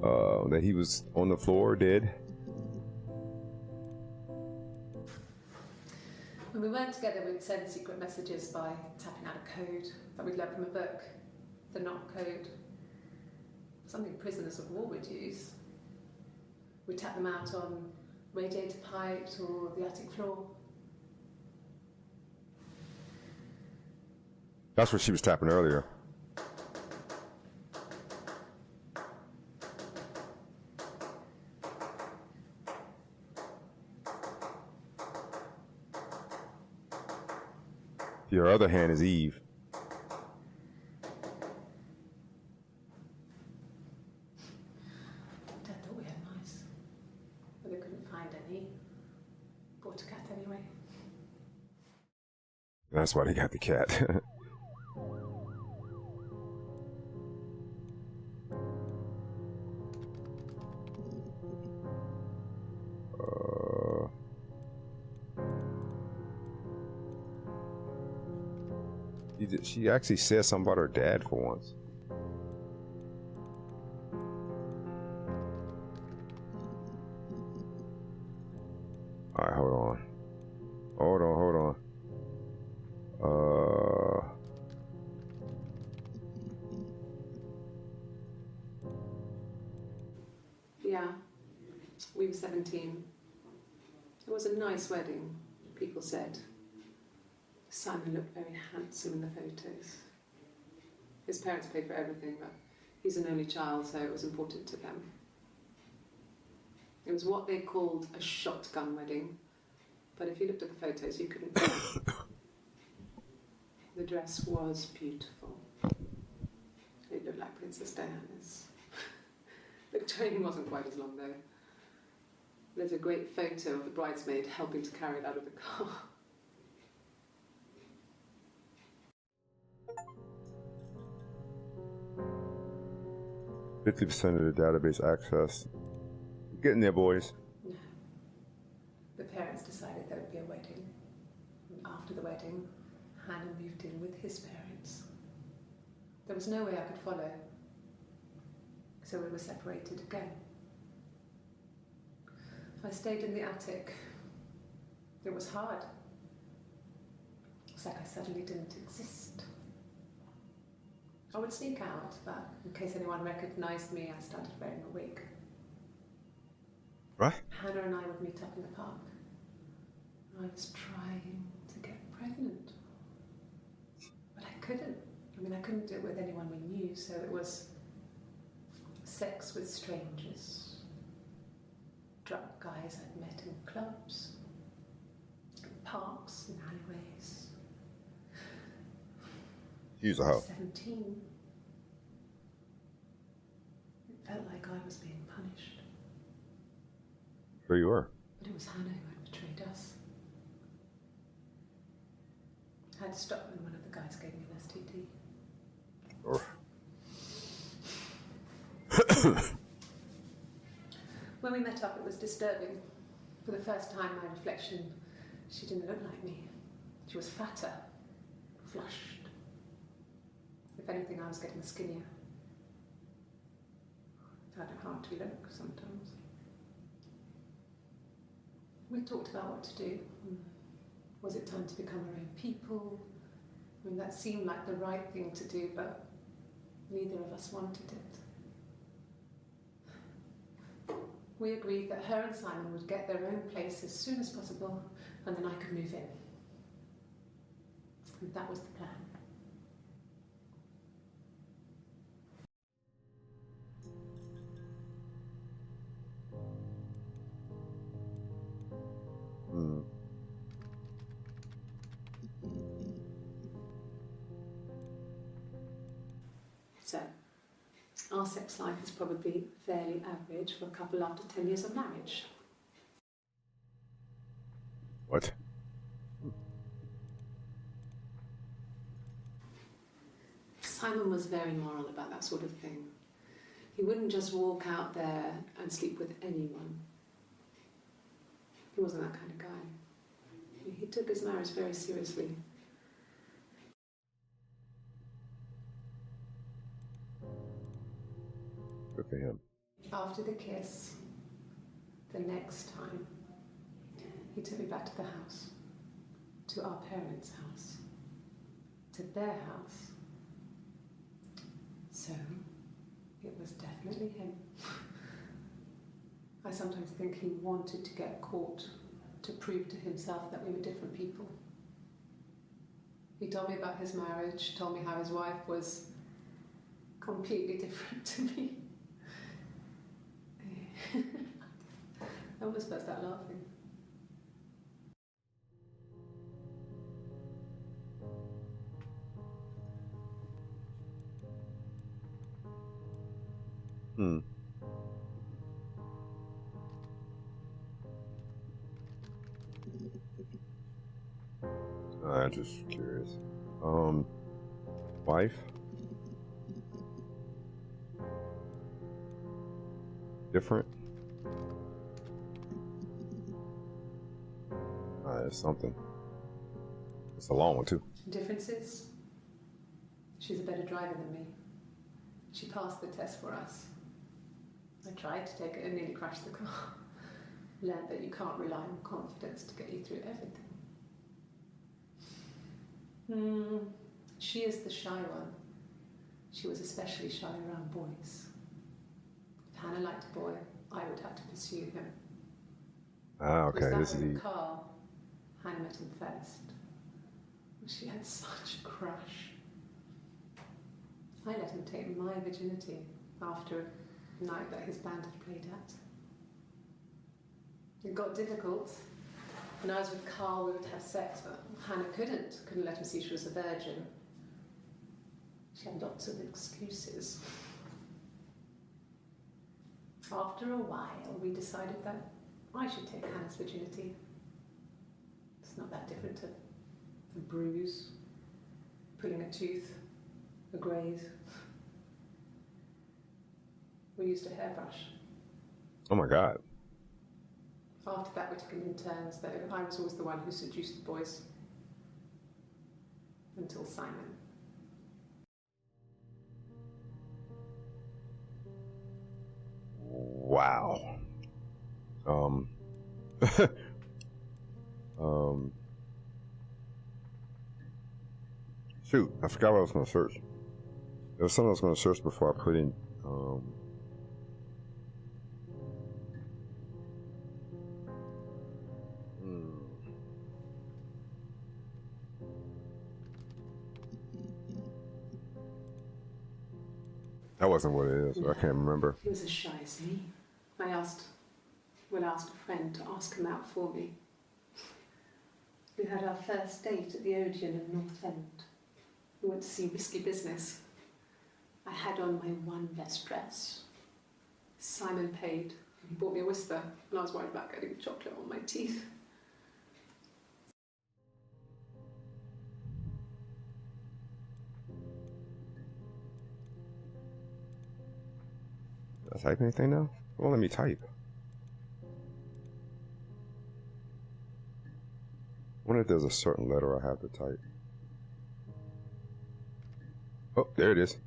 that he was on the floor dead. When we weren't together, we'd send secret messages by tapping out a code that we'd learned from a book, the knock code. Something prisoners of war would use. We'd tap them out on radiator pipes or the attic floor. That's what she was tapping earlier. Your other hand is Eve. Dad thought we had mice, but they couldn't find any. Bought a cat anyway. That's why they got the cat. She actually said something about her dad for once. Alright, hold on. Hold on. Yeah, We were 17. It was a nice wedding, people said. Simon looked very handsome in the photos. His parents paid for everything, but he's an only child, so it was important to them. It was what they called a shotgun wedding, but if you looked at the photos, you couldn't tell. The dress was beautiful. It looked like Princess Diana's. The train wasn't quite as long, though. There's a great photo of the bridesmaid helping to carry it out of the car. %50 of the database access. Getting there, boys. No. The parents decided there would be a wedding. And after the wedding, Hannah moved in with his parents. There was no way I could follow, so we were separated again. I stayed in the attic. It was hard. It's like I suddenly didn't exist. I would sneak out, but in case anyone recognised me, I started wearing a wig. Right? Hannah and I would meet up in the park. I was trying to get pregnant, but I couldn't. I couldn't do it with anyone we knew, so it was sex with strangers, drunk guys I'd met in clubs, in parks and alleyways. Use a hoe. 17. It felt like I was being punished. Sure you were. But it was Hannah who had betrayed us. I had to stop when one of the guys gave me an STD. When we met up, it was disturbing. For the first time, my reflection, she didn't look like me. She was fatter, flushed. If anything, I was getting skinnier. I found it hard to look sometimes. We talked about what to do. Was it time to become our own people? That seemed like the right thing to do, but neither of us wanted it. We agreed that her and Simon would get their own place as soon as possible, and then I could move in. And that was the plan. So, our sex life is probably fairly average for a couple after 10 years of marriage. What? Simon was very moral about that sort of thing. He wouldn't just walk out there and sleep with anyone. He wasn't that kind of guy. He took his marriage very seriously. Good for him. After the kiss, the next time, he took me back to the house, to our parents' house, to their house. So, it was definitely him. I sometimes think he wanted to get caught to prove to himself that we were different people. He told me about his marriage, told me how his wife was completely different to me. I almost burst out laughing. I'm just curious. Wife? Different? It's something. It's a long one, too. Differences? She's a better driver than me. She passed the test for us. I tried to take it and nearly crashed the car. Learned that you can't rely on confidence to get you through everything. She is the shy one. She was especially shy around boys. If Hannah liked a boy, I would have to pursue him. Ah, It was okay. that This is with the. Carl. Hannah met him first. She had such a crush. I let him take my virginity after a night that his band had played at. It got difficult. When I was with Carl, we would have sex, but Hannah couldn't let him see she was a virgin. She had lots of excuses. After a while, we decided that I should take Hannah's virginity. It's not that different to a bruise, pulling a tooth, a graze. We used a hairbrush. Oh my God. After that, we took it in turns, though. I was always the one who seduced the boys. Until Simon. Wow. Um. um. Shoot, I forgot what I was going to search. There was something I was going to search before I put in. That wasn't what it is. No, I can't remember. he was as shy as me. I asked a friend to ask him out for me. We had our first date at the Odeon in North End. We went to see Risky Business. I had on my one best dress. Simon paid, and he bought me a Whisper, and I was worried about getting chocolate on my teeth. Did I type anything now? Well, let me type. I wonder if there's a certain letter I have to type. Oh, there it is.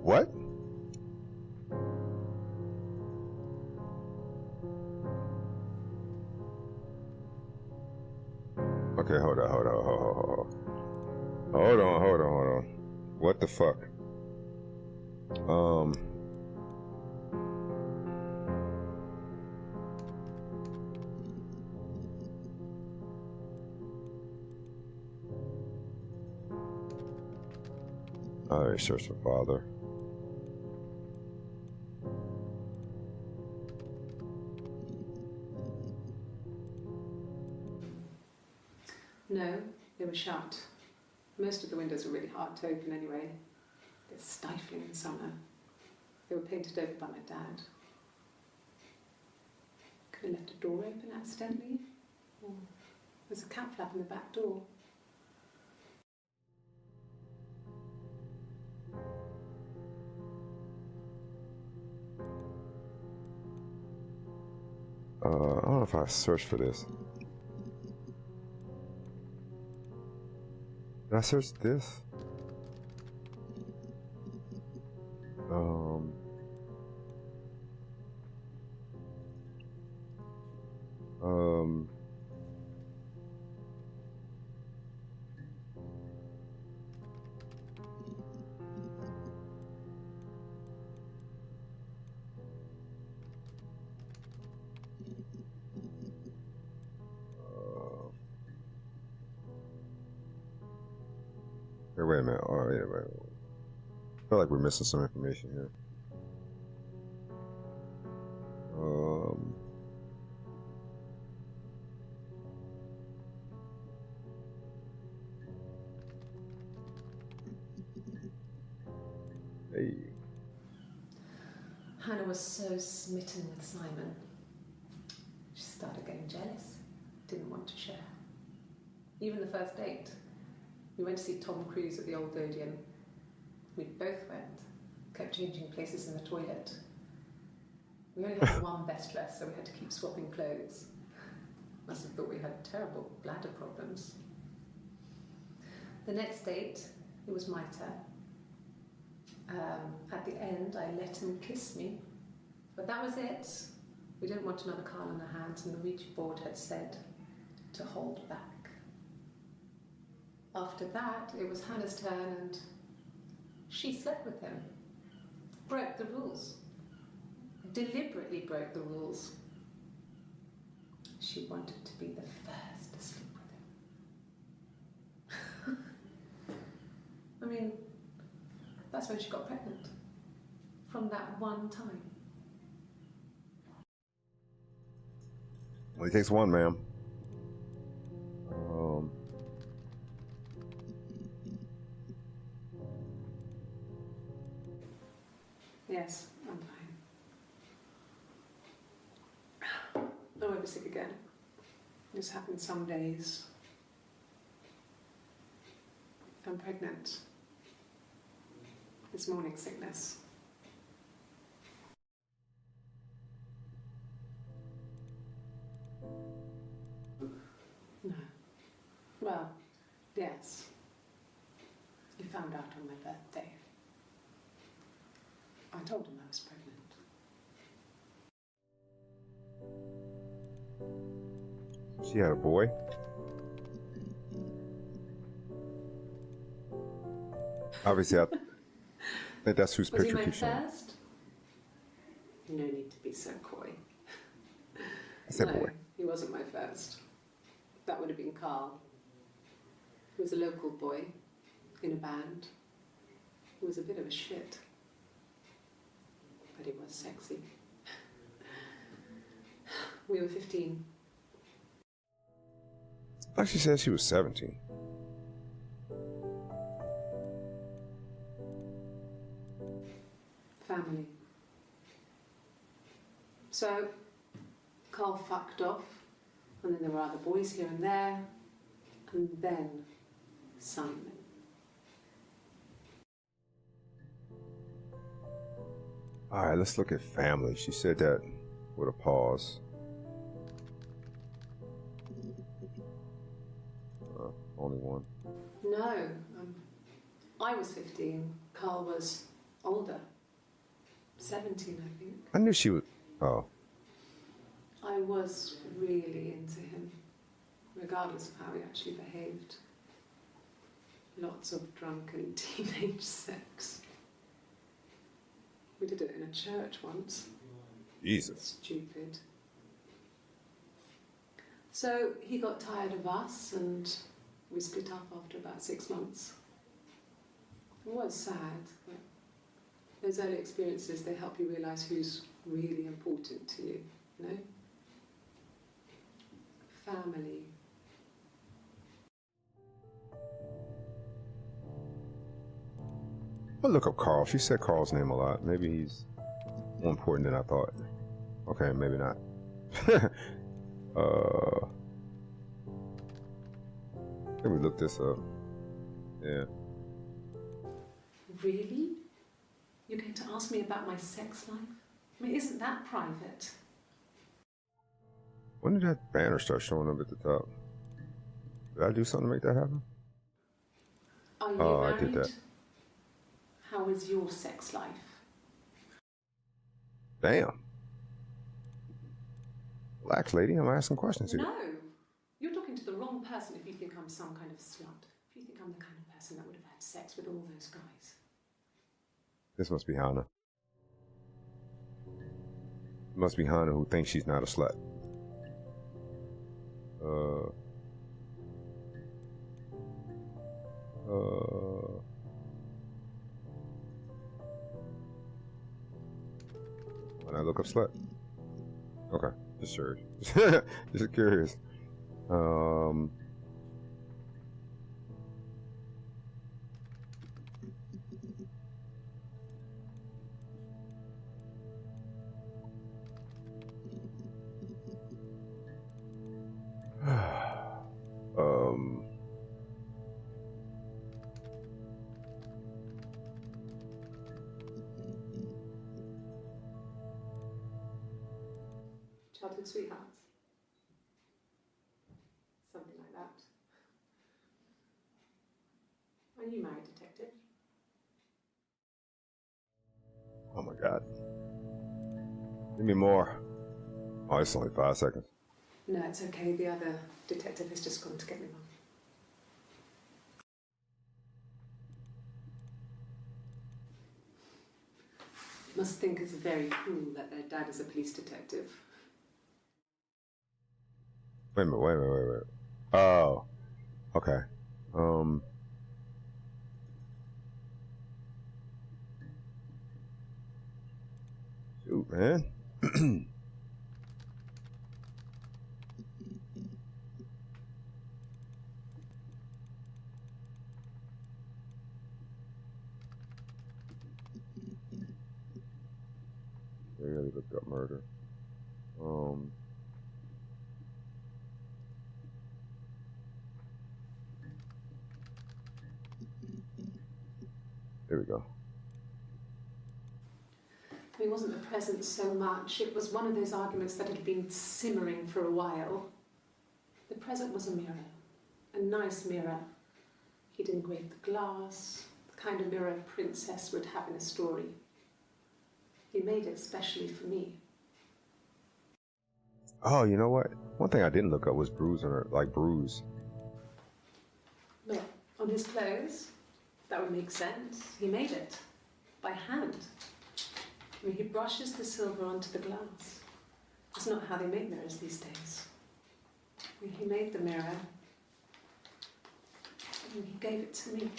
What? Okay, hold on. Hold on. What the fuck? Alright, search for father. No, they were shut. Most of the windows were really hard to open anyway. They're stifling in summer. They were painted over by my dad. Could have left a door open accidentally. Or there's a cat flap in the back door. I don't know if I searched for this. Did I search this? Um. Here, wait a minute. Oh, yeah, wait. I feel like we're missing some information here. Hey. Hannah was so smitten with Simon. She started getting jealous, didn't want to share. Even the first date, we went to see Tom Cruise at the Old Odeon. We both went, kept changing places in the toilet. We only had one best dress, so we had to keep swapping clothes. Must have thought we had terrible bladder problems. The next date, it was my turn. At the end, I let him kiss me, but that was it. We didn't want another Carl on our hands, and the Ouija board had said to hold back. After that, it was Hannah's turn, and she slept with him. Broke the rules. Deliberately broke the rules. She wanted to be the first to sleep with him. I mean, that's when she got pregnant. From that one time. Well, it takes one, ma'am. Yes, I'm fine. I won't be sick again. This happens some days. I'm pregnant. It's morning sickness. No. Well, yes. He found out on my birthday. I told him I was pregnant. She had a boy? Obviously, I think that's whose Was he picture my keeps showing. first? No need to be so coy. I said No, boy. he wasn't my first. That would have been Carl. He was a local boy in a band. He was a bit of a shit. But he was sexy. We were 15. I thought she said she was 17. Family. So, Carl fucked off, and then there were other boys here and there, and then Simon. All right, let's look at family. She said that with a pause. Only one. No, I was 15. Carl was older. 17, I think. I knew she would. Oh. I was really into him, regardless of how he actually behaved. Lots of drunken teenage sex. We did it in a church once. Jesus. Stupid. So he got tired of us and we split up after about 6 months. It was sad, but those early experiences, they help you realise who's really important to you, you know? Family. I'll look up Carl. She said Carl's name a lot. Maybe he's more important than I thought. Okay, maybe not. Let me look this up. Yeah. Really? You're going to ask me about my sex life? I mean, isn't that private? When did that banner start showing up at the top? Did I do something to make that happen? Are you I married? did that. How is your sex life? Damn. Relax, lady. I'm asking questions here. No, you're talking to the wrong person if you think I'm some kind of slut. If you think I'm the kind of person that would have had sex with all those guys. This must be Hannah. It must be Hannah who thinks she's not a slut. When I look up slut. Okay, just sure. Just curious. um. Childhood sweethearts. Something like that. Are you married, detective? God. Give me more. Oh, it's only 5 seconds. No, it's okay. The other detective has just gone to get me one. Must think it's very cool that their dad is a police detective. Wait a minute, wait. Oh, okay. Shoot, man. I really looked up murder. There we go. It wasn't the present so much. It was one of those arguments that had been simmering for a while. The present was a mirror. A nice mirror. He'd engraved the glass, the kind of mirror a princess would have in a story. He made it specially for me. Oh, you know what? One thing I didn't look up was bruise on her, like bruise. Look, on his clothes, that would make sense. He made it. By hand. I mean, he brushes the silver onto the glass. That's not how they make mirrors these days. I mean, he made the mirror. And he gave it to me.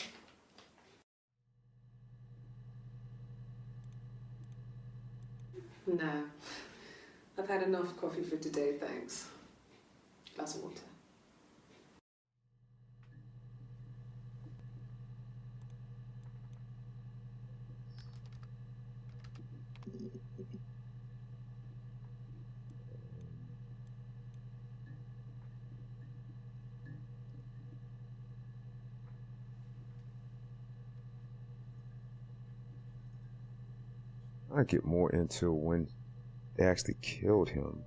No. I've had enough coffee for today, thanks. Glass of water. I get more into when they actually killed him.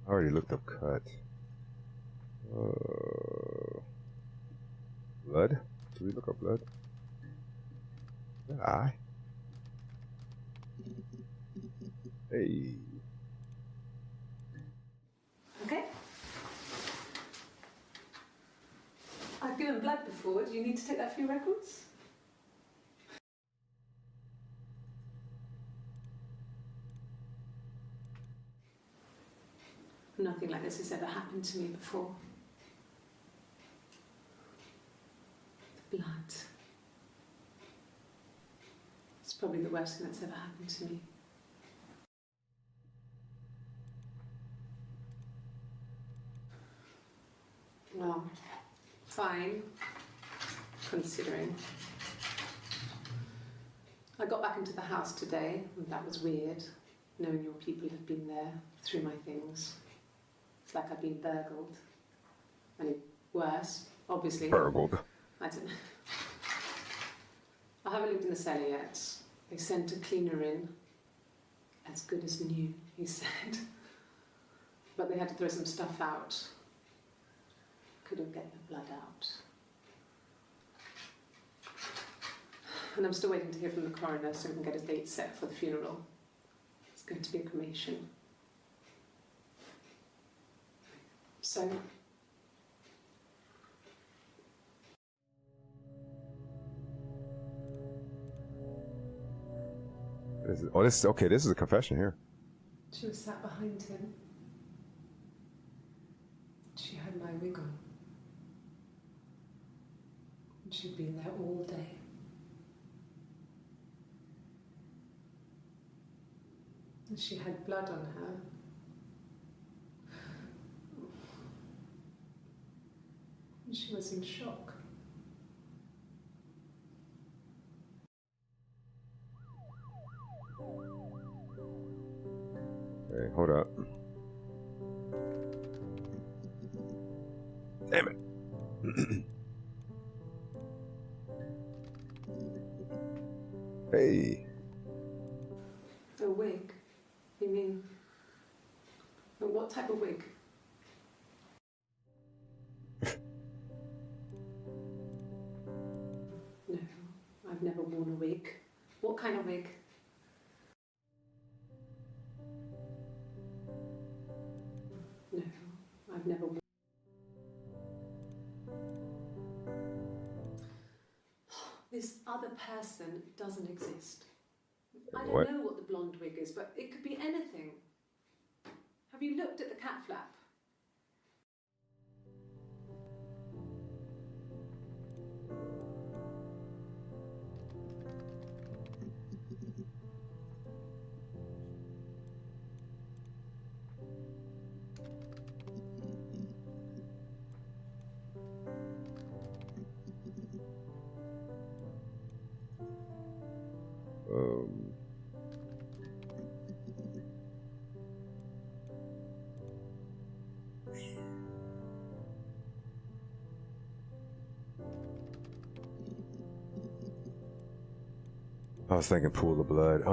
I already looked up cut. Blood? Did we look up blood? Is that eye? Hey. Okay. I've given blood before. Do you need to take that for your records? Nothing like this has ever happened to me before. The blood. It's probably the worst thing that's ever happened to me. Well, fine, considering. I got back into the house today, and that was weird, knowing your people have been there through my things. It's like I've been burgled. I mean, worse, obviously. Burgled. I don't know. I haven't looked in the cellar yet. They sent a cleaner in. As good as new, he said. But they had to throw some stuff out. Couldn't get the blood out. And I'm still waiting to hear from the coroner so we can get a date set for the funeral. It's going to be a cremation. So, Oh, this is okay. This is a confession here. she was sat behind him. She had my wig on. And she'd been there all day. And she had blood on her. And she was in shock. Okay, hold up. Damn it. Hey. A wig? You mean? But what type of wig? No, I've never worn a wig. What kind of wig? No, I've never worn. This other person doesn't exist. I don't What? know what the blonde wig is, but it could be anything. Have you looked at the cat flap? Um, I was thinking Pool of Blood.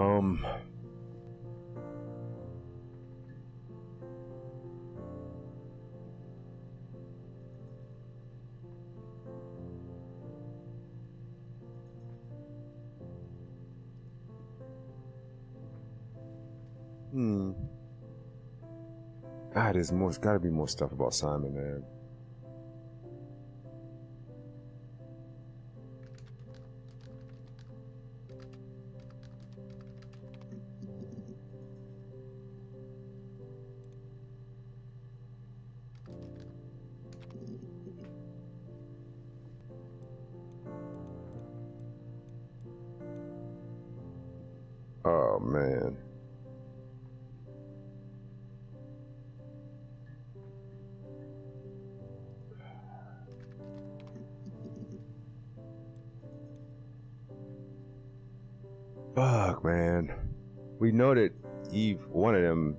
God, there's more. Got to be more stuff about Simon, man. Oh man. Fuck, man. We know that Eve, one of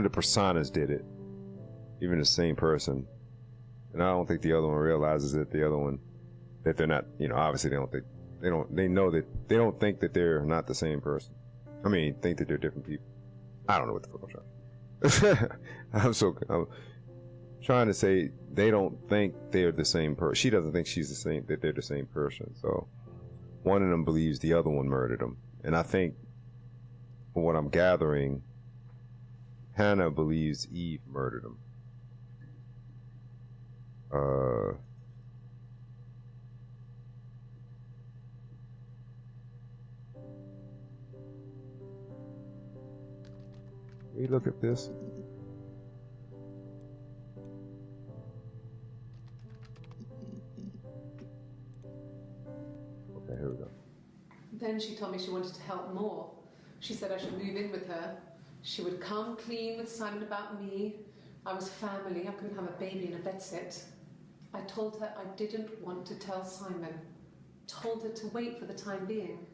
the personas did it. Even the same person. And I don't think the other one realizes that the other one, that they're not, obviously they know that they don't think that they're not the same person. I mean, think that they're different people. I don't know what the fuck I'm trying. I'm trying to say they don't think they're the same person. She doesn't think that they're the same person. So one of them believes the other one murdered him. And I think, from what I'm gathering, Hannah believes Eve murdered him. We look at this. Okay, here we go. Then she told me she wanted to help more. She said I should move in with her. She would come clean with Simon about me. I was family. I couldn't have a baby in a bedsit. I told her I didn't want to tell Simon. Told her to wait for the time being.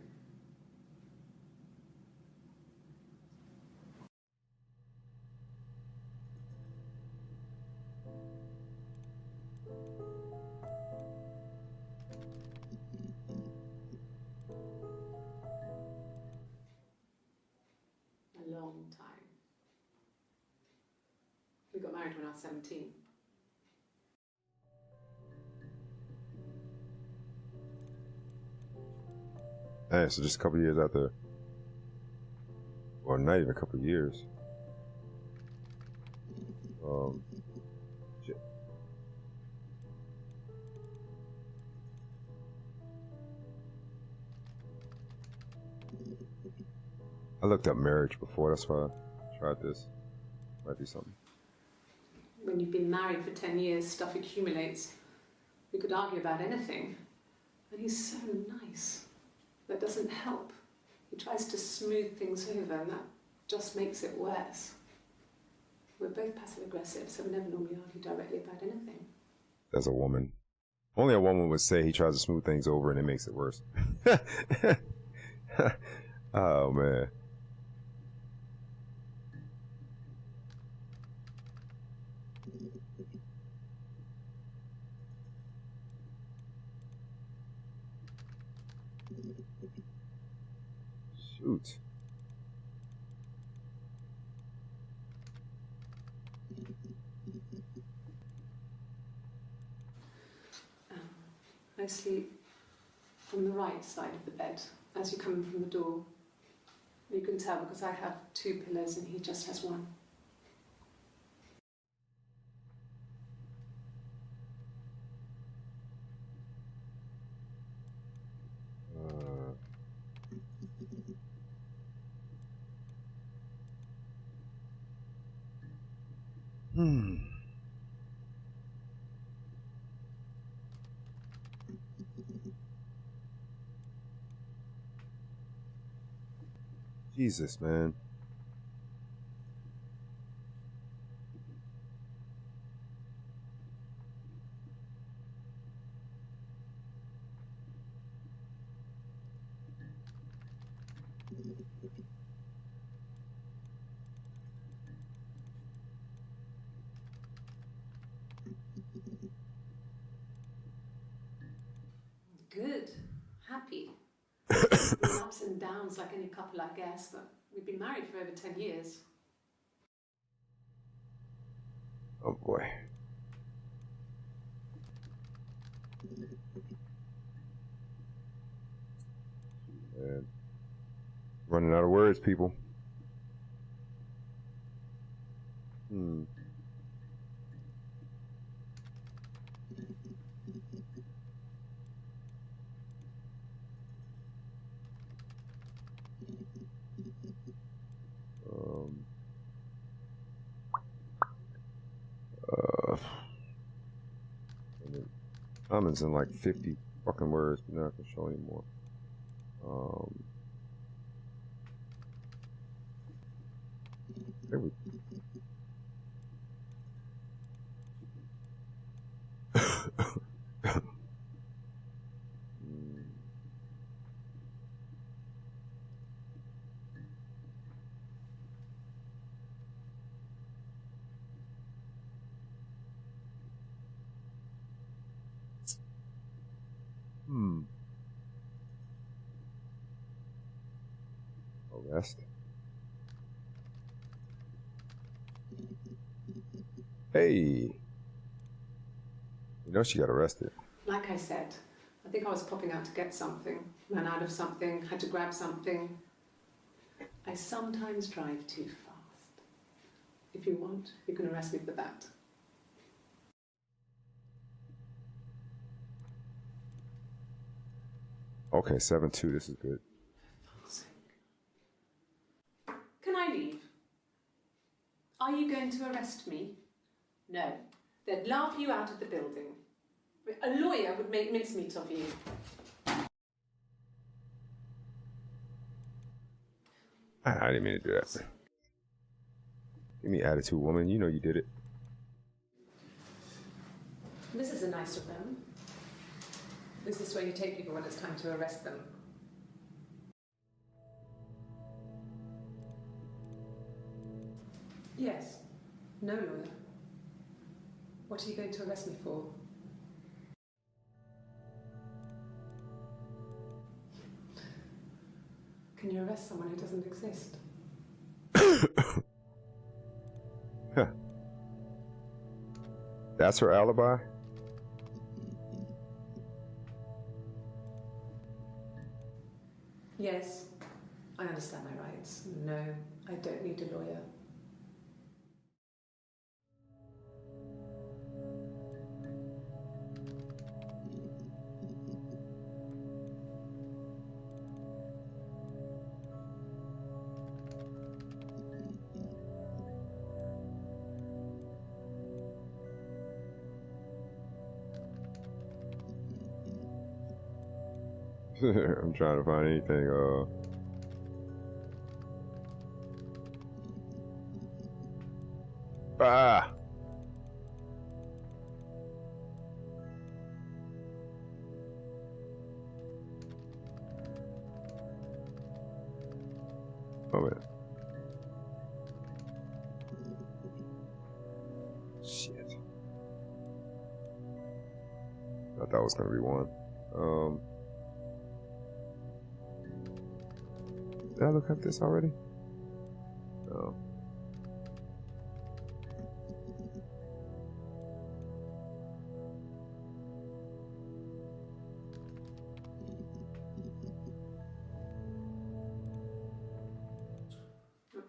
A long time. We got married when I was 17. Hey, so just a couple years after, or not even a couple years. Shit. I looked up marriage before, that's why I tried this. Might be something. When you've been married for 10 years, stuff accumulates. We could argue about anything. And he's so nice. That doesn't help. He tries to smooth things over, and that just makes it worse. We're both passive-aggressive, so we never normally argue directly about anything. As a woman. Only a woman would say he tries to smooth things over and it makes it worse. Oh, man. Shoot. I sleep on the right side of the bed as you come in from the door. You can tell because I have 2 pillows and he just has 1. Hmm. Jesus, man. Good. Happy. Been ups and downs like any couple, I guess, but we've been married for over 10 years. Oh boy. Man. Running out of words, people. Hmm. Um. Uh. Comments in like 50 fucking words, but not gonna show anymore. There we Hmm. Arrest. Hey. You know she got arrested. Like I said, I think I was popping out to get something, ran out of something, had to grab something. I sometimes drive too fast. If you want, you can arrest me for that. Okay, 7-2. This is good. Can I leave? Are you going to arrest me? No. They'd laugh you out of the building. A lawyer would make mincemeat of you. I didn't mean to do that. Give me attitude, woman. You know you did it. This is a nicer room. This is where you take people when it's time to arrest them. Yes. No lawyer. What are you going to arrest me for? Can you arrest someone who doesn't exist? That's her alibi? Yes. I understand my rights. No, I don't need a lawyer. I'm trying to find anything. Ah! Oh man. Shit. Thought that was gonna be one. Did I look up this already? No.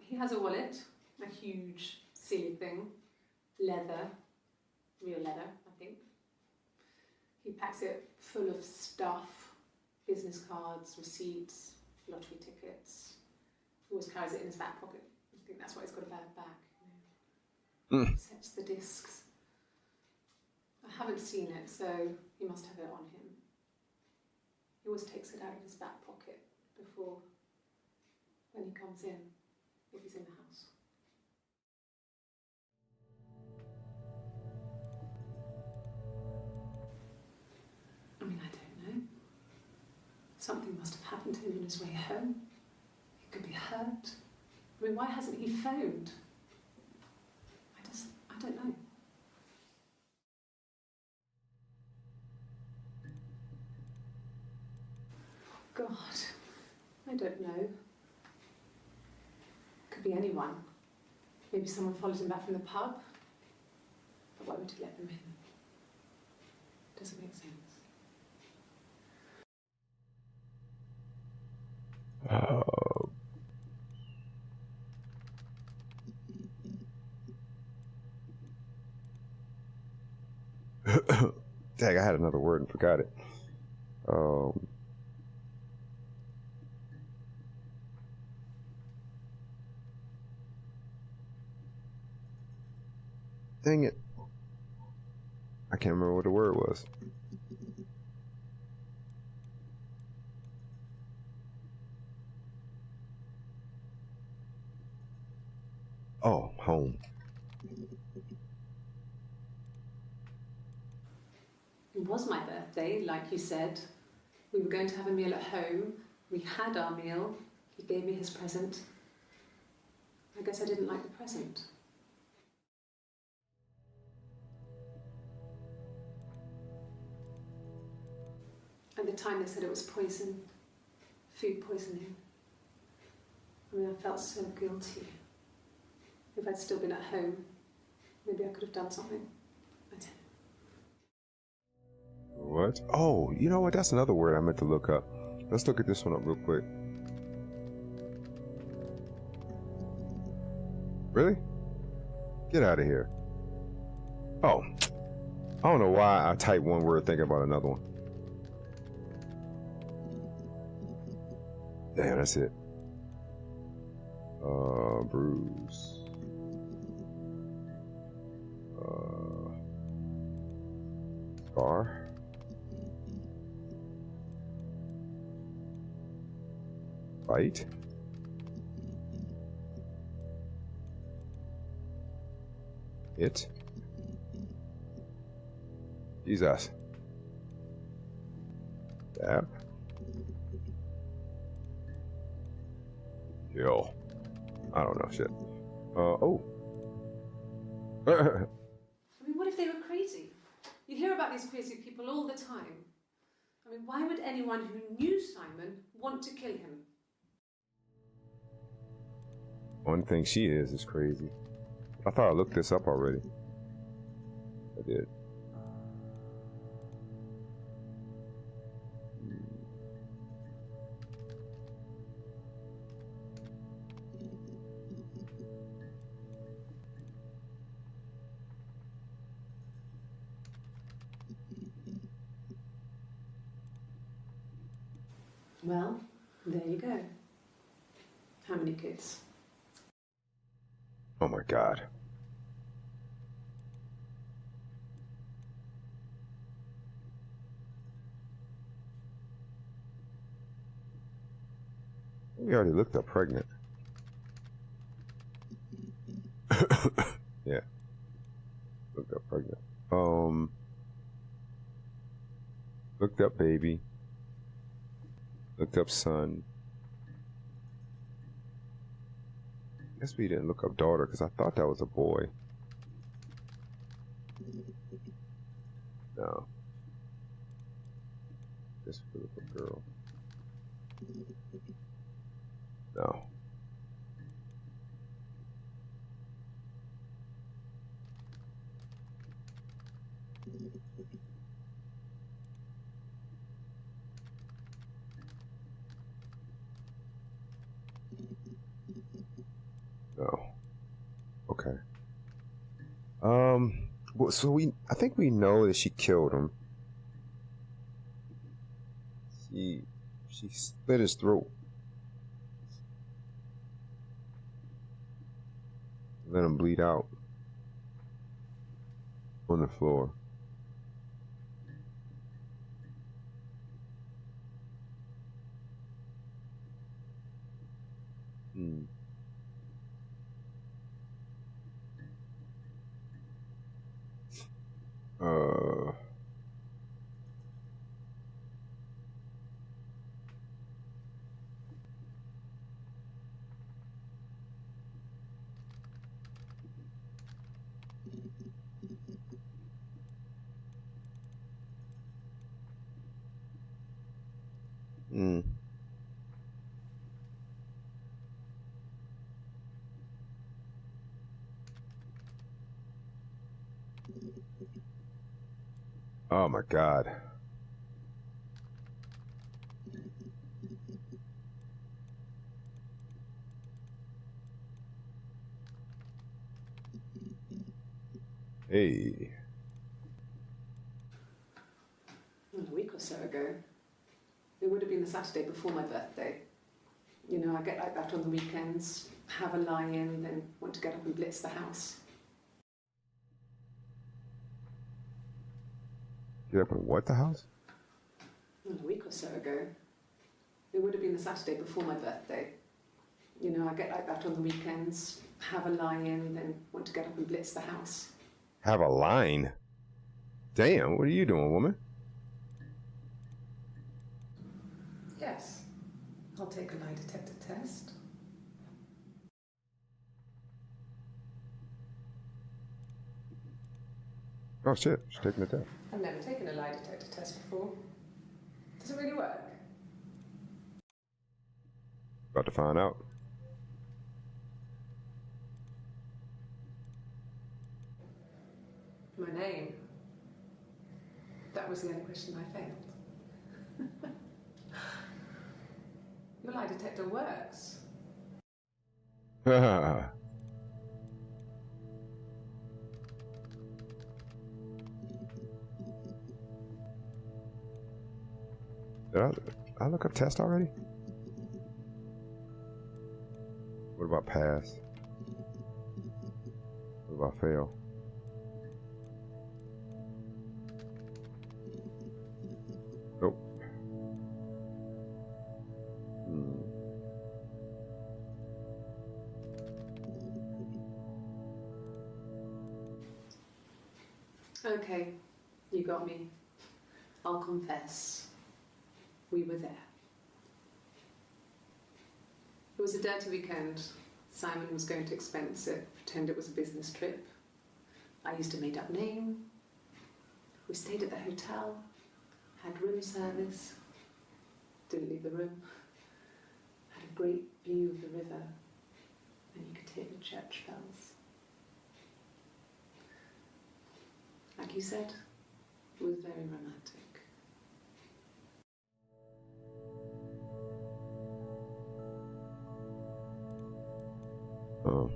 He has a wallet, a huge, silly thing, leather, real leather, I think. He packs it full of stuff, business cards, receipts, lottery tickets. He always carries it in his back pocket. I think that's why he's got a bad back. You know. Sets the discs. I haven't seen it, so he must have it on him. He always takes it out of his back pocket before, when he comes in, if he's in the house. I mean, I don't know. Something must have happened to him on his way home. He could be hurt. I mean, why hasn't he phoned? I don't know. God, I don't know. Could be anyone. Maybe someone followed him back from the pub. But why would he let them in? Doesn't make sense. Dang, I had another word and forgot it. Dang it. I can't remember what the word was. Oh, home. It was my birthday, like you said. We were going to have a meal at home. We had our meal. He gave me his present. I guess I didn't like the present. At the time they said it was poison, food poisoning. I mean, I felt so guilty. If I'd still been at home, maybe I could have done something. I don't know. What? Oh, you know what? That's another word I meant to look up. Let's look at this one up real quick. Really? Get out of here. Oh. I don't know why I typed one word thinking about another one. Damn, that's it. Bruise. Scar. Bite. It. Jesus. Dab. Yo. I don't know shit. Oh. I mean, what if they were crazy? You hear about these crazy people all the time. I mean, why would anyone who knew Simon want to kill him? One thing she is crazy. I thought I looked this up already. I did. Well, there you go. How many kids? Oh my God. We already looked up pregnant. Yeah. Looked up pregnant. Looked up baby. Looked up son. Guess we didn't look up daughter because I thought that was a boy. No. Just for the girl. No. No. Okay. Well, so I think we know that she killed him. She split his throat. Let him bleed out on the floor. Hmm. Uh. Hmm. Oh my God. Hey. A week or so ago. It would have been the Saturday before my birthday. You know, I get like that on the weekends, have a lie-in, then want to get up and blitz the house. Get up and what the house? A week or so ago. It would have been the Saturday before my birthday. You know, I get like that on the weekends, have a lie-in, then want to get up and blitz the house. Have a line? Damn, what are you doing, woman? Yes. I'll take a lie detector test. Oh shit, she's taking the test. I've never taken a lie detector test before. Does it really work? About to find out. My name. That was the only question I failed. Your lie detector works. Did I look up test already? What about pass? What about fail? Nope. Okay, you got me. I'll confess. We were there. It was a dirty weekend. Simon was going to expense it, pretend it was a business trip. I used a made-up name. We stayed at the hotel, had room service, didn't leave the room, had a great view of the river, and you could hear the church bells. Like you said, it was very romantic. Oh.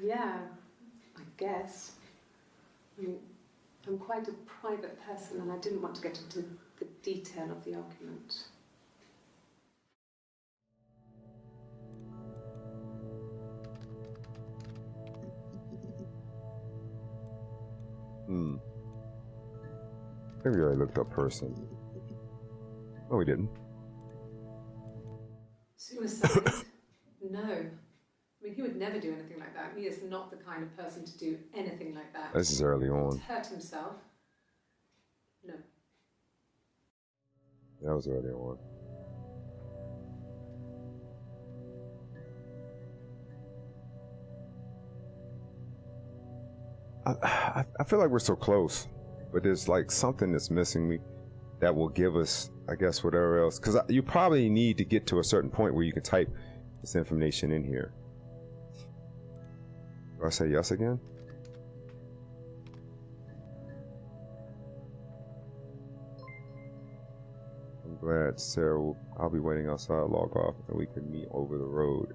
Yeah, I guess. I mean, I'm quite a private person and I didn't want to get into the detail of the argument. I think we already looked up person. No, we didn't. Suicide? No. I mean, he would never do anything like that. He is not the kind of person to do anything like that. This is early on. To hurt himself? No. That was earlier on. I feel like we're so close, but there's like something that's missing me that will give us, I guess, whatever else. Because you probably need to get to a certain point where you can type this information in here. Do I say yes again? I'm glad, Sarah. I'll be waiting outside, log off, and we can meet over the road.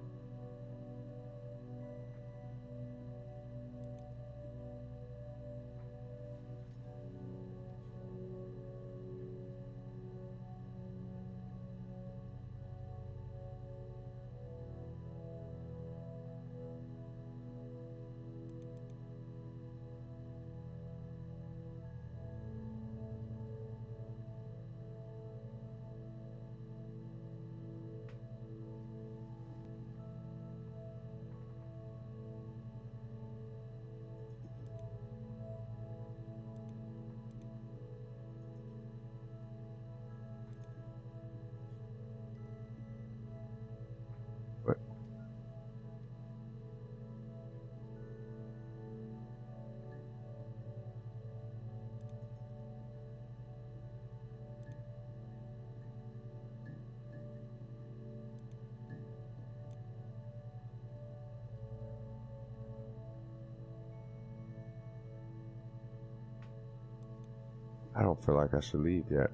I don't feel like I should leave yet.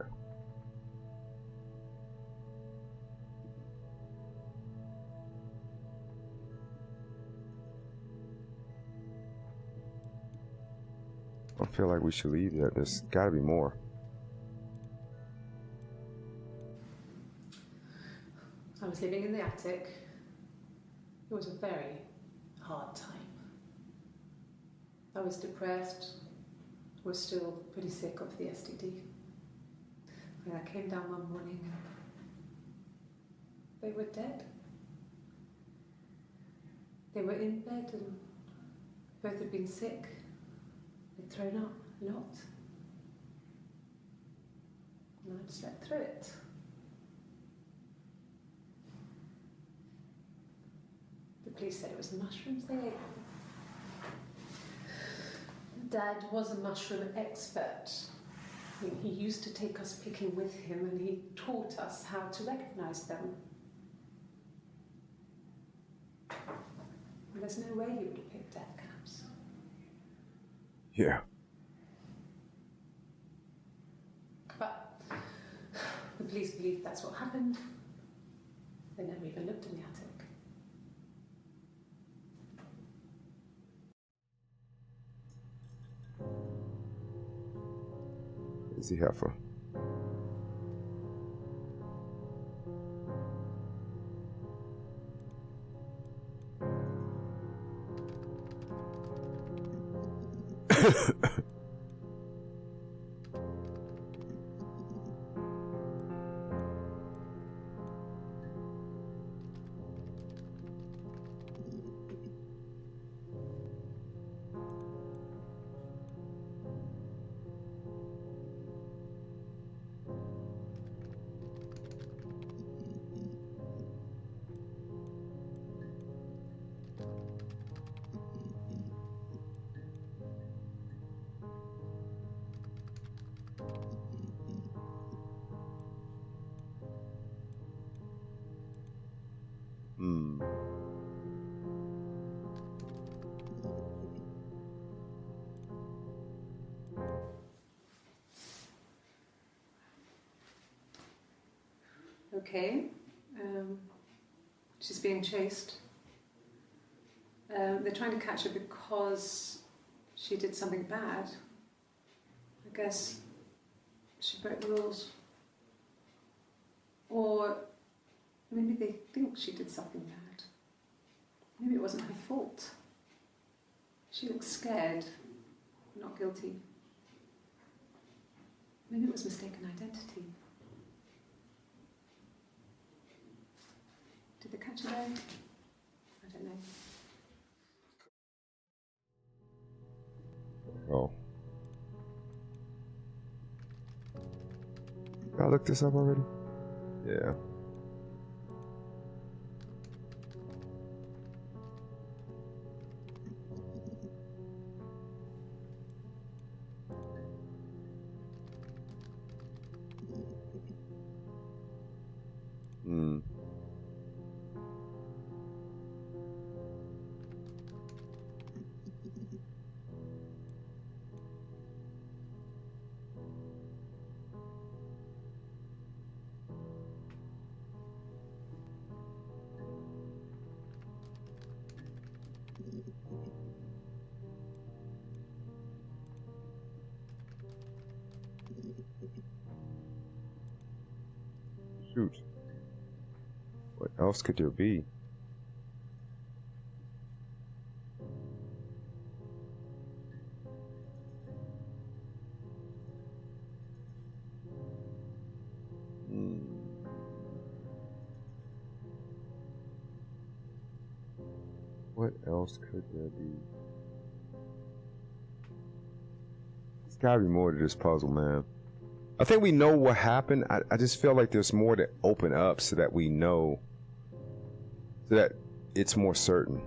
I don't feel like we should leave yet. There's gotta be more. I was living in the attic. It was a very hard time. I was depressed, was still pretty sick of the STD. And I came down one morning and they were dead. They were in bed and both had been sick. They'd thrown up a lot. And I slept through it. The police said it was the mushrooms they ate. Dad was a mushroom expert. I mean, he used to take us picking with him and he taught us how to recognize them. And there's no way he would have picked death caps. Yeah. But the police believe that's what happened. They never even looked in the attic. Easy heifer. Okay, she's being chased. They're trying to catch her because she did something bad. I guess she broke the rules. Or maybe they think she did something bad. Maybe it wasn't her fault. She looks scared, not guilty. Maybe it was mistaken identity. Did they catch her there? I don't know. Oh. I looked this up already? Yeah. Hmm. Shoot. What else could there be? Hmm. What else could there be? There's gotta be more to this puzzle, man. I think we know what happened. I just feel like there's more to open up so that we know, so that it's more certain.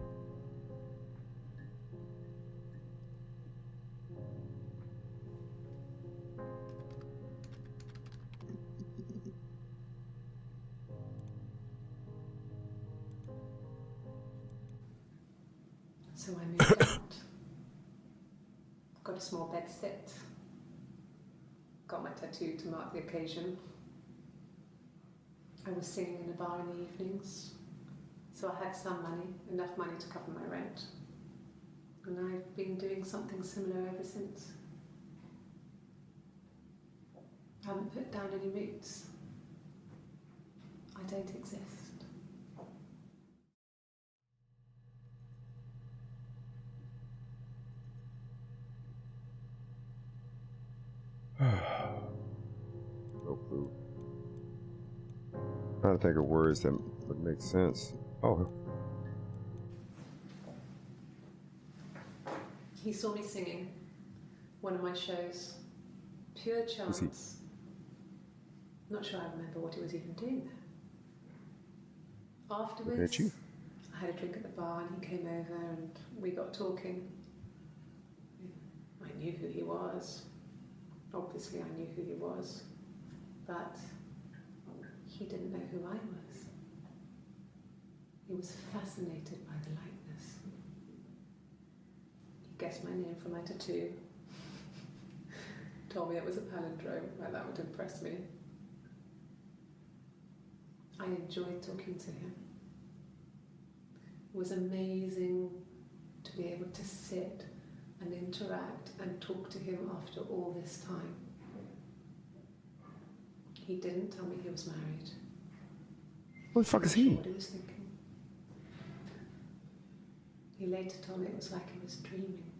So I moved out. Got a small bed set. Got my tattoo to mark the occasion. I was singing in a bar in the evenings. So I had some money, enough money to cover my rent. And I've been doing something similar ever since. I haven't put down any roots. I don't exist. No clue. Trying to think of words that would make sense. Oh. He saw me singing one of my shows. Pure chance. Not sure I remember what he was even doing there. Afterwards, I had a drink at the bar and he came over and we got talking. I knew who he was. Obviously I knew who he was. But he didn't know who I was. He was fascinated by the likeness. He guessed my name from my tattoo. Told me it was a palindrome, like that would impress me. I enjoyed talking to him. It was amazing to be able to sit and interact and talk to him after all this time. He didn't tell me he was married. What the fuck is he? What he was thinking. He later told me it was like he was dreaming.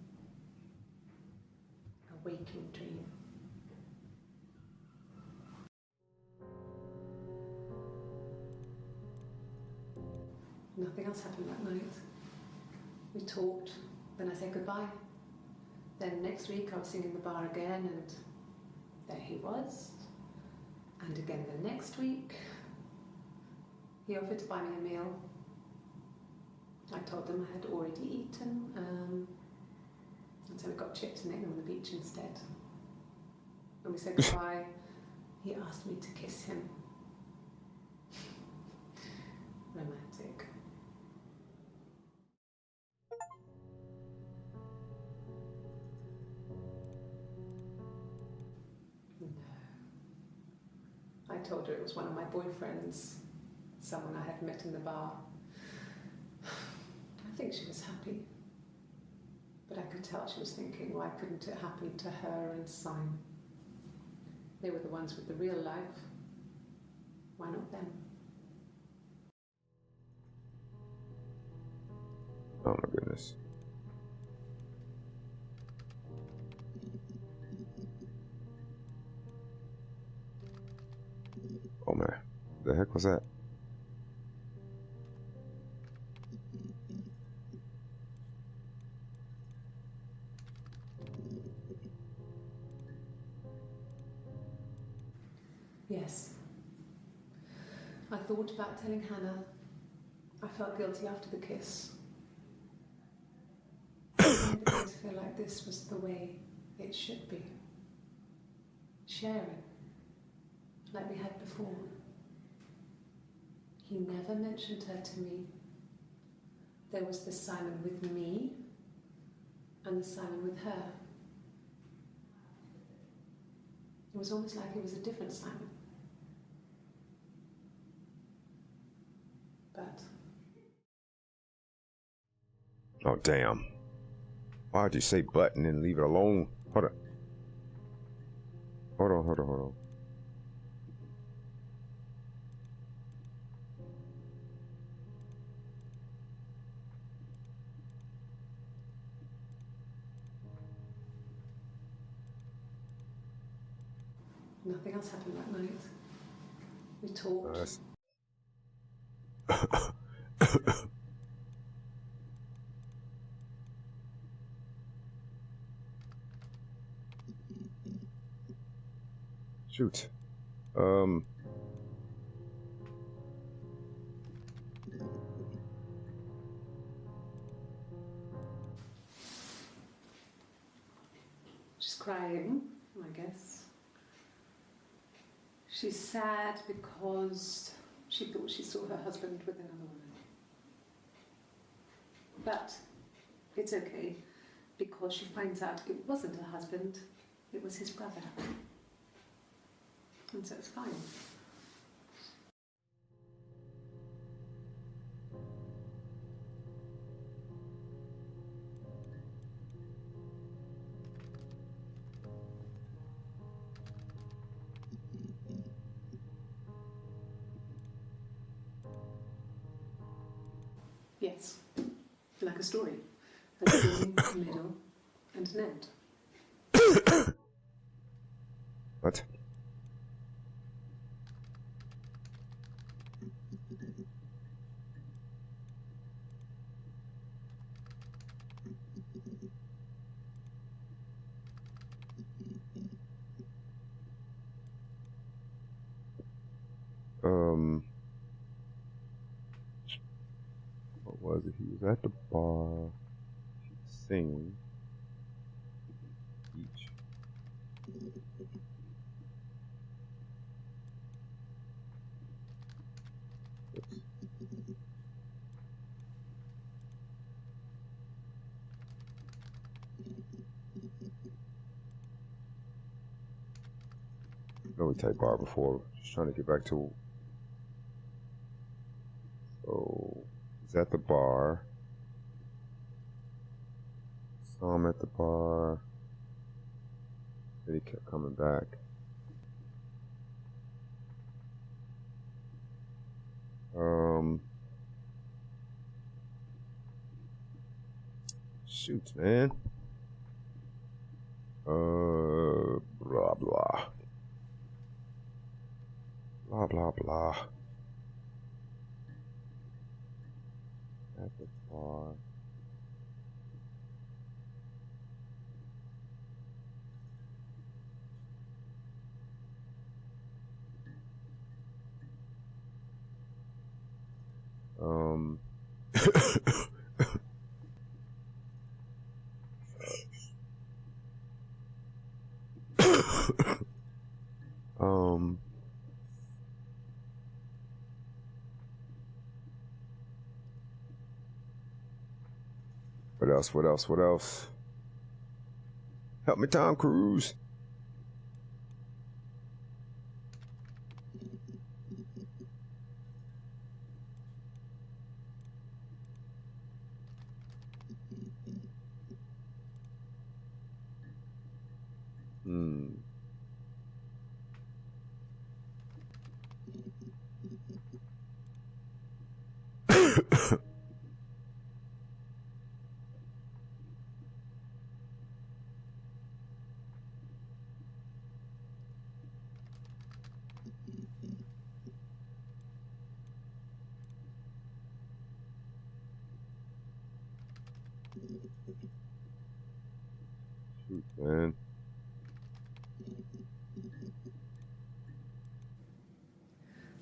A waking dream. Nothing else happened that night. We talked, then I said goodbye. Then next week I was singing in the bar again and there he was. And again the next week, he offered to buy me a meal. I told him I had already eaten, and so we got chips and ate them on the beach instead. When we said goodbye, he asked me to kiss him. Romantic. No. I told her it was one of my boyfriends, someone I had met in the bar. I think she was happy. But I could tell she was thinking, why couldn't it happen to her and Simon? They were the ones with the real life. Why not them? Oh my goodness. Oh man, the heck was that? Yes, I thought about telling Hannah. I felt guilty after the kiss. I never began to feel like this was the way it should be. Sharing, like we had before. He never mentioned her to me. There was the Simon with me and the Simon with her. It was almost like it was a different Simon. But Oh, damn. Why'd you say button and leave it alone? Hold on. Hold on. nothing else happened that night. We talked. Shoot. She's crying, I guess. She's sad because she thought she saw her husband with another woman. But it's okay, because she finds out it wasn't her husband, it was his brother. And so it's fine. Yes, like a story. A beginning, a middle, and an end. What? What was it? He was at the bar. She was singing. Beach. No, we typed bar before. Just trying to get back to. So, he's at the bar. Saw him at the bar. Then he kept coming back. Shoot, man. Blah blah. Blah blah blah. At the bar. What else? Help me, Tom Cruise. Shoot, man.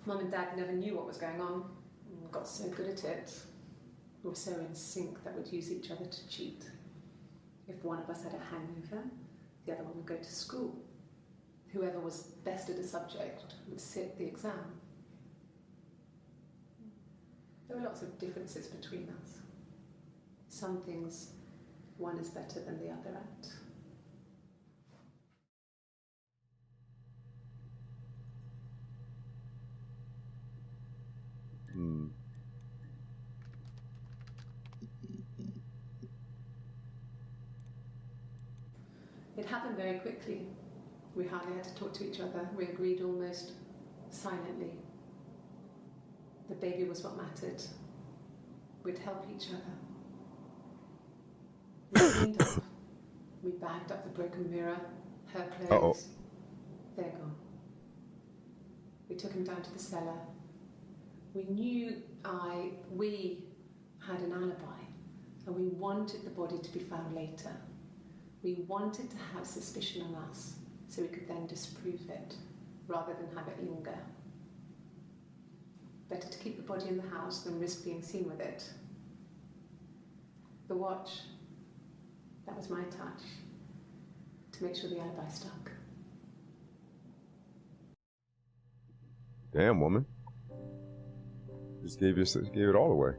Mum and Dad never knew what was going on and got so good at it. We were so in sync that we'd use each other to cheat. If one of us had a hangover, the other one would go to school. Whoever was best at a subject would sit the exam. There were lots of differences between us. Some things one is better than the other at. It happened very quickly. We hardly had to talk to each other. We agreed almost silently. The baby was what mattered. We'd help each other. We cleaned up. We bagged up the broken mirror, her clothes. They're gone. We took him down to the cellar. We knew we had an alibi, and we wanted the body to be found later. We wanted to have suspicion on us, so we could then disprove it, rather than have it linger. Better to keep the body in the house than risk being seen with it. The watch, that was my touch, to make sure the alibi stuck. Damn, woman. Just gave it all away.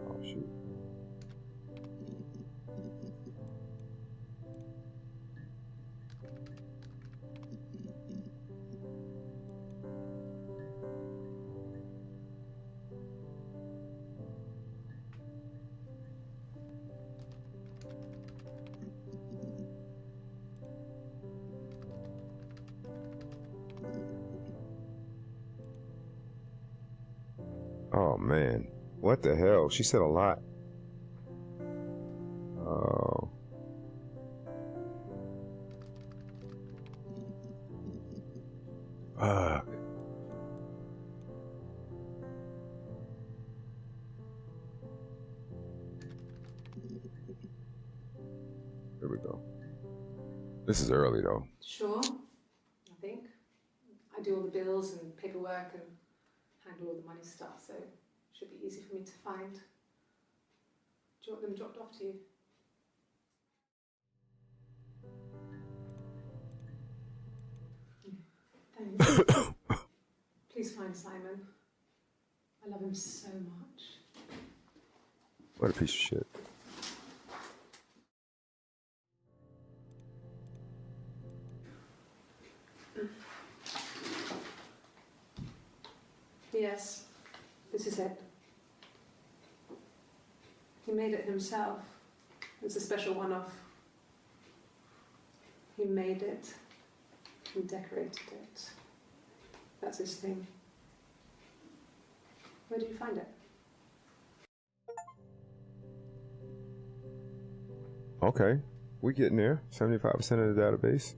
Oh, shoot. Oh man, what the hell? She said a lot. Oh. Fuck. There we go. This is early though. Sure, I think. I do all the bills and paperwork and handle all the money stuff, so it should be easy for me to find. Do you want them dropped off to you? Thanks. Please find Simon. I love him so much. What a piece of shit. Yes, this is it. He made it himself. It's a special one-off. He made it. He decorated it. That's his thing. Where did you find it? Okay, we getting there. 75% of the database.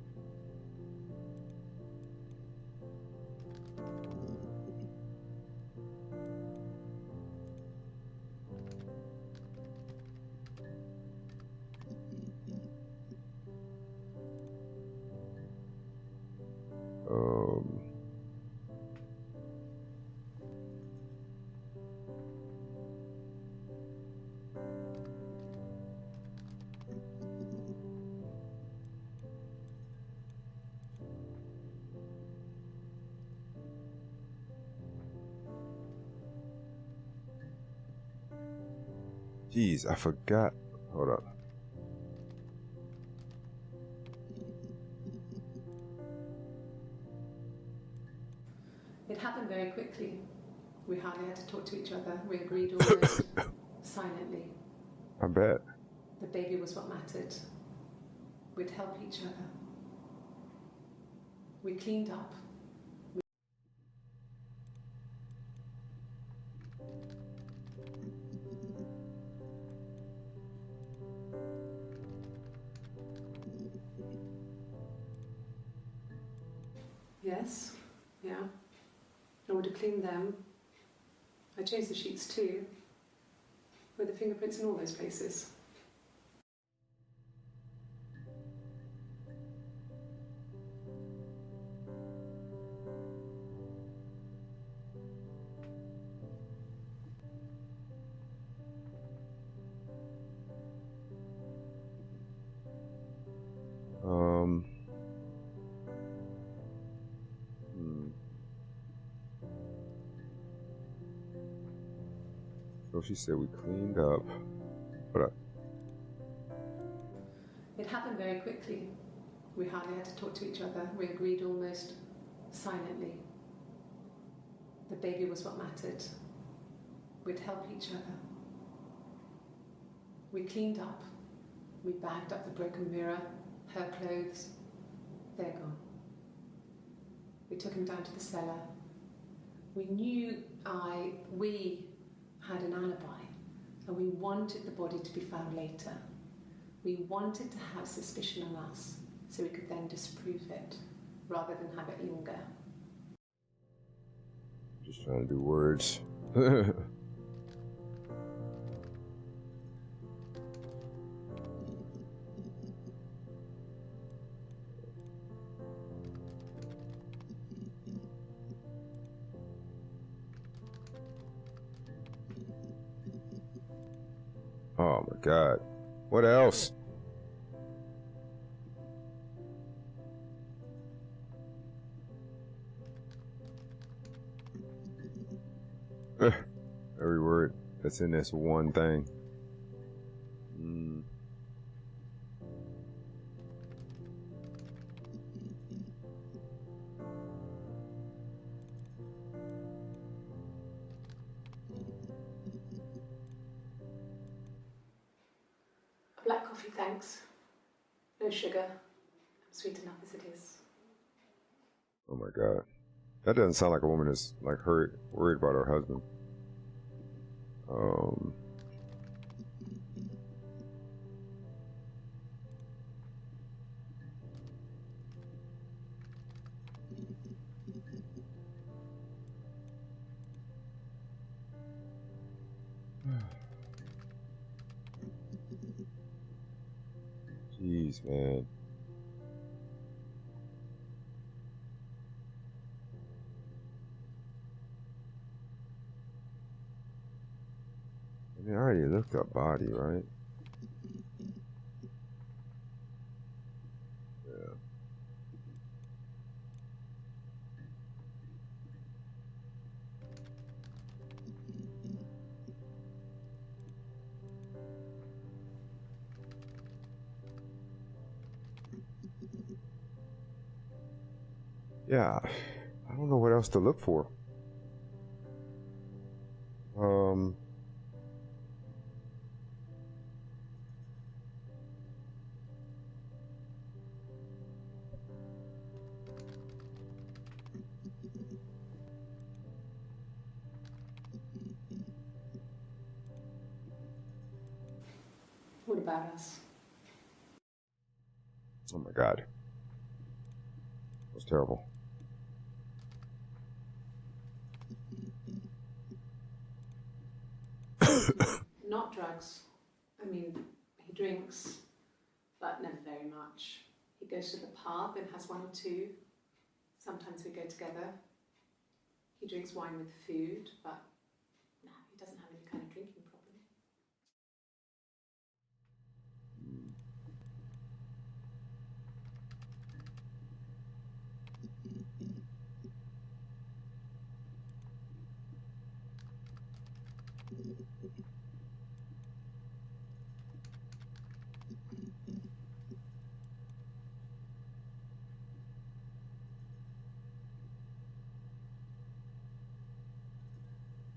Jeez, I forgot. Hold up. It happened very quickly. We hardly had to talk to each other. We agreed almost silently. I bet. The baby was what mattered. We'd help each other. We cleaned up. Yes, yeah. I would have cleaned them. I changed the sheets too. Were the fingerprints in all those places? Um. So she said we cleaned up. But It happened very quickly. We hardly had to talk to each other. We agreed almost silently. The baby was what mattered. We'd help each other. We cleaned up. We bagged up the broken mirror, her clothes. They're gone. We took him down to the cellar. We knew we had an alibi, and we wanted the body to be found later. We wanted to have suspicion on us, so we could then disprove it, rather than have it linger. just trying to do words. Oh my God. What else? Every word that's in this one thing. Black coffee, thanks. No sugar. Sweet enough as it is. Oh my God. That doesn't sound like a woman that's like worried about her husband. Jeez, man. I mean, I already looked up body, right? Yeah. Yeah. I don't know what else to look for. What about us? Oh my God. That was terrible. Not drugs. I mean, he drinks, but never very much. He goes to the pub and has one or two. Sometimes we go together. He drinks wine with food, but no, he doesn't have any kind of drinking problem.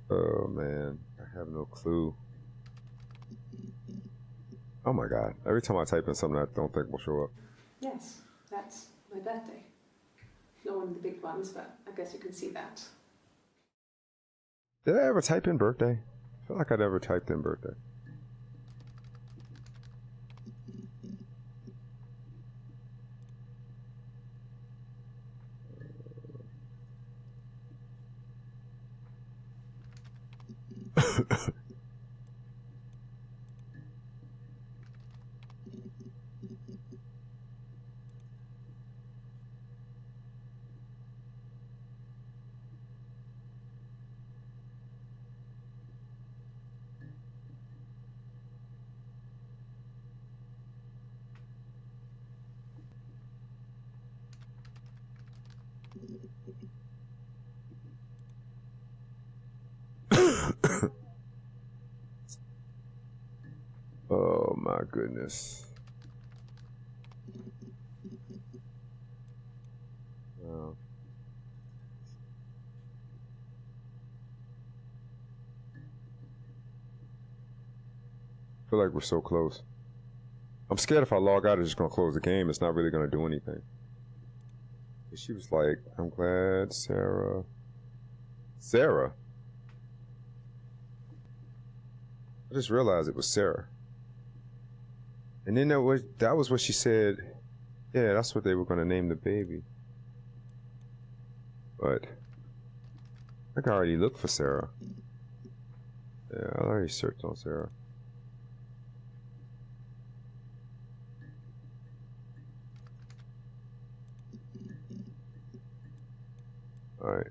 Oh man, I have no clue. Oh my God. Every time I type in something I don't think will show up. Yes, that's my birthday. Not one of the big ones, but I guess you can see that. Did I ever type in birthday? I feel like I never typed in birthday. Oh my goodness. Wow. I feel like we're so close. I'm scared if I log out, it's just gonna close the game. It's not really gonna do anything. She was like, I'm glad Sarah. Sarah? I just realized it was Sarah. And then that was what she said. Yeah, that's what they were gonna name the baby. But I can already look for Sarah. Yeah, I already searched on Sarah. Alright,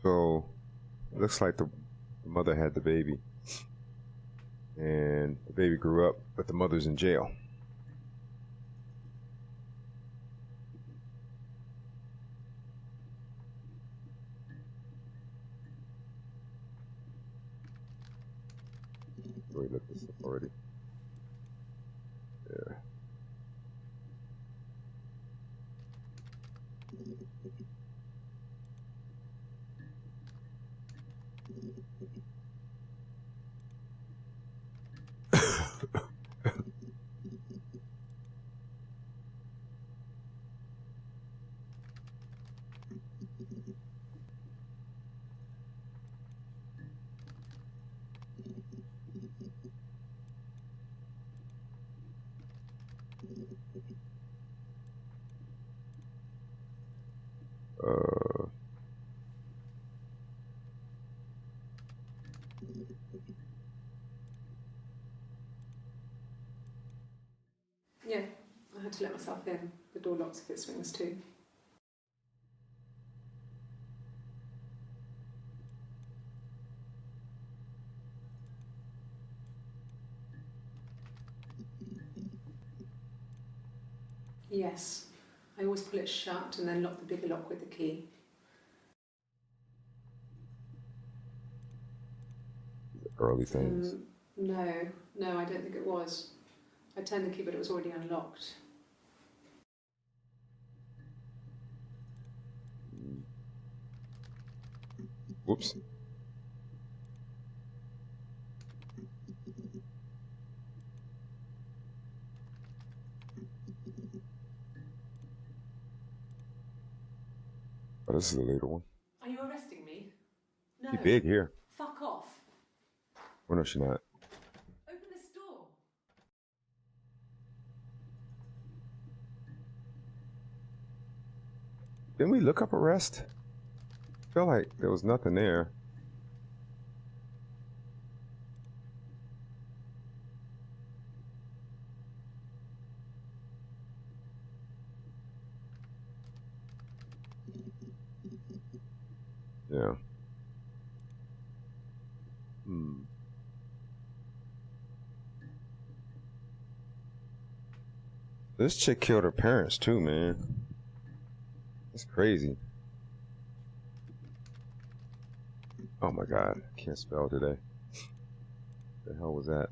so it looks like the mother had the baby. And the baby grew up, but the mother's in jail. We looked this up already. Yeah. uh, Yeah, I had to let myself in. The door locks if it swings too. Yes, I always pull it shut and then lock the bigger lock with the key. early things. No, I don't think it was. I turned the key, but it was already unlocked. Whoops. Oh, this is a later one. Are you arresting me? No. She big here. Fuck off. Well, no, she not. Open this door. Didn't we look up arrest? I felt like there was nothing there. Yeah. This chick killed her parents too, man. That's crazy. Oh my god, can't spell today. The hell was that?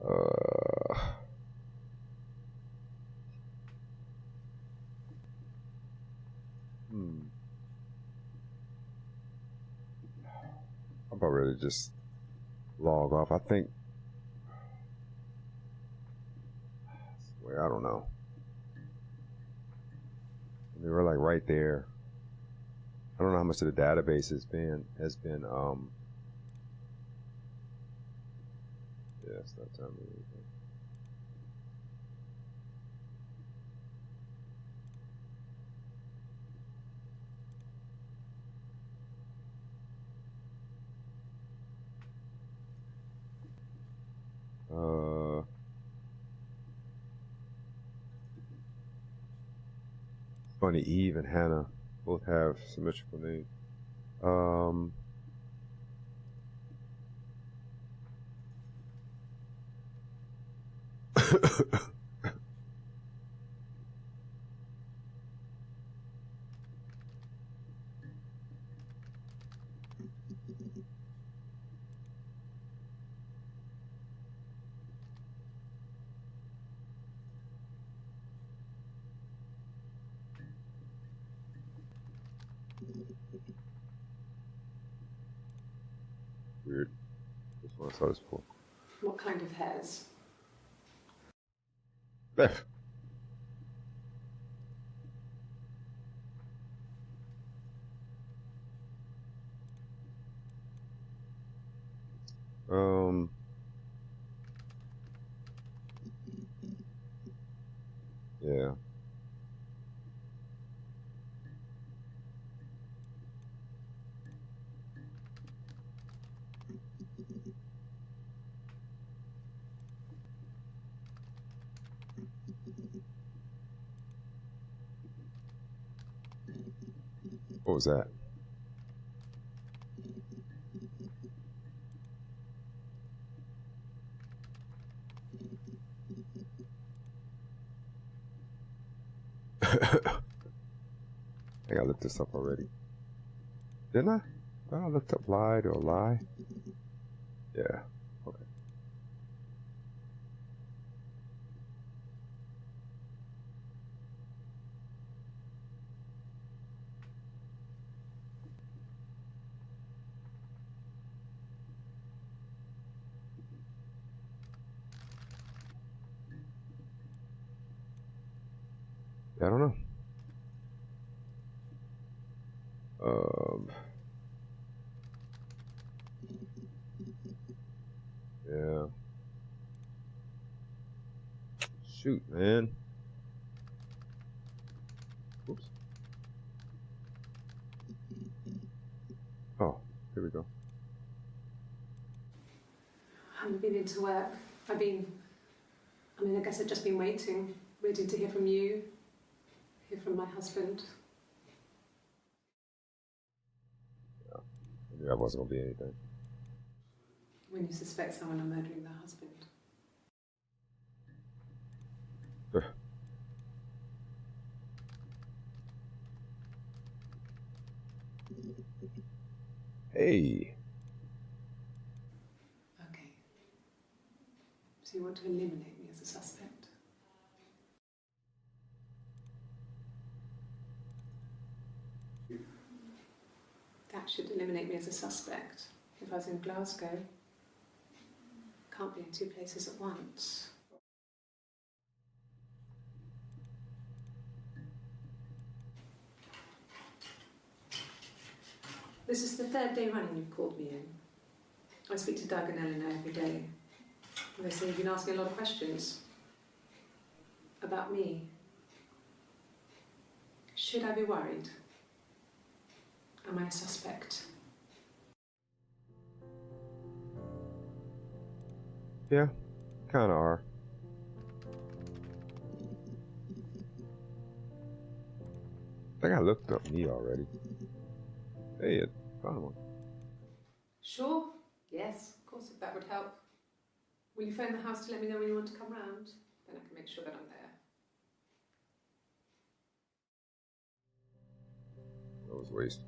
Uh, I'm about ready to just log off. I think. Wait, I don't know. They were like right there. I don't know how much of the database has been. Yeah, it's not telling me anything. Funny, Eve and Hannah both have symmetrical names. Um, weird. This one I saw this before. What kind of hairs? Beth. Yeah. What was that? I think I looked this up already. Didn't I? Thought I looked up lied or lie. Yeah. Okay. I don't know. Yeah. Shoot, man. Oops. Oh, here we go. I haven't been into work. I guess I've just been waiting, ready to hear from you, hear from my husband. Yeah. I knew I wasn't going to be anything. When you suspect someone of murdering their husband. Hey. Okay. So you want to eliminate me as a suspect? That should eliminate me as a suspect. If I was in Glasgow, can't be in two places at once. This is the third day running you've called me in. I speak to Doug and Eleanor every day. And they say you've been asking a lot of questions about me. Should I be worried? Am I a suspect? Yeah, kind of are. I think I looked up me already. Hey, I found one. Sure. Yes, of course, if that would help. Will you phone the house to let me know when you want to come round? Then I can make sure that I'm there. That was a waste.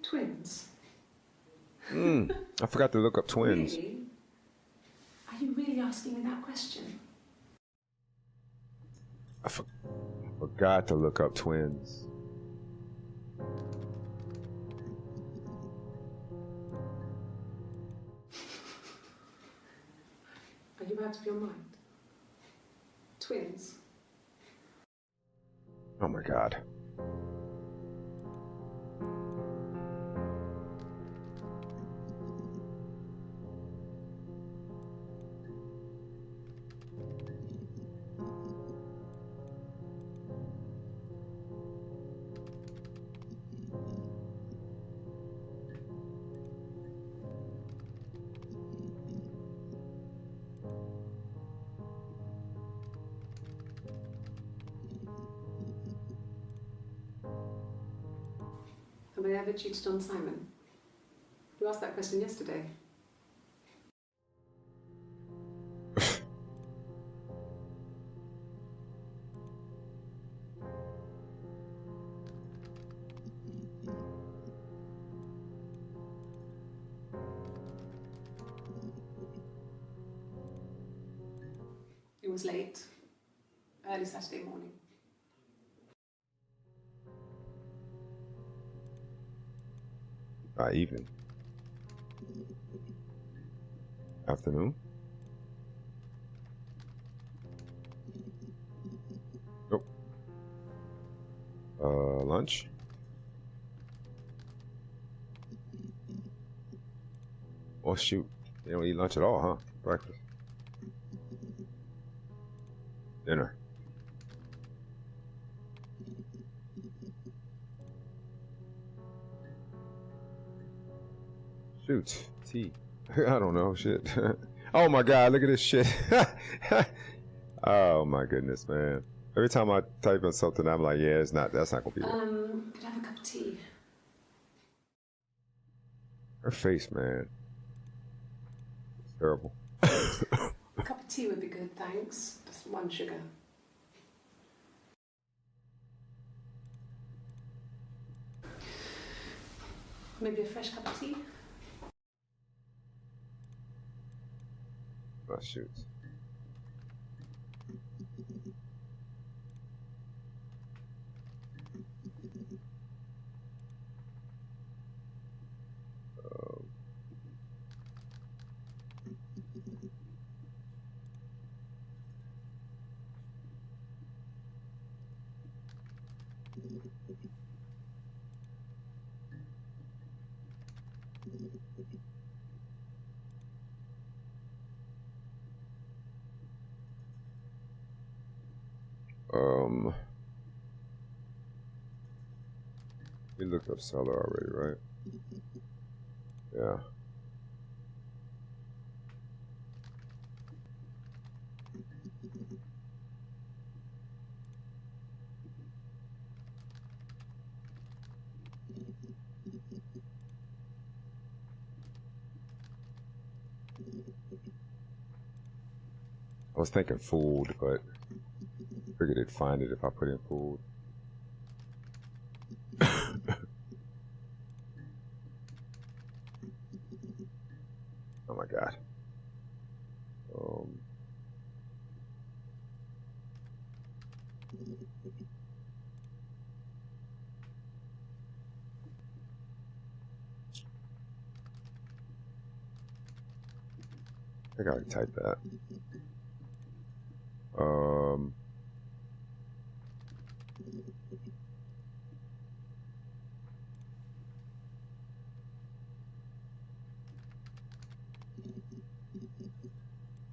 Twins? I forgot to look up twins. Really? Are you really asking me that question? I forgot to look up twins. Are you out of your mind? Twins? Oh my god. ever cheated on Simon? You asked that question yesterday. It was late, early Saturday morning. Evening. Afternoon? Nope. Lunch? Oh shoot. They don't eat lunch at all, huh? Breakfast. Dinner. Shoot. Tea. I don't know. Shit. Oh my god, look at this shit. Oh my goodness, man. Every time I type in something, I'm like, yeah, that's not gonna be it. Could I have a cup of tea? Her face, man. It's terrible. A cup of tea would be good, thanks. Just 1 sugar. Maybe a fresh cup of tea? Oh, shoot. We looked up seller already, right? Yeah. I was thinking food, but figured they'd find it if I put in food. Oh my god. I gotta type that.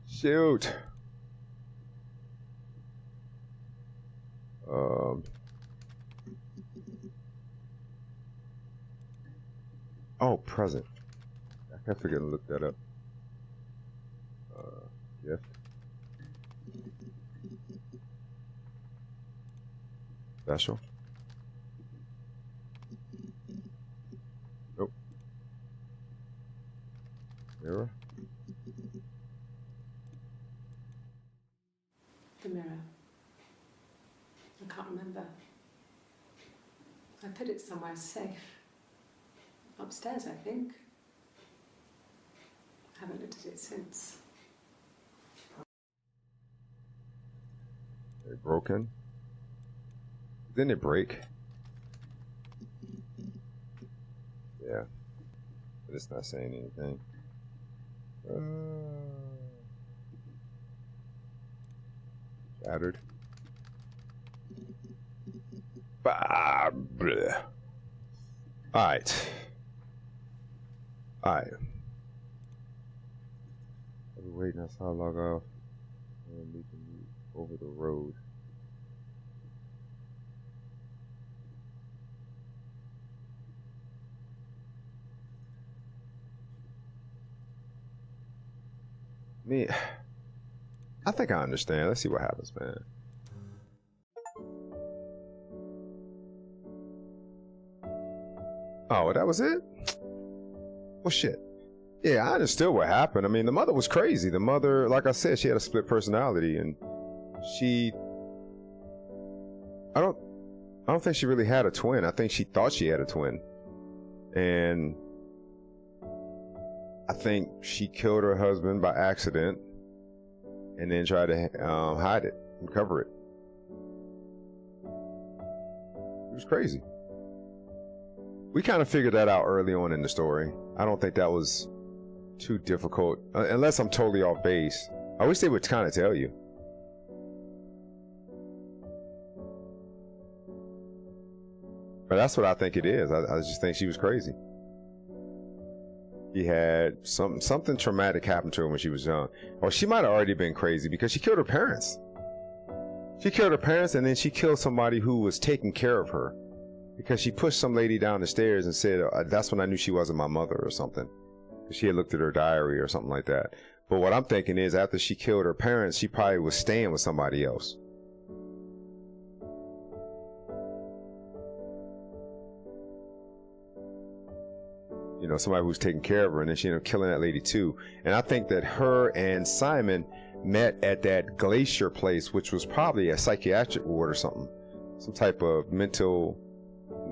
Shoot. Oh, present. I kept forgetting to look that up. Gift. Special. Nope. Mirror. The mirror. I can't remember. I put it somewhere safe. Upstairs, I think. I haven't looked at it since. They're broken. Didn't it break? Yeah. But it's not saying anything. Shattered. Bah, bleh. Alright. Alright. I'll be waiting. I saw log off. And we can move over the road. Me, I think I understand. Let's see what happens, man. Oh, that was it? Well, shit. Yeah, I understood what happened. I mean, the mother was crazy. The mother, like I said, she had a split personality, and she, I don't think she really had a twin. I think she thought she had a twin, and I think she killed her husband by accident, and then tried to hide it and cover it. It was crazy. We kind of figured that out early on in the story. I don't think that was too difficult, unless I'm totally off base. I wish they would kind of tell you. But that's what I think it is. I just think she was crazy. She had something traumatic happen to her when she was young. Or she might have already been crazy because she killed her parents. She killed her parents, and then she killed somebody who was taking care of her. Because she pushed some lady down the stairs and said, that's when I knew she wasn't my mother or something. She had looked at her diary or something like that. But what I'm thinking is after she killed her parents, she probably was staying with somebody else. You know, somebody who's taking care of her, and then she ended up killing that lady too. And I think that her and Simon met at that glacier place, which was probably a psychiatric ward or something. Some type of mental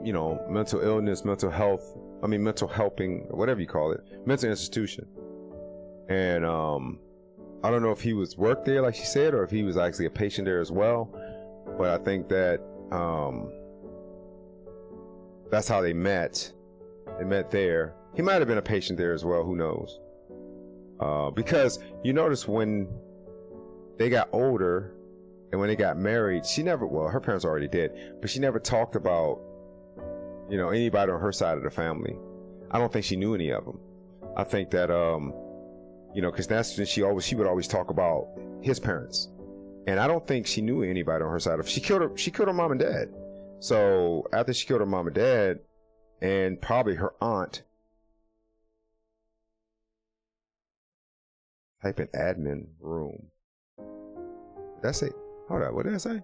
illness, mental helping, whatever you call it, mental institution. And I don't know if he was worked there, like she said, or if he was actually a patient there as well. But I think that that's how they met. They met there. He might have been a patient there as well. Who knows? Because you notice when they got older and when they got married, her parents are already dead, but she never talked about anybody on her side of the family. I don't think she knew any of them. I think that, because that's when she would always talk about his parents. And I don't think she knew anybody on her side. She killed her mom and dad. So after she killed her mom and dad, and probably her aunt, type in admin room. That's it. Hold on, what did I say?